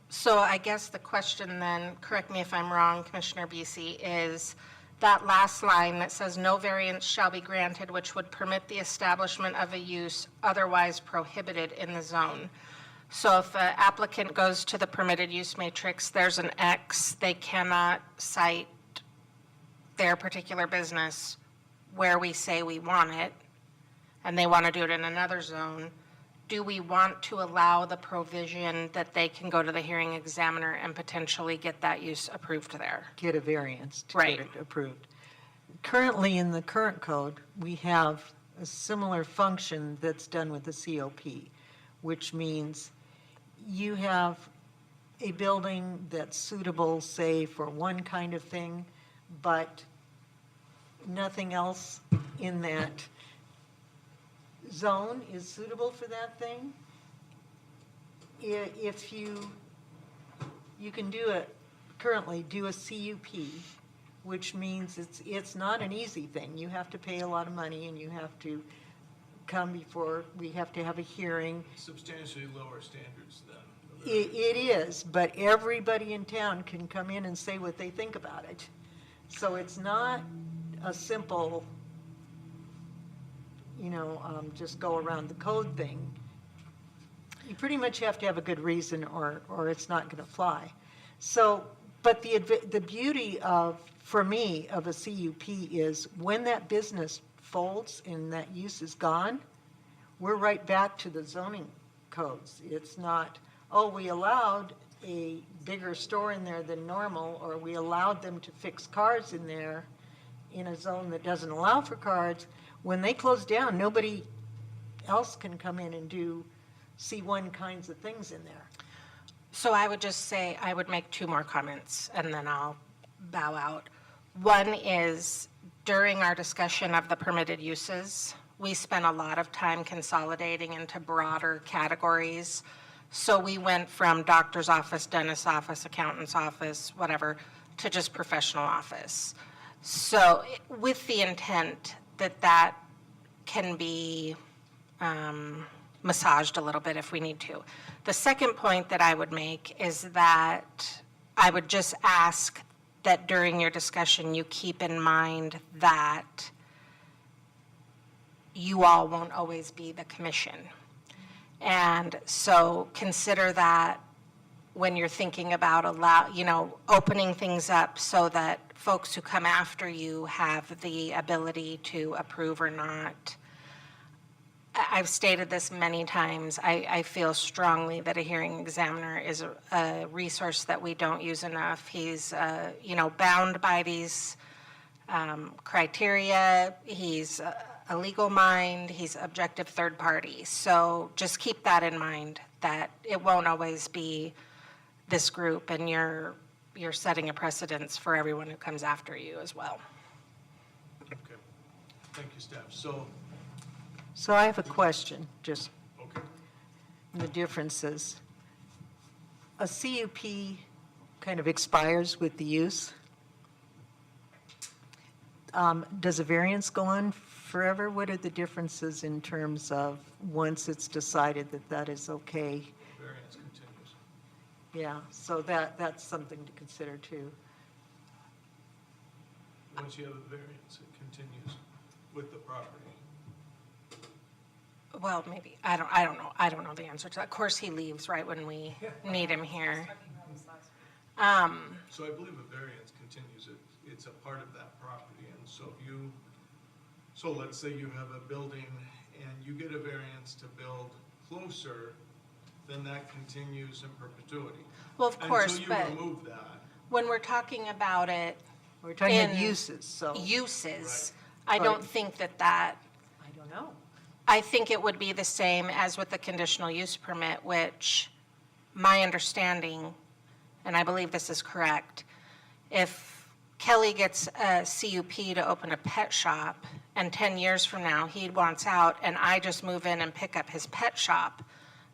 So I guess the question then, correct me if I'm wrong, Commissioner Busey, is that last line that says, no variance shall be granted which would permit the establishment of a use otherwise prohibited in the zone. So if an applicant goes to the permitted use matrix, there's an X, they cannot cite their particular business where we say we want it, and they want to do it in another zone. Do we want to allow the provision that they can go to the hearing examiner and potentially get that use approved there? Get a variance to Right. get it approved. Currently, in the current code, we have a similar function that's done with the COP, which means you have a building that's suitable, say, for one kind of thing, but nothing else in that zone is suitable for that thing. If you can currently do a CUP, which means it's not an easy thing. You have to pay a lot of money and you have to come before, we have to have a hearing. Substantially lower standards than. It is, but everybody in town can come in and say what they think about it. So it's not a simple, just go around the code thing. You pretty much have to have a good reason or it's not going to fly. So, but the beauty of, for me, of a CUP is when that business folds and that use is gone, we're right back to the zoning codes. It's not, oh, we allowed a bigger store in there than normal, or we allowed them to fix cars in there in a zone that doesn't allow for cars. When they close down, nobody else can come in and do C1 kinds of things in there. So I would just say, I would make two more comments, and then I'll bow out. One is, during our discussion of the permitted uses, we spent a lot of time consolidating into broader categories. So we went from doctor's office, dentist's office, accountant's office, whatever, to just professional office. So with the intent that that can be massaged a little bit if we need to. The second point that I would make is that I would just ask that during your discussion, you keep in mind that you all won't always be the commission. And so consider that when you're thinking about opening things up so that folks who come after you have the ability to approve or not. I've stated this many times. I feel strongly that a hearing examiner is a resource that we don't use enough. He's, bound by these criteria. He's a legal mind. He's objective third party. So just keep that in mind, that it won't always be this group, and you're setting a precedence for everyone who comes after you as well. Okay, thank you, staff. So I have a question, just Okay. the differences. A CUP kind of expires with the use. Does a variance go on forever? What are the differences in terms of once it's decided that that is okay? Variance continues. Yeah, so that's something to consider too. Once you have a variance, it continues with the property. Well, maybe, I don't know. I don't know the answer to that. Of course, he leaves right when we need him here. So I believe a variance continues. It's a part of that property. And so let's say you have a building and you get a variance to build closer, then that continues in perpetuity. Well, of course, but Until you remove that. when we're talking about it, We're talking about In uses, so uses, Right. I don't think that I don't know. I think it would be the same as with the conditional use permit, which my understanding, and I believe this is correct, if Kelly gets a CUP to open a pet shop and 10 years from now he wants out and I just move in and pick up his pet shop,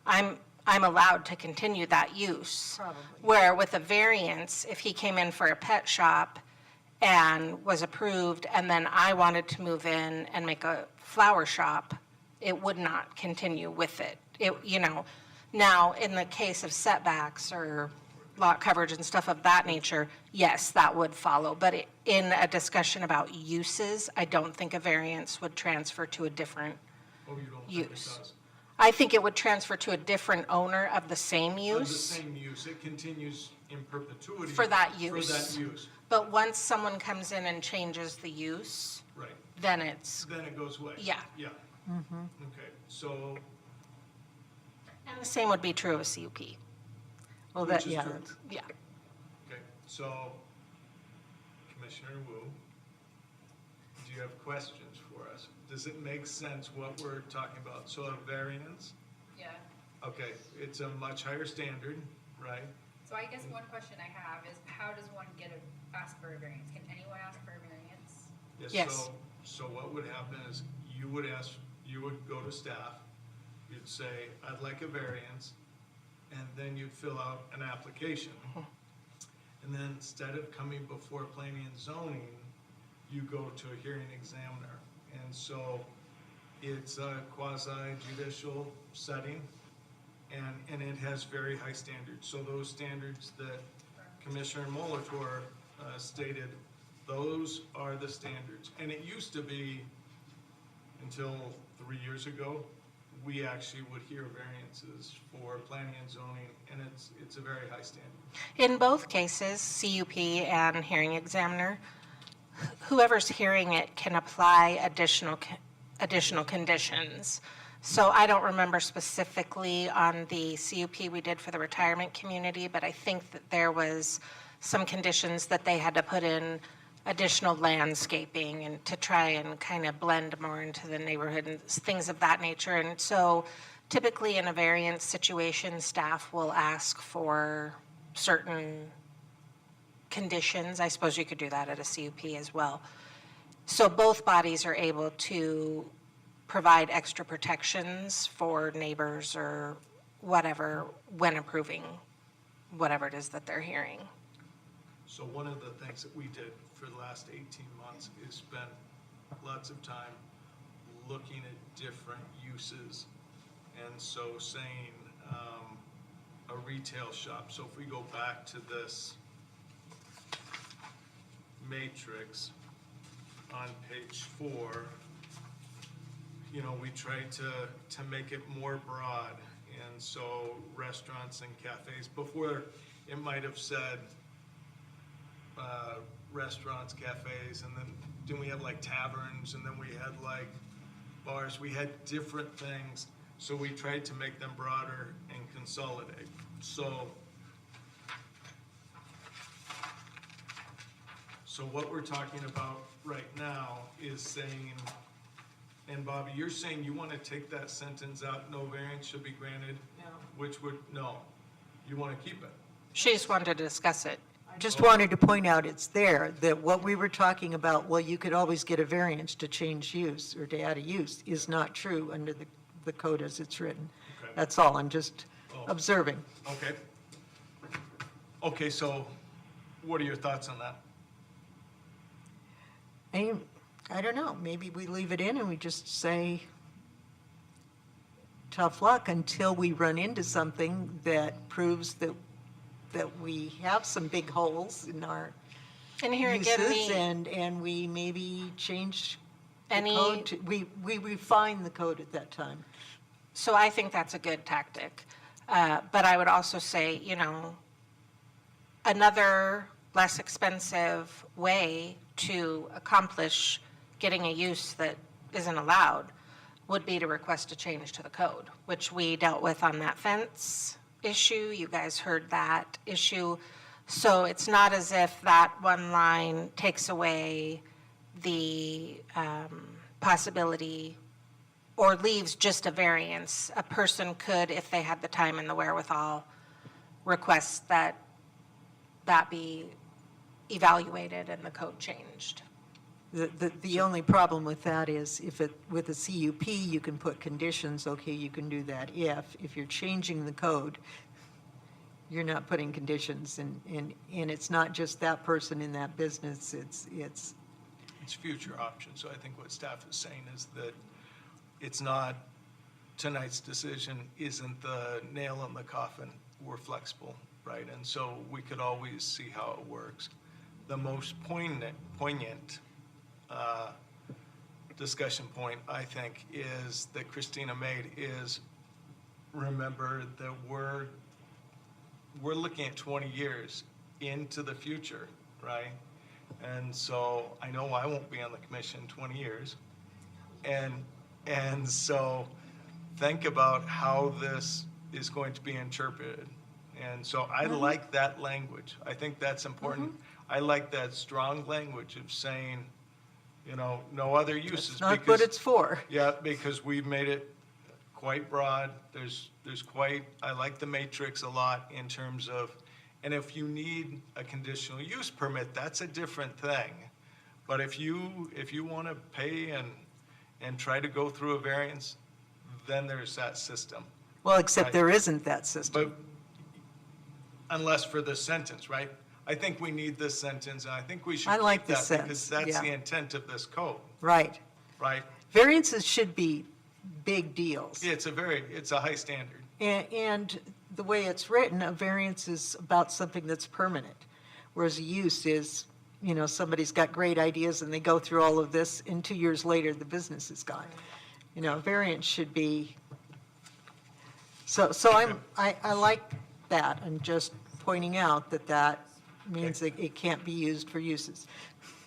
I'm allowed to continue that use. Probably. Where with a variance, if he came in for a pet shop and was approved and then I wanted to move in and make a flower shop, it would not continue with it. Now, in the case of setbacks or lot coverage and stuff of that nature, yes, that would follow. But in a discussion about uses, I don't think a variance would transfer to a different Oh, you don't think it use. does? I think it would transfer to a different owner of the same Of the use. same use. It continues in perpetuity. For that use. For that use, But once someone comes in and changes the use, right. then it's, Then it goes away. Yeah. Yeah. Okay, so, and the same would be true of a CUP. Well, which is yeah, true. that's- Yeah. Okay, so Commissioner Wu, do you have questions for us? Does it make sense what we're talking about? So a variance, Yeah. okay, it's a much higher standard, right? So I guess one question I have is how does one ask for a variance? Can anyone ask for a variance? Yes. So what would happen is you would go to staff, you'd say, I'd like a variance, and then you'd fill out an application. And then instead of coming before planning and zoning, you go to a hearing examiner. And so It's a quasi-judicial setting, and it has very high standards. So those standards that Commissioner Molitor stated, those are the standards. And it used to be, until 3 years ago, we actually would hear variances for planning and zoning, and it's a very high standard. In both cases, CUP and hearing examiner, whoever's hearing it can apply additional conditions. So I don't remember specifically on the CUP we did for the retirement community, but I think that there was some conditions that they had to put in additional landscaping and to try and kind of blend more into the neighborhood and things of that nature. And so typically in a variance situation, staff will ask for certain conditions. I suppose you could do that at a CUP as well. So both bodies are able to provide extra protections for neighbors or whatever when approving whatever it is that they're hearing. So one of the things that we did for the last 18 months is spend lots of time looking at different uses. And so saying a retail shop, so if we go back to this matrix on page 4, you know, we tried to make it more broad. And so restaurants and cafes, before it might have said restaurants, cafes, and then we had like taverns, and then we had like bars. We had different things, so we tried to make them broader and consolidate. So what we're talking about right now is saying, and Bobby, you're saying you want to take that sentence out, no variance should be granted? No. Which would, no, you want to keep it? She just wanted to discuss it. Just wanted to point out it's there, that what we were talking about, well, you could always get a variance to change use or to add a use, is not true under the code as it's written. Okay. That's all, I'm just observing. Okay. Okay, so what are your thoughts on that? I don't know, maybe we leave it in and we just say, tough luck until we run into something that proves that we have some big holes in our And here again, uses, and we maybe change the Any- code, we refine the code at that time. so I think that's a good tactic. But I would also say, you know, another less expensive way to accomplish getting a use that isn't allowed would be to request a change to the code, which we dealt with on that fence issue. You guys heard that issue. So it's not as if that one line takes away the possibility or leaves just a variance. A person could, if they had the time and the wherewithal, request that be evaluated and the code changed. The only problem with that is with a CUP, you can put conditions, okay, you can do that. If you're changing the code, you're not putting conditions, and it's not just that person in that business, it's future options. So I think what staff is saying is that it's not, tonight's decision isn't the nail in the coffin. We're flexible, right? And so we could always see how it works. The most poignant discussion point, I think, is that Christina made is, remember that we're looking at 20 years into the future, right? And so I know I won't be on the commission in 20 years. And so think about how this is going to be interpreted. And so I like that language. I think that's important. I like that strong language of saying, you know, no other uses. that's not what it's for. Yeah, because we've made it quite broad. There's quite, I like the matrix a lot in terms of, and if you need a conditional use permit, that's a different thing. But if you want to pay and try to go through a variance, then there's that system. Well, except Right. there isn't that system. But unless for this sentence, right? I think we need this sentence, and I think we should I like keep this that because sentence, that's yeah. the intent of this code, Right. right? Variances should be big deals. It's a high standard. And the way it's written, a variance is about something that's permanent, whereas a use is, you know, somebody's got great ideas and they go through all of this, and 2 years later, the business is gone. You know, a variance should be, so I like that. I'm just pointing out that means that it can't be used for uses.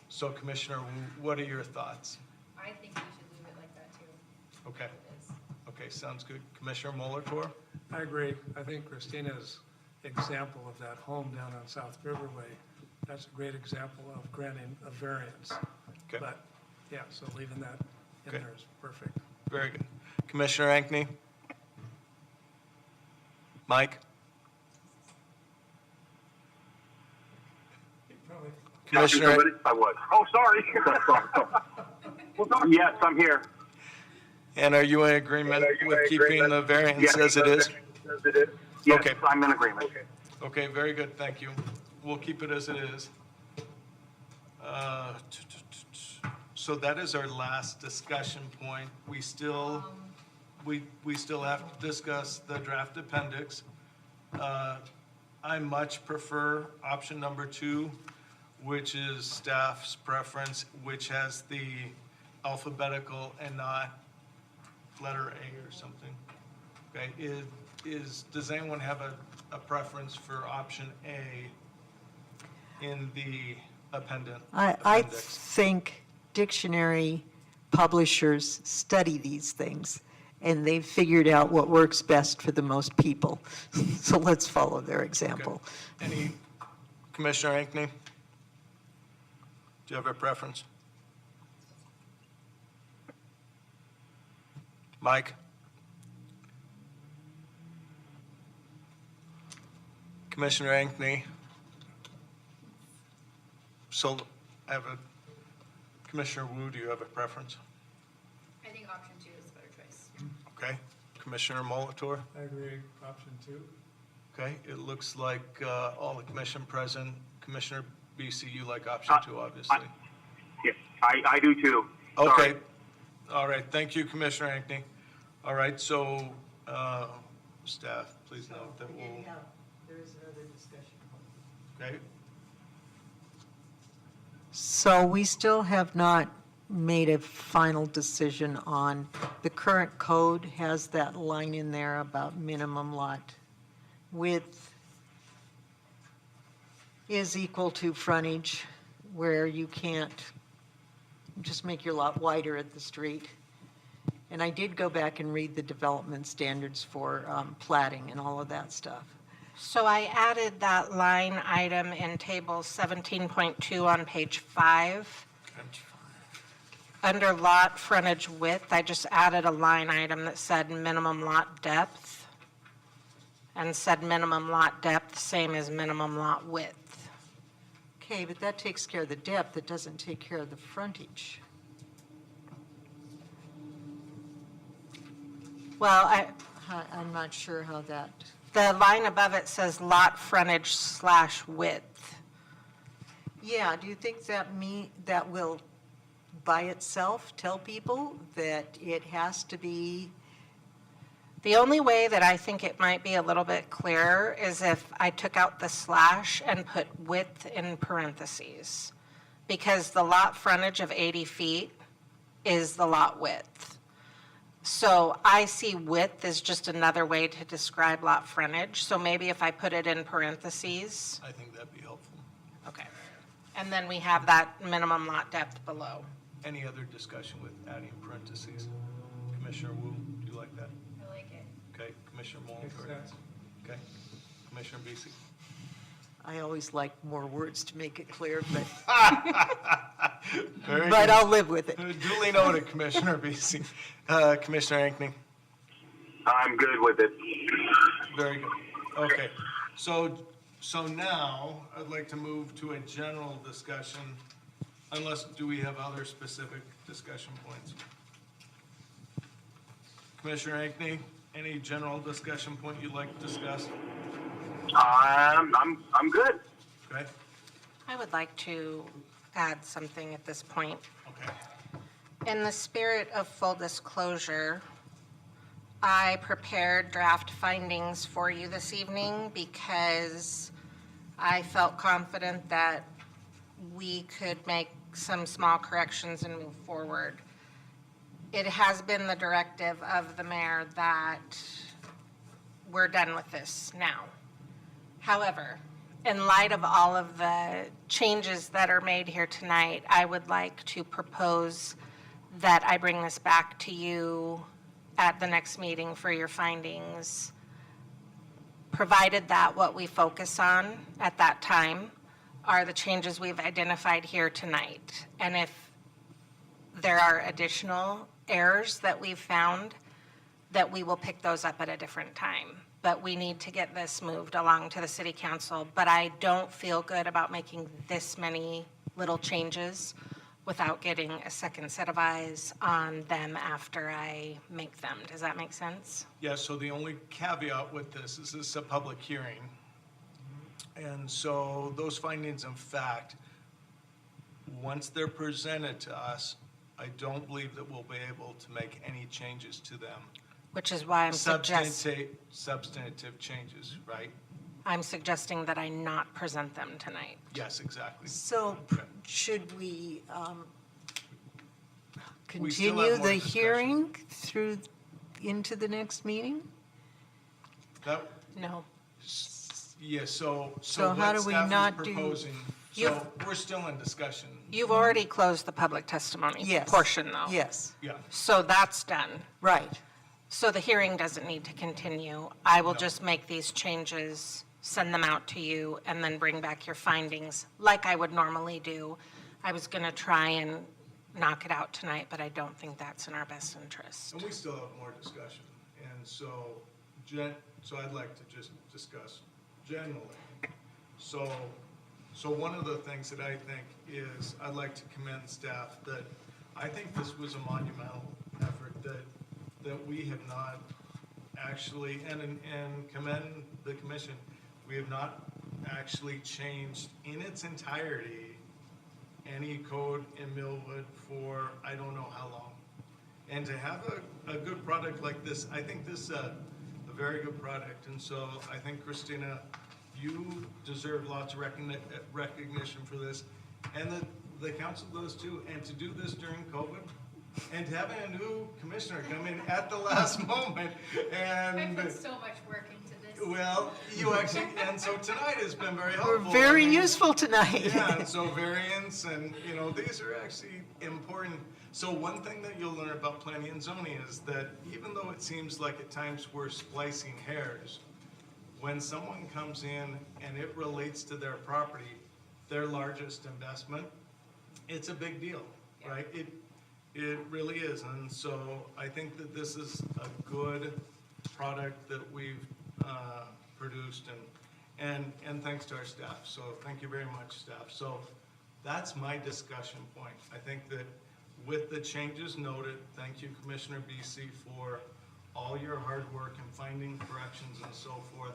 So Commissioner, what are your thoughts? I think we should leave it like that too. Okay, It is. okay, sounds good. Commissioner Molitor? I agree. I think Christina's example of that home down on South Riverway, that's a great example of granting a variance. Okay. But, yeah, so leaving that in Okay. there is perfect. Very good. Commissioner Ankney? Mike? Probably. Commissioner, I was. Oh, sorry. Yes, I'm here. and are you in agreement with keeping the variance as it is? Yes, Okay. I'm in agreement. Okay, very good, thank you. We'll keep it as it is. So that is our last discussion point. We still have to discuss the draft appendix. I much prefer option number 2, which is staff's preference, which has the alphabetical and not letter A or something. Okay, does anyone have a preference for option A in the appendix? I think dictionary publishers study these things, and they've figured out what works best for the most people. So let's follow their example. Any, Commissioner Ankney? Do you have a preference? Mike? Commissioner Ankney? So I have a, Commissioner Wu, do you have a preference? I think option 2 is a better choice. Okay. Commissioner Molitor? I agree, option 2. Okay, it looks like all the commission present. Commissioner BC, you like option 2, obviously. Yes, I do too. Okay, Sorry. all right, thank you, Commissioner Ankney. All right, so, staff, please note that we'll, There is another discussion. okay, So we still have not made a final decision on, the current code has that line in there about minimum lot width is equal to frontage, where you can't just make your lot wider at the street. And I did go back and read the development standards for platting and all of that stuff. So I added that line item in table 17.2 on page 5. Under lot frontage width, I just added a line item that said minimum lot depth, and said minimum lot depth, same as minimum lot width. Okay, but that takes care of the depth, it doesn't take care of the frontage. Well, I'm not sure how that, the line above it says lot frontage / width. yeah, do you think that will by itself tell people that it has to be, The only way that I think it might be a little bit clearer is if I took out the slash and put width in parentheses, because the lot frontage of 80 feet is the lot width. So I see width as just another way to describe lot frontage, so maybe if I put it in parentheses, I think that'd be helpful. okay. And then we have that minimum lot depth below. Any other discussion with adding parentheses? Commissioner Wu, do you like that? I like it. Okay, Commissioner Makes Molitor? sense. Okay, Commissioner BC? I always like more words to make it clear, but Very but good. I'll live with it. Duly noted, Commissioner BC. Commissioner Ankney? I'm good with it. Very good. Okay, so now I'd like to move to a general discussion, unless, do we have other specific discussion points? Commissioner Ankney, any general discussion point you'd like to discuss? I'm good. Okay, I would like to add something at this point. okay. In the spirit of full disclosure, I prepared draft findings for you this evening because I felt confident that we could make some small corrections and move forward. It has been the directive of the mayor that we're done with this now. However, in light of all of the changes that are made here tonight, I would like to propose that I bring this back to you at the next meeting for your findings, provided that what we focus on at that time are the changes we've identified here tonight. And if there are additional errors that we've found, that we will pick those up at a different time. But we need to get this moved along to the city council. But I don't feel good about making this many little changes without getting a second set of eyes on them after I make them. Does that make sense? Yeah, so the only caveat with this is a public hearing. And so those findings of fact, once they're presented to us, I don't believe that we'll be able to make any changes to them. Which is why I'm suggesting Substantive changes, right? that I not present them tonight. Yes, exactly. So should we We still continue have more the discussion. hearing through, into the next meeting? That, No. yeah, so So how what do we staff is not do- proposing, You- so we're still in discussion. You've already closed the public testimony Yes. portion, though. Yes, Yeah, So that's done. right. So the hearing doesn't need to continue. I will just make these changes, send them out to you, and then bring back your findings like I would normally do. I was going to try and knock it out tonight, but I don't think that's in our best interest. and we still have more discussion. And so, so I'd like to just discuss generally. So one of the things that I think is, I'd like to commend staff that I think this was a monumental effort that we have not actually, and commend the commission, we have not actually changed in its entirety any code in Millwood for I don't know how long. And to have a good product like this, I think this is a very good product. And so I think, Christina, you deserve lots of recognition for this. And the council does too. And to do this during COVID, and to have a new commissioner come in at the last moment, I and, put so much work into this. well, you actually, and so tonight has been very We're helpful. very I mean, useful tonight. yeah, and so variance and, these are actually important. So one thing that you'll learn about planning and zoning is that even though it seems like at times we're splicing hairs, when someone comes in and it relates to their property, their largest investment, it's a big deal, right? It really is. And so I think that this is a good product that we've produced and thanks to our staff. So thank you very much, staff. So that's my discussion point. I think that with the changes noted, thank you, Commissioner BC, for all your hard work in finding corrections and so forth.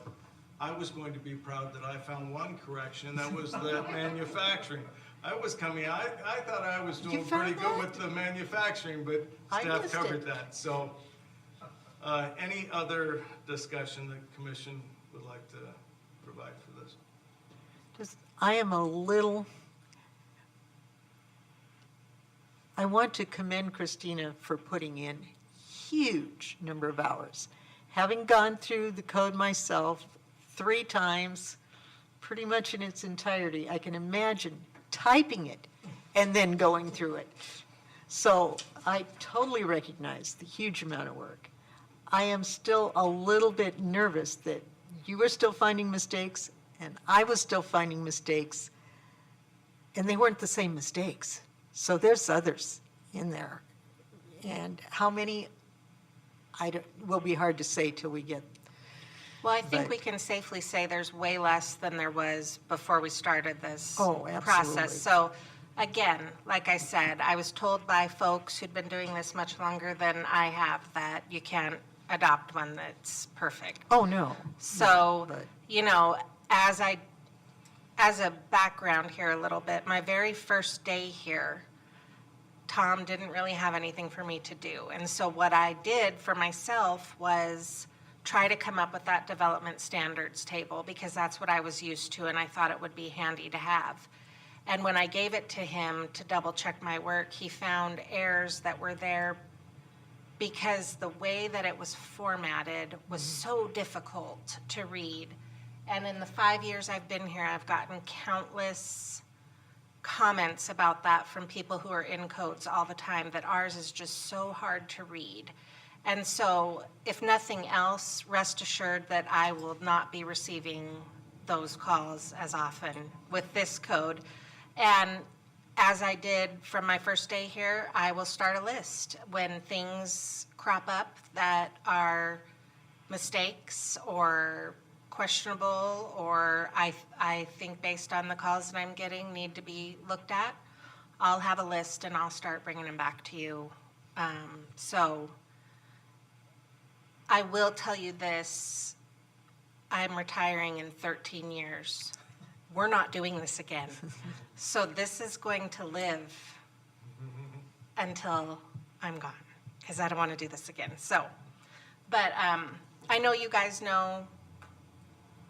I was going to be proud that I found one correction, that was the manufacturing. I was coming, I thought I was doing You found pretty good that? with the manufacturing, but I staff missed covered it. that. So, any other discussion the commission would like to provide for this? I am a little, I want to commend Christina for putting in huge number of hours. Having gone through the code myself 3 times, pretty much in its entirety, I can imagine typing it and then going through it. So I totally recognize the huge amount of work. I am still a little bit nervous that you were still finding mistakes and I was still finding mistakes, and they weren't the same mistakes. So there's others in there. And how many, will be hard to say till we get, Well, I think But- we can safely say there's way less than there was before we started this Oh, absolutely. process. So again, like I said, I was told by folks who'd been doing this much longer than I have that you can't adopt one that's perfect. oh, no. So, but- as a background here a little bit, my very first day here, Tom didn't really have anything for me to do. And so what I did for myself was try to come up with that development standards table, because that's what I was used to and I thought it would be handy to have. And when I gave it to him to double check my work, he found errors that were there because the way that it was formatted was so difficult to read. And in the 5 years I've been here, I've gotten countless comments about that from people who are in codes all the time, that ours is just so hard to read. And so, if nothing else, rest assured that I will not be receiving those calls as often with this code. And as I did from my first day here, I will start a list when things crop up that are mistakes or questionable, or I think based on the calls that I'm getting need to be looked at. I'll have a list and I'll start bringing them back to you. So I will tell you this, I'm retiring in 13 years. We're not doing this again. So this is going to live until I'm gone, because I don't want to do this again. So, but I know you guys know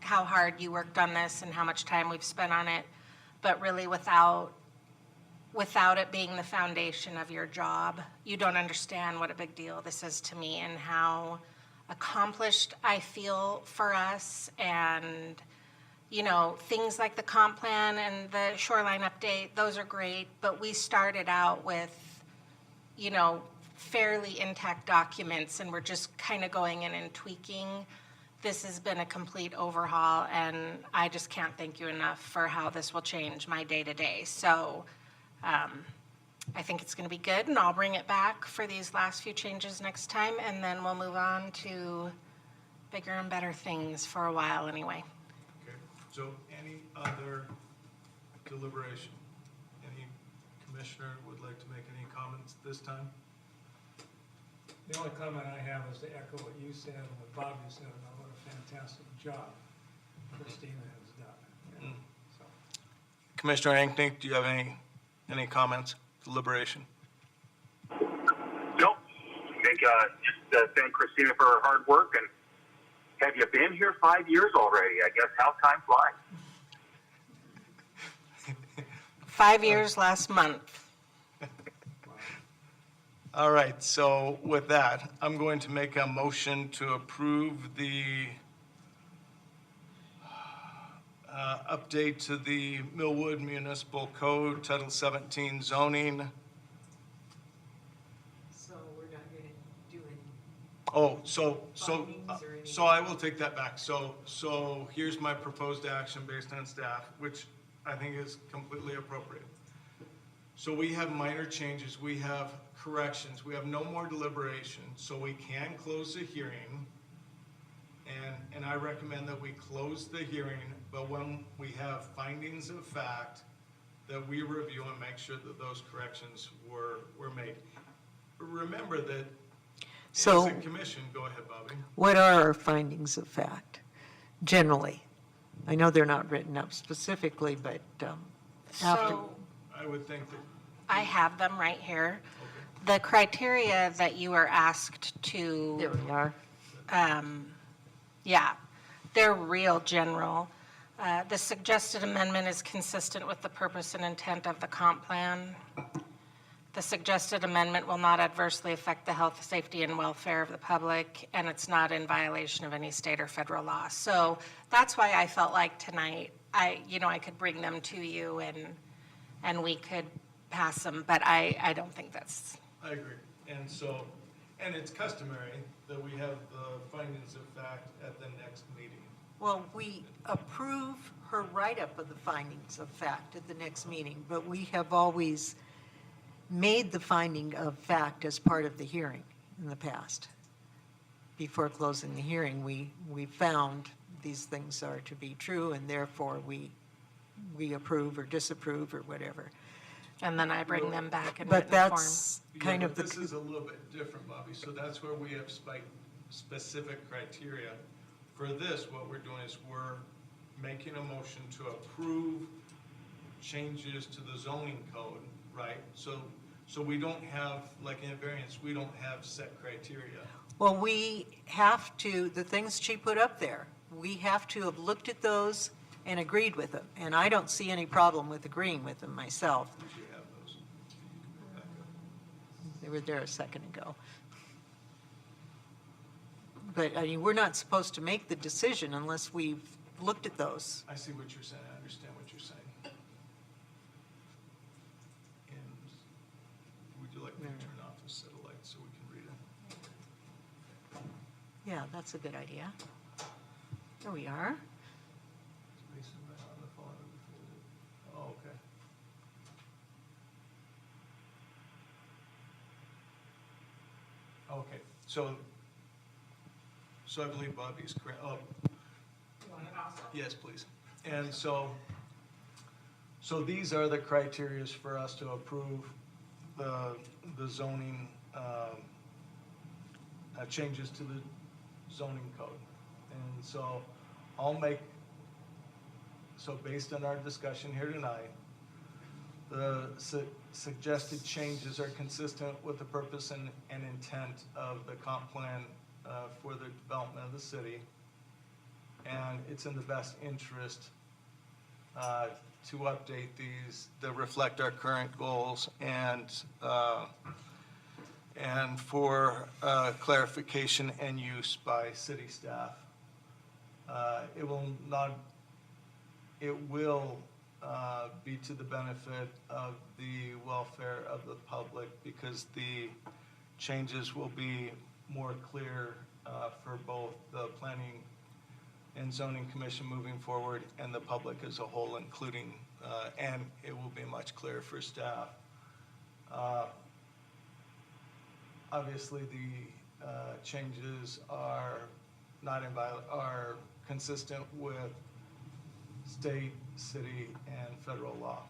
how hard you worked on this and how much time we've spent on it, but really without it being the foundation of your job, you don't understand what a big deal this is to me and how accomplished I feel for us. And, you know, things like the comp plan and the shoreline update, those are great, but we started out with, you know, fairly intact documents and we're just kind of going in and tweaking. This has been a complete overhaul, and I just can't thank you enough for how this will change my day-to-day. So I think it's going to be good, and I'll bring it back for these last few changes next time, and then we'll move on to bigger and better things for a while anyway. Okay, so any other deliberation? Any commissioner would like to make any comments this time? The only comment I have is to echo what you said and what Bobby said about what a fantastic job Christina has done. Mm. So, Commissioner Ankney, do you have any comments, deliberation? Nope. Just thank Christina for her hard work. And have you been here 5 years already? I guess how time flies. 5 years last month. All right, so with that, I'm going to make a motion to approve the update to the Millwood Municipal Code, Title 17 zoning. So we're not going to do any Oh, so findings or anything? so I will take that back. So here's my proposed action based on staff, which I think is completely appropriate. So we have minor changes, we have corrections, we have no more deliberation, so we can close the hearing. And I recommend that we close the hearing, but when we have findings of fact, that we review and make sure that those corrections were made. Remember that So- as a commission, go ahead, Bobby. What are our findings of fact, generally? I know they're not written up specifically, but after, So I would think that, I have them right here. okay. The criteria that you were asked to there we are. yeah, they're real general. The suggested amendment is consistent with the purpose and intent of the comp plan. The suggested amendment will not adversely affect the health, safety, and welfare of the public, and it's not in violation of any state or federal law. So that's why I felt like tonight, I could bring them to you and we could pass them, but I don't think that's, I agree. And it's customary that we have the findings of fact at the next meeting. Well, we approve her write-up of the findings of fact at the next meeting, but we have always made the finding of fact as part of the hearing in the past. Before closing the hearing, we found these things are to be true, and therefore we approve or disapprove or whatever. and then I bring them back in But written form. that's kind Yeah, of but this the, is a little bit different, Bobby, so that's where we have specific criteria. For this, what we're doing is we're making a motion to approve changes to the zoning code, right? So So we don't have, like in a variance, we don't have set criteria. Well, we have to, the things she put up there, we have to have looked at those and agreed with them. And I don't see any problem with agreeing with them myself. We should have those. Back up. They were there a second ago. But, I mean, we're not supposed to make the decision unless we've looked at those. I see what you're saying, I understand what you're saying. And would you like me to turn off the satellite so we can read it? Yeah, that's a good idea. There we are. Oh, okay. Okay, so I believe Bobby's correct. Oh. Yes, please. And so these are the criterias for us to approve the zoning, changes to the zoning code. And so so based on our discussion here tonight, the suggested changes are consistent with the purpose and intent of the comp plan for the development of the city. And it's in the best interest to update these that reflect our current goals and for clarification and use by city staff. It will be to the benefit of the welfare of the public because the changes will be more clear for both the planning and zoning commission moving forward and the public as a whole, including, and it will be much clearer for staff. Obviously, the changes are not are consistent with state, city, and federal law.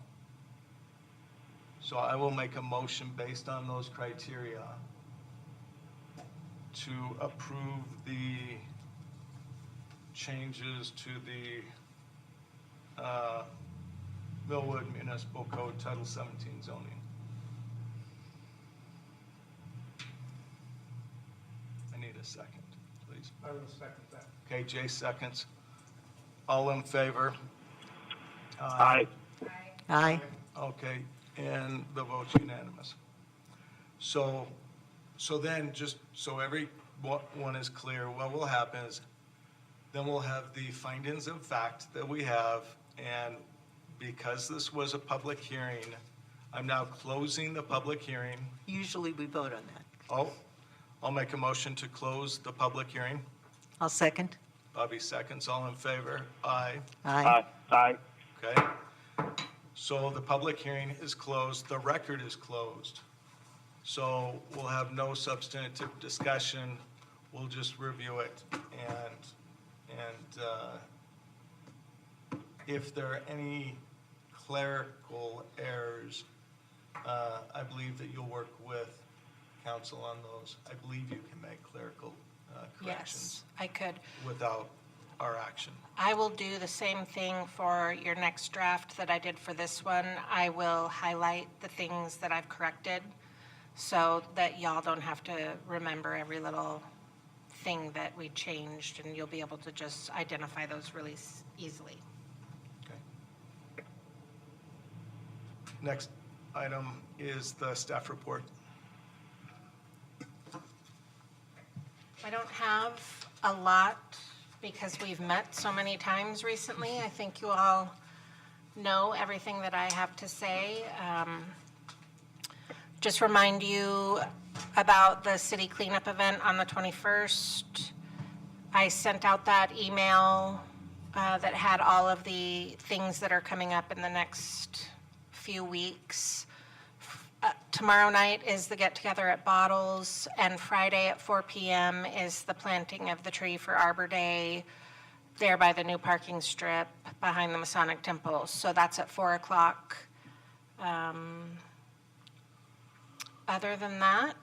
So I will make a motion based on those criteria to approve the changes to the Millwood Municipal Code Title 17 zoning. I need a second, please. I will second that. Okay, Jay seconds. All in favor? Aye. Aye. Okay, and the vote's unanimous. So then, just so everyone is clear, what will happen is, then we'll have the findings of fact that we have, and because this was a public hearing, I'm now closing the public hearing. Usually we vote on that. Oh, I'll make a motion to close the public hearing. I'll second. Bobby seconds, all in favor? Aye. Aye. Aye. Okay, so the public hearing is closed, the record is closed. So we'll have no substantive discussion, we'll just review it. And if there are any clerical errors, I believe that you'll work with council on those. I believe you can make clerical corrections Yes, I could. without our action. I will do the same thing for your next draft that I did for this one. I will highlight the things that I've corrected so that y'all don't have to remember every little thing that we changed, and you'll be able to just identify those really easily. Okay. Next item is the staff report. I don't have a lot because we've met so many times recently. I think you all know everything that I have to say. Just remind you about the city cleanup event on the 21st. I sent out that email that had all of the things that are coming up in the next few weeks. Tomorrow night is the get-together at Bottles, and Friday at 4 p.m. is the planting of the tree for Arbor Day there by the new parking strip behind the Masonic Temple. So that's at 4 o'clock. Other than that,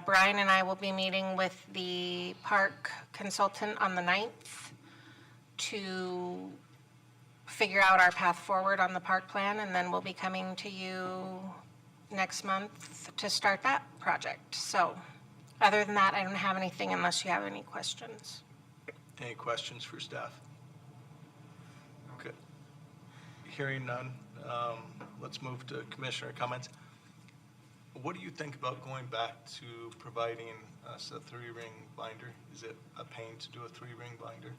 Brian and I will be meeting with the park consultant on the 9th to figure out our path forward on the park plan, and then we'll be coming to you next month to start that project. So other than that, I don't have anything unless you have any questions. Any questions for staff? Okay. Hearing none, let's move to commissioner comments. What do you think about going back to providing us a 3-ring binder? Is it a pain to do a 3-ring binder?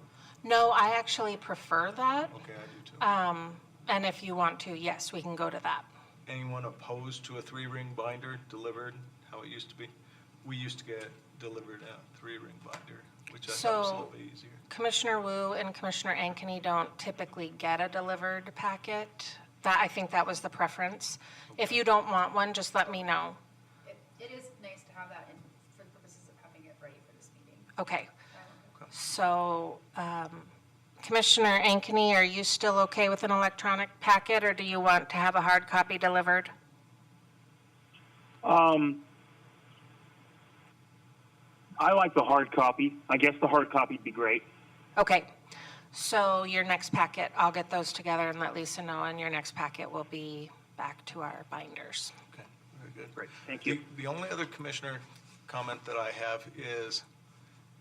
No, I actually prefer that. Okay, I do too. And if you want to, yes, we can go to that. Anyone opposed to a 3-ring binder delivered, how it used to be? We used to get delivered a 3-ring binder, which I thought was a little bit easier. Commissioner Wu and Commissioner Ankeny don't typically get a delivered packet. I think that was the preference. If you don't want one, just let me know. It is nice to have that in, for the purposes of having it ready for this meeting. Okay. So, Commissioner Ankeny, are you still okay with an electronic packet, or do you want to have a hard copy delivered? I like the hard copy. I guess the hard copy would be great. Okay. So your next packet, I'll get those together and let Lisa know, and your next packet will be back to our binders. Okay, very good. Great, thank you. The only other commissioner comment that I have is,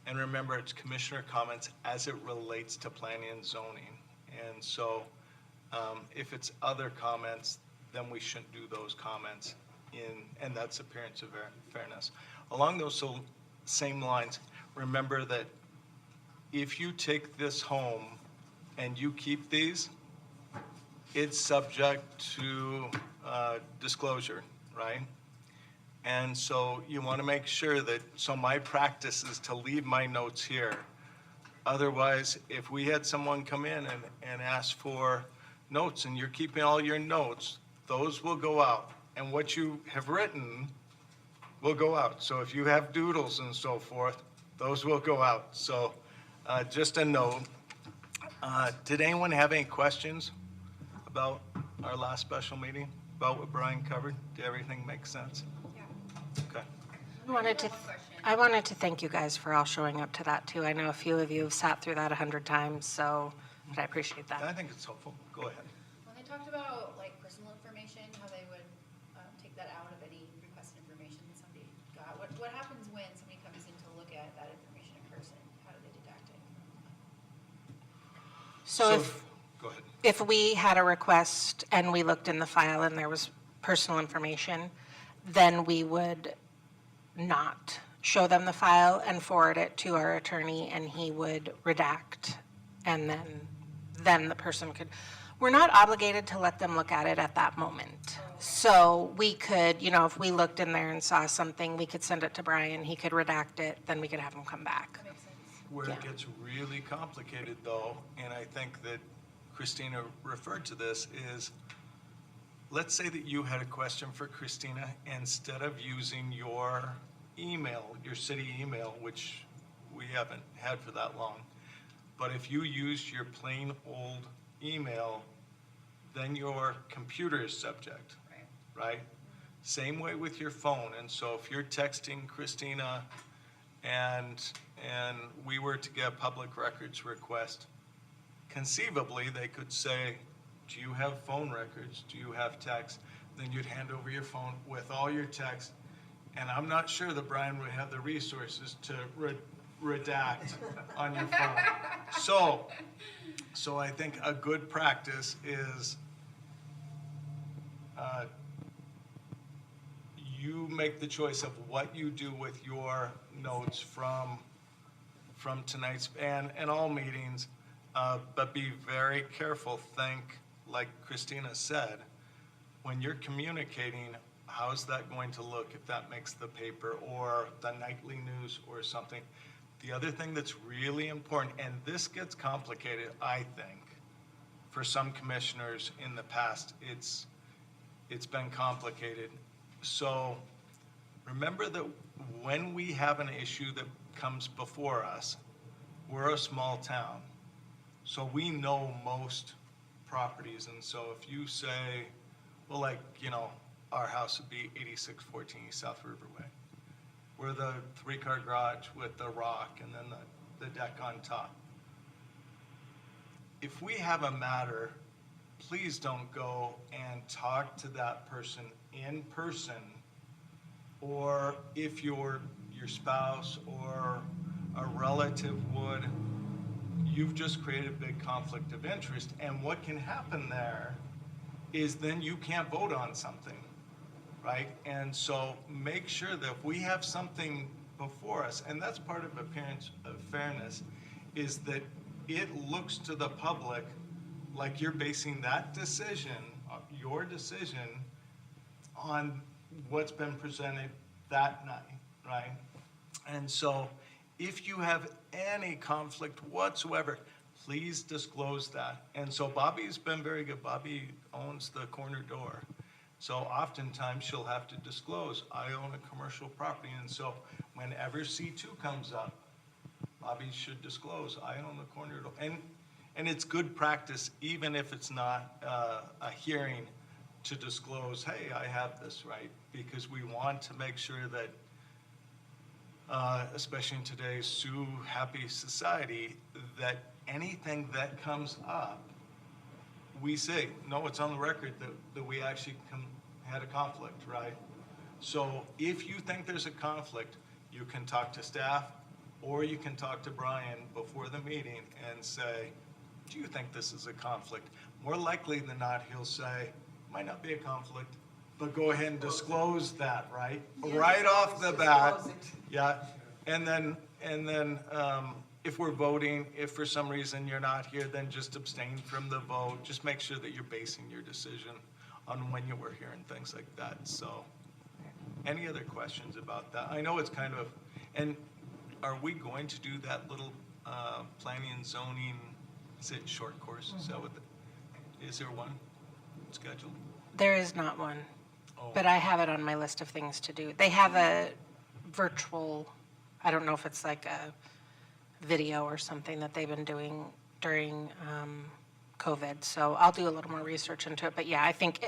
and remember, it's commissioner comments as it relates to planning and zoning. And so if it's other comments, then we shouldn't do those comments and that's appearance of fairness. Along those same lines, remember that if you take this home and you keep these, it's subject to disclosure, right? And so you want to make sure that, so my practice is to leave my notes here. Otherwise, if we had someone come in and ask for notes and you're keeping all your notes, those will go out. And what you have written will go out. So if you have doodles and so forth, those will go out. So just a note. Did anyone have any questions about our last special meeting, about what Brian covered? Did everything make sense? Okay. I wanted to thank you guys for all showing up to that too. I know a few of you have sat through that 100 times, so but I appreciate that. I think it's helpful. Go ahead. When they talked about like personal information, how they would take that out of any requested information that somebody got, what happens when somebody comes in to look at that information in person? How do they deduct it? So Go ahead. if we had a request and we looked in the file and there was personal information, then we would not show them the file and forward it to our attorney, and he would redact, and then the person could, we're not obligated to let them look at it at that moment. So we could, if we looked in there and saw something, we could send it to Brian, he could redact it, then we could have him come back. That makes sense. Where it Yeah. gets really complicated though, and I think that Christina referred to this, is let's say that you had a question for Christina, instead of using your email, your city email, which we haven't had for that long, but if you use your plain old email, then your computer is subject, right? Same way with your phone. And so if you're texting Christina and we were to get a public records request, conceivably they could say, do you have phone records? Do you have text? Then you'd hand over your phone with all your text. And I'm not sure that Brian would have the resources to redact on your phone. So I think a good practice is you make the choice of what you do with your notes from tonight's and all meetings, but be very careful. Think, like Christina said, when you're communicating, how's that going to look if that makes the paper or the nightly news or something? The other thing that's really important, and this gets complicated, I think, for some commissioners in the past, it's been complicated. So remember that when we have an issue that comes before us, we're a small town. So we know most properties. And so if you say, well, like, our house would be 8614 East South Riverway. We're the 3-car garage with the rock and then the deck on top. If we have a matter please don't go and talk to that person in person, or if your spouse or a relative would, you've just created a big conflict of interest. And what can happen there is then you can't vote on something, right? And so make sure that if we have something before us, and that's part of appearance of fairness, is that it looks to the public like you're basing that decision, your decision, on what's been presented that night, right? And so if you have any conflict whatsoever, please disclose that. And so Bobby's been very good. Bobby owns the corner door. So oftentimes she'll have to disclose, I own a commercial property. And so whenever C2 comes up, Bobby should disclose, I own the corner door. And it's good practice, even if it's not a hearing, to disclose, hey, I have this, right? Because we want to make sure that, especially in today's sue-happy society, that anything that comes up, we say, no, it's on the record that we actually had a conflict, right? So if you think there's a conflict, you can talk to staff, or you can talk to Brian before the meeting and say, do you think this is a conflict? More likely than not, he'll say, might not be a conflict, but go ahead and disclose that, right? Right off the bat. Yeah, and then if we're voting, if for some reason you're not here, then just abstain from the vote. Just make sure that you're basing your decision on when you were here and things like that. So, any other questions about that? I know it's kind of, and are we going to do that little planning and zoning, is it short course? Is that what, is there one scheduled? There is not one, Oh. but I have it on my list of things to do. They have a virtual, I don't know if it's like a video or something that they've been doing during COVID. So I'll do a little more research into it. But yeah, I think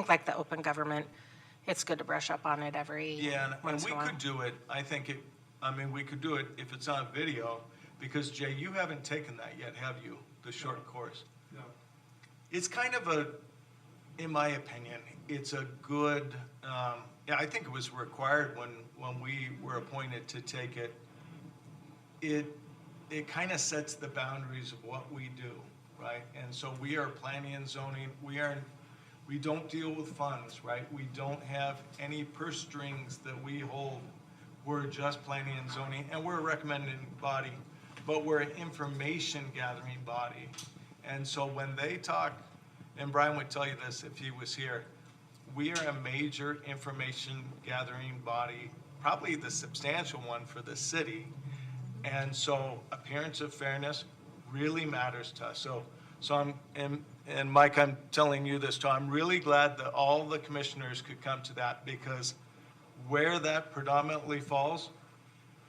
like the open government, it's good to brush up on it every Yeah, and once we in a while. could do it, we could do it if it's on video, because Jay, you haven't taken that yet, have you? The short course? No. It's kind of in my opinion, it's a good, yeah, I think it was required when we were appointed to take it. It kind of sets the boundaries of what we do, right? And so we are planning and zoning, we don't deal with funds, right? We don't have any purse strings that we hold. We're just planning and zoning, and we're a recommending body, but we're an information gathering body. And so when they talk, and Brian would tell you this if he was here, we are a major information gathering body, probably the substantial one for the city. And so appearance of fairness really matters to us. So I'm, and Mike, I'm telling you this too, I'm really glad that all the commissioners could come to that, because where that predominantly falls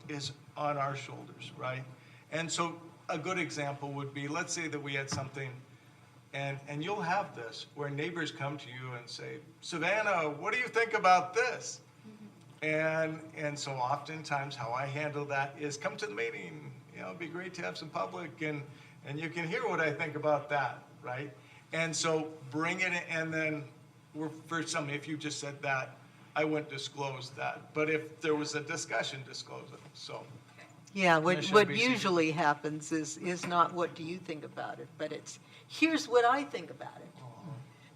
is on our shoulders, right? And so a good example would be, let's say that we had something, and you'll have this, where neighbors come to you and say, Savannah, what do you think about this? And so oftentimes how I handle that is come to the meeting, it'd be great to have some public, and you can hear what I think about that, right? And so bring it in, and then for some, if you just said that, I wouldn't disclose that. But if there was a discussion, disclose it, so. Yeah, what Commissioner BC. usually happens is not what do you think about it, but it's, here's what I think about it.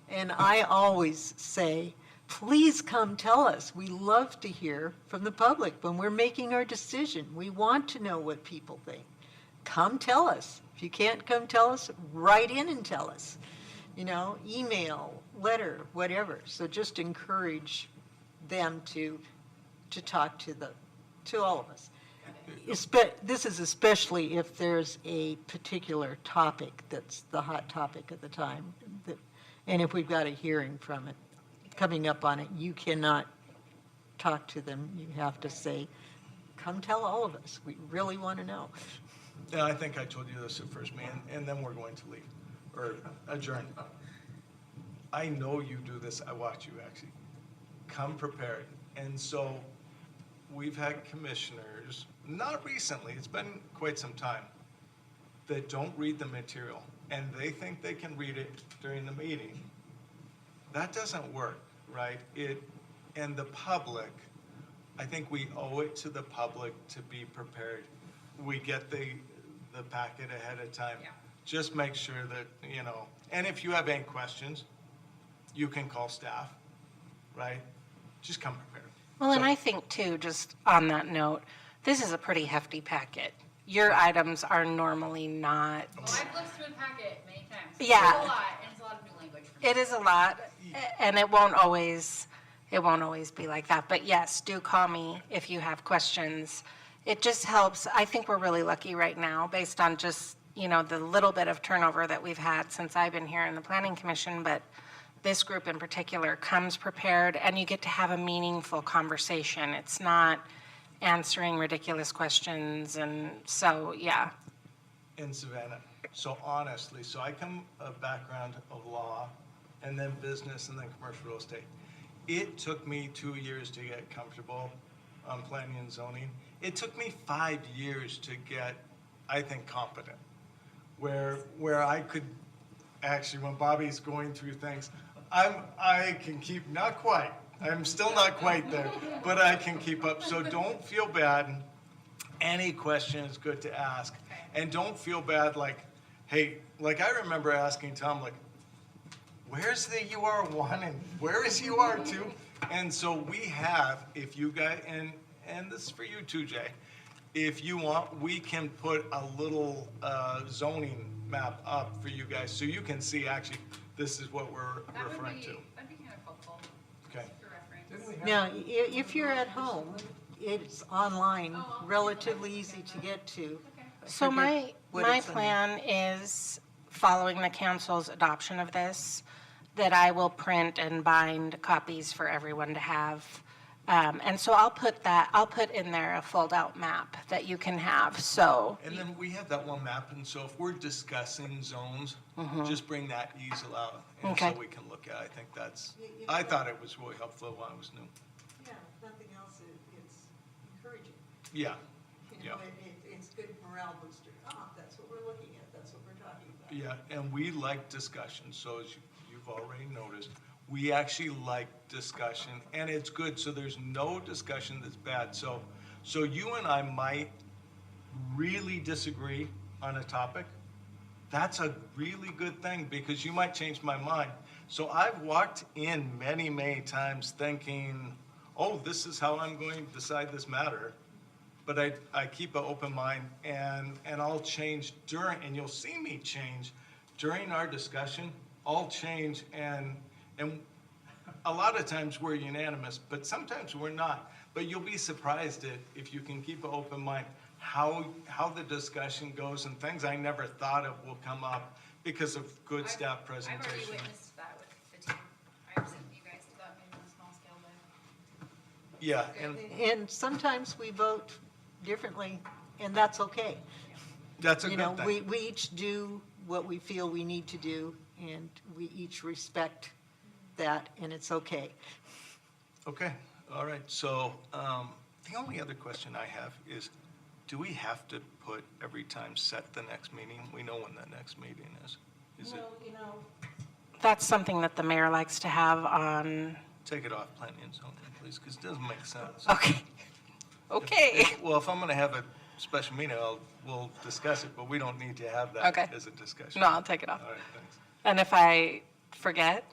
And I always say, please come tell us. We love to hear from the public when we're making our decision. We want to know what people think. Come tell us. If you can't come tell us, write in and tell us. Email, letter, whatever. So just encourage them to talk to all of us. This is especially if there's a particular topic that's the hot topic at the time. And if we've got a hearing from it, coming up on it, you cannot talk to them. You have to say, come tell all of us. We really want to know. Yeah, I think I told you this at first, man, and then we're going to leave, or adjourn. I know you do this, I watch you actually. Come prepared. And so we've had commissioners, not recently, it's been quite some time, that don't read the material and they think they can read it during the meeting, that doesn't work, right? And the public, I think we owe it to the public to be prepared. We get the packet ahead of time. Yeah. Just make sure that, and if you have any questions, you can call staff, right? Just come prepared. Well, and So- I think too, just on that note, this is a pretty hefty packet. Your items are normally not, Well, I've looked through the packet many times. Yeah. It's a lot, and it's a lot of new language for me. it is a lot, and it won't always be like that. But yes, do call me if you have questions. It just helps. I think we're really lucky right now, based on just, the little bit of turnover that we've had since I've been here in the Planning Commission, but this group in particular comes prepared, and you get to have a meaningful conversation. It's not answering ridiculous questions, and so, yeah. In Savannah. So honestly, I come a background of law and then business and then commercial real estate. It took me 2 years to get comfortable on planning and zoning. It took me 5 years to get, I think, competent. Where I could actually, when Bobby's going through things, I can keep, not quite, I'm still not quite there, but I can keep up. So don't feel bad. Any question is good to ask. And don't feel bad like, hey, like I remember asking Tom, like, where's the UR1 and where is UR2? And so we have, if you guys, and this is for you too, Jay, if you want, we can put a little zoning map up for you guys so you can see actually this is what we're referring to. That'd be kind of helpful Okay. for reference. Didn't we have? Now, if you're at home, it's online, relatively easy to get to. So my what my it's in. plan is, following the council's adoption of this, that I will print and bind copies for everyone to have. And so I'll put in there a fold-out map that you can have, so. And then we have that one map, and so if we're discussing zones, just bring that easel out. And so Okay. we can look at, I think I thought it was really helpful when I was new. Yeah, if nothing else, it's encouraging. Yeah, You know, yeah. it's good morale booster. That's what we're looking at, that's what we're talking about. Yeah, and we like discussion, so as you've already noticed, we actually like discussion, and it's good, so there's no discussion that's bad. So you and I might really disagree on a topic. That's a really good thing, because you might change my mind. So I've walked in many, many times thinking, oh, this is how I'm going to decide this matter. But I keep an open mind, and I'll change and you'll see me change during our discussion. I'll change, and a lot of times we're unanimous, but sometimes we're not. But you'll be surprised if you can keep an open mind, how the discussion goes, and things I never thought of will come up because of good staff I've already presentation. witnessed that with the team. I've seen you guys do that maybe on a small scale, but. Yeah, and And sometimes we vote differently, and that's okay. that's a You good know, thing. we each do what we feel we need to do, and we each respect that, and it's okay. Okay, all right, so the only other question I have is, do we have to put every time set the next meeting? We know when the next meeting is. Is it, You know, That's something that the mayor likes to have on, take it off planning and zoning, please, because it doesn't make sense. okay. Okay. Well, if I'm gonna have a special meeting, we'll discuss it, but we don't need to have that Okay. as a discussion. No, I'll take it off. All right, thanks. And if I forget,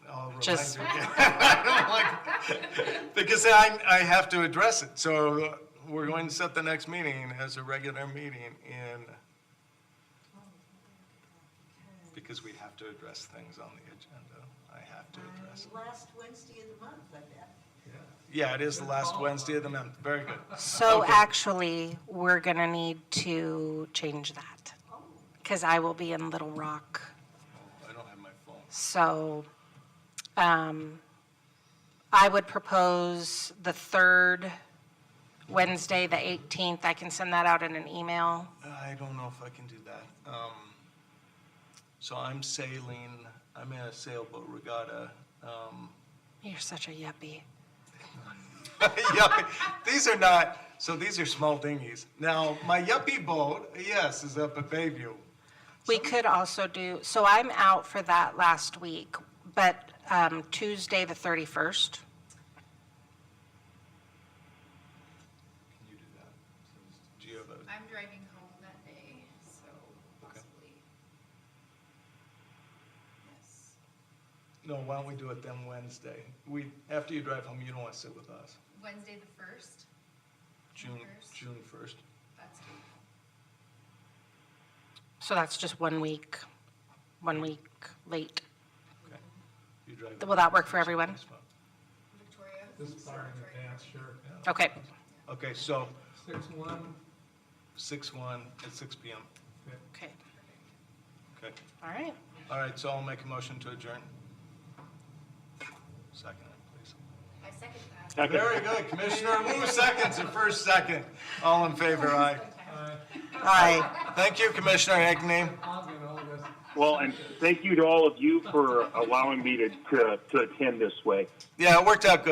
I'll remind Just- you again. I don't like- Because I have to address it, so we're going to set the next meeting as a regular meeting because we have to address things on the agenda. I have to address it. last Wednesday of the month, I bet. Yeah, it is the last Wednesday of the month. Very good. so Okay. actually, we're gonna need to change that. Because I will be in Little Rock. I don't have my phone. So, I would propose the third Wednesday, the 18th. I can send that out in an email. I don't know if I can do that. So I'm sailing, I'm in a sailboat regatta. You're such a yuppie. Yeah, these are not, So these are small dinghies. Now, my yuppie boat, yes, is up at Bayview. We could also do, so I'm out for that last week, but Tuesday, the 31st. Can you do that? Do you have a, I'm driving home that day, so Okay. possibly. Yes. no, why don't we do it then Wednesday? After you drive home, you don't want to sit with us. Wednesday the 1st, June, First. June 1st. that's So that's just 1 week late. Okay. You drive. Will that work for everyone? That's fine. Victoria. This far in advance, sure. Okay, Okay, so 6/1, 6/1 at 6 PM. okay, Okay. all right. All right, so I'll make a motion to adjourn. Second it, please. I second that. Second. Very good. Commissioner Wu seconds the first second. All in favor, aye. Aye. Thank you, Commissioner Agney. I'll get all this. Well, and thank you to all of you for allowing me to attend this way. Yeah, it worked out good.